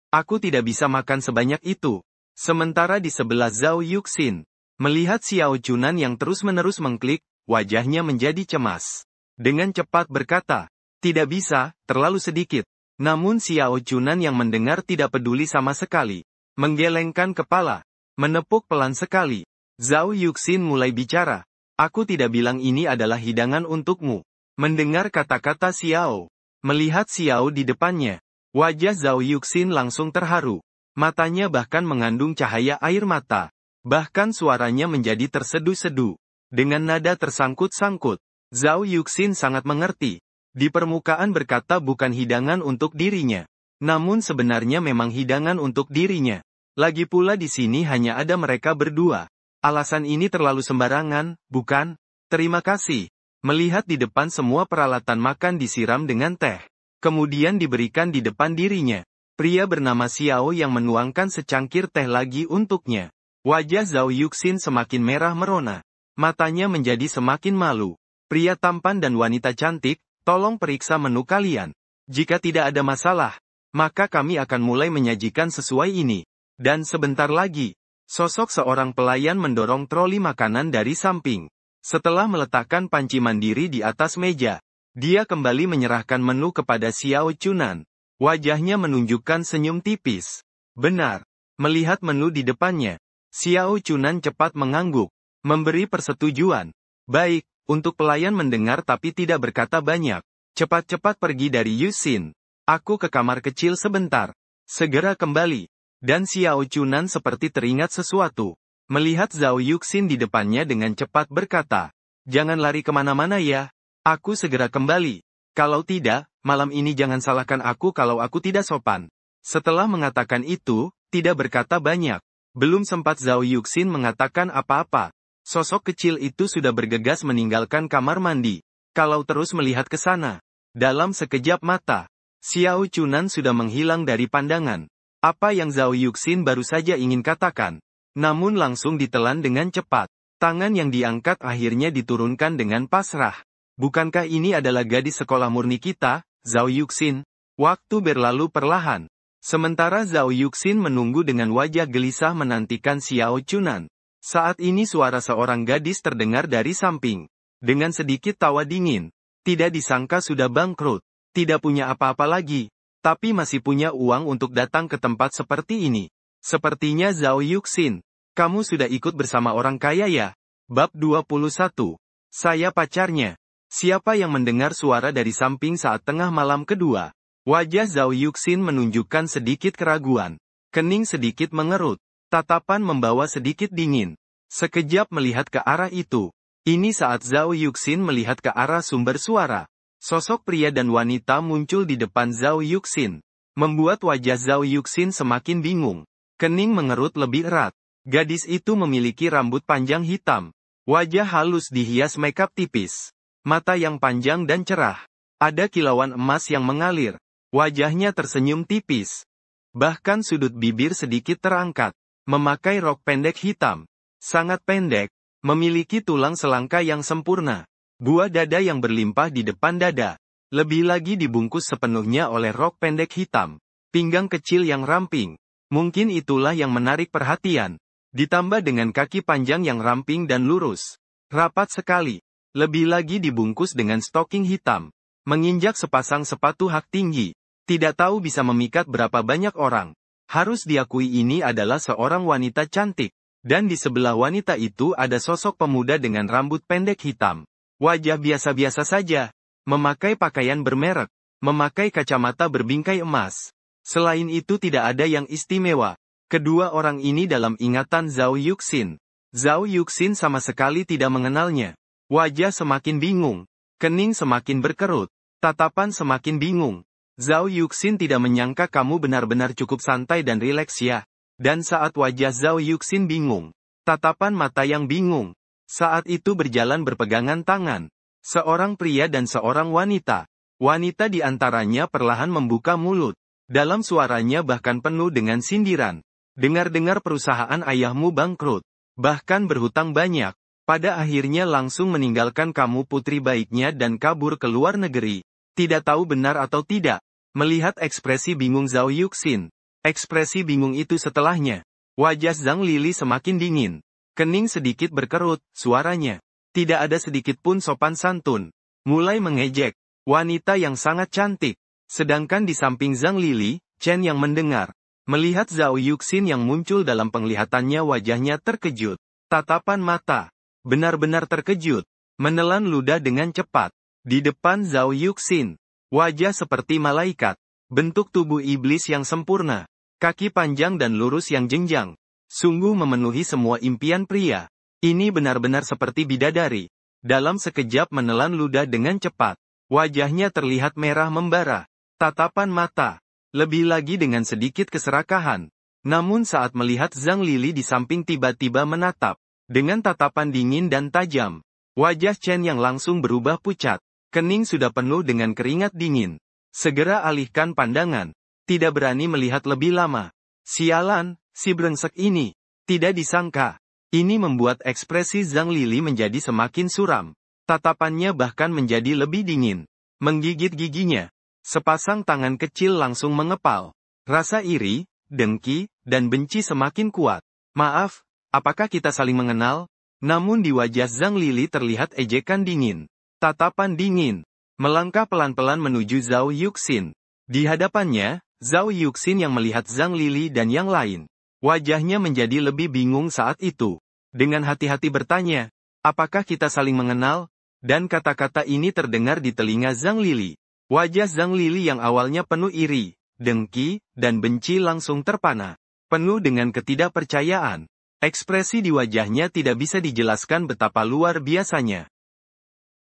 Aku tidak bisa makan sebanyak itu. Sementara di sebelah Zhao Yuxin. Melihat Xiao Chunan yang terus-menerus mengklik, wajahnya menjadi cemas. Dengan cepat berkata, tidak bisa, terlalu sedikit. Namun Xiao Chunan yang mendengar tidak peduli sama sekali. Menggelengkan kepala. Menepuk pelan sekali. Zhao Yuxin mulai bicara. Aku tidak bilang ini adalah hidangan untukmu. Mendengar kata-kata Xiao. Melihat Xiao di depannya. Wajah Zhao Yuxin langsung terharu. Matanya bahkan mengandung cahaya air mata. Bahkan suaranya menjadi tersedu-sedu. Dengan nada tersangkut-sangkut. Zhao Yuxin sangat mengerti. Di permukaan berkata bukan hidangan untuk dirinya. Namun sebenarnya memang hidangan untuk dirinya. Lagi pula di sini hanya ada mereka berdua. Alasan ini terlalu sembarangan, bukan? Terima kasih. Melihat di depan semua peralatan makan disiram dengan teh. Kemudian diberikan di depan dirinya. Pria bernama Xiao yang menuangkan secangkir teh lagi untuknya. Wajah Zhao Yuxin semakin merah merona. Matanya menjadi semakin malu. Pria tampan dan wanita cantik, tolong periksa menu kalian. Jika tidak ada masalah, maka kami akan mulai menyajikan sesuai ini. Dan sebentar lagi, sosok seorang pelayan mendorong troli makanan dari samping. Setelah meletakkan panci mandiri di atas meja, dia kembali menyerahkan menu kepada Xiao Chunan. Wajahnya menunjukkan senyum tipis. Benar. Melihat menu di depannya, Xiao Chunan cepat mengangguk, memberi persetujuan. Baik, untuk pelayan mendengar tapi tidak berkata banyak. Cepat-cepat pergi dari Yuxin. Aku ke kamar kecil sebentar. Segera kembali. Dan Xiao Chunan seperti teringat sesuatu. Melihat Zhao Yuxin di depannya dengan cepat berkata, "Jangan lari kemana-mana ya. Aku segera kembali. Kalau tidak, malam ini jangan salahkan aku kalau aku tidak sopan." Setelah mengatakan itu, tidak berkata banyak. Belum sempat Zhao Yuxin mengatakan apa-apa. Sosok kecil itu sudah bergegas meninggalkan kamar mandi. Kalau terus melihat ke sana, dalam sekejap mata, Xiao Chunan sudah menghilang dari pandangan. Apa yang Zhao Yuxin baru saja ingin katakan, namun langsung ditelan dengan cepat. Tangan yang diangkat akhirnya diturunkan dengan pasrah. "Bukankah ini adalah gadis sekolah murni kita, Zhao Yuxin?" Waktu berlalu perlahan. Sementara Zhao Yuxin menunggu dengan wajah gelisah menantikan Xiao Chunan. Saat ini suara seorang gadis terdengar dari samping. Dengan sedikit tawa dingin. Tidak disangka sudah bangkrut. Tidak punya apa-apa lagi. Tapi masih punya uang untuk datang ke tempat seperti ini. Sepertinya Zhao Yuxin. Kamu sudah ikut bersama orang kaya ya? Bab 21. Saya pacarnya. Siapa yang mendengar suara dari samping saat tengah malam kedua? Wajah Zhao Yuxin menunjukkan sedikit keraguan. Kening sedikit mengerut. Tatapan membawa sedikit dingin. Sekejap melihat ke arah itu. Ini saat Zhao Yuxin melihat ke arah sumber suara. Sosok pria dan wanita muncul di depan Zhao Yuxin. Membuat wajah Zhao Yuxin semakin bingung. Kening mengerut lebih erat. Gadis itu memiliki rambut panjang hitam. Wajah halus dihias makeup tipis. Mata yang panjang dan cerah. Ada kilauan emas yang mengalir. Wajahnya tersenyum tipis. Bahkan sudut bibir sedikit terangkat. Memakai rok pendek hitam. Sangat pendek. Memiliki tulang selangka yang sempurna. Buah dada yang berlimpah di depan dada. Lebih lagi dibungkus sepenuhnya oleh rok pendek hitam. Pinggang kecil yang ramping. Mungkin itulah yang menarik perhatian. Ditambah dengan kaki panjang yang ramping dan lurus. Rapat sekali. Lebih lagi dibungkus dengan stoking hitam. Menginjak sepasang sepatu hak tinggi. Tidak tahu bisa memikat berapa banyak orang. Harus diakui ini adalah seorang wanita cantik. Dan di sebelah wanita itu ada sosok pemuda dengan rambut pendek hitam. Wajah biasa-biasa saja. Memakai pakaian bermerek. Memakai kacamata berbingkai emas. Selain itu tidak ada yang istimewa. Kedua orang ini dalam ingatan Zhao Yuxin. Zhao Yuxin sama sekali tidak mengenalnya. Wajah semakin bingung. Kening semakin berkerut. Tatapan semakin bingung. Zhao Yuxin tidak menyangka kamu benar-benar cukup santai dan rileks ya. Dan saat wajah Zhao Yuxin bingung. Tatapan mata yang bingung. Saat itu berjalan berpegangan tangan. Seorang pria dan seorang wanita. Wanita di antaranya perlahan membuka mulut. Dalam suaranya bahkan penuh dengan sindiran. Dengar-dengar perusahaan ayahmu bangkrut. Bahkan berhutang banyak. Pada akhirnya langsung meninggalkan kamu putri baiknya dan kabur ke luar negeri. Tidak tahu benar atau tidak. Melihat ekspresi bingung Zhao Yuxin. Ekspresi bingung itu setelahnya. Wajah Zhang Lili semakin dingin. Kening sedikit berkerut, suaranya. Tidak ada sedikit pun sopan santun. Mulai mengejek. Wanita yang sangat cantik. Sedangkan di samping Zhang Lili, Chen yang mendengar. Melihat Zhao Yuxin yang muncul dalam penglihatannya wajahnya terkejut. Tatapan mata. Benar-benar terkejut. Menelan ludah dengan cepat. Di depan Zhao Yuxin. Wajah seperti malaikat. Bentuk tubuh iblis yang sempurna. Kaki panjang dan lurus yang jenjang. Sungguh memenuhi semua impian pria. Ini benar-benar seperti bidadari. Dalam sekejap menelan ludah dengan cepat. Wajahnya terlihat merah membara. Tatapan mata. Lebih lagi dengan sedikit keserakahan. Namun saat melihat Zhang Lili di samping tiba-tiba menatap. Dengan tatapan dingin dan tajam. Wajah Chen yang langsung berubah pucat. Kening sudah penuh dengan keringat dingin. Segera alihkan pandangan. Tidak berani melihat lebih lama. Sialan, si brengsek ini. Tidak disangka. Ini membuat ekspresi Zhang Lili menjadi semakin suram. Tatapannya bahkan menjadi lebih dingin. Menggigit giginya. Sepasang tangan kecil langsung mengepal. Rasa iri, dengki, dan benci semakin kuat. Maaf, apakah kita saling mengenal? Namun di wajah Zhang Lili terlihat ejekan dingin. Tatapan dingin. Melangkah pelan-pelan menuju Zhao Yuxin. Di hadapannya, Zhao Yuxin yang melihat Zhang Lili dan yang lain. Wajahnya menjadi lebih bingung saat itu. Dengan hati-hati bertanya, apakah kita saling mengenal? Dan kata-kata ini terdengar di telinga Zhang Lili. Wajah Zhang Lili yang awalnya penuh iri, dengki, dan benci langsung terpana. Penuh dengan ketidakpercayaan. Ekspresi di wajahnya tidak bisa dijelaskan betapa luar biasanya.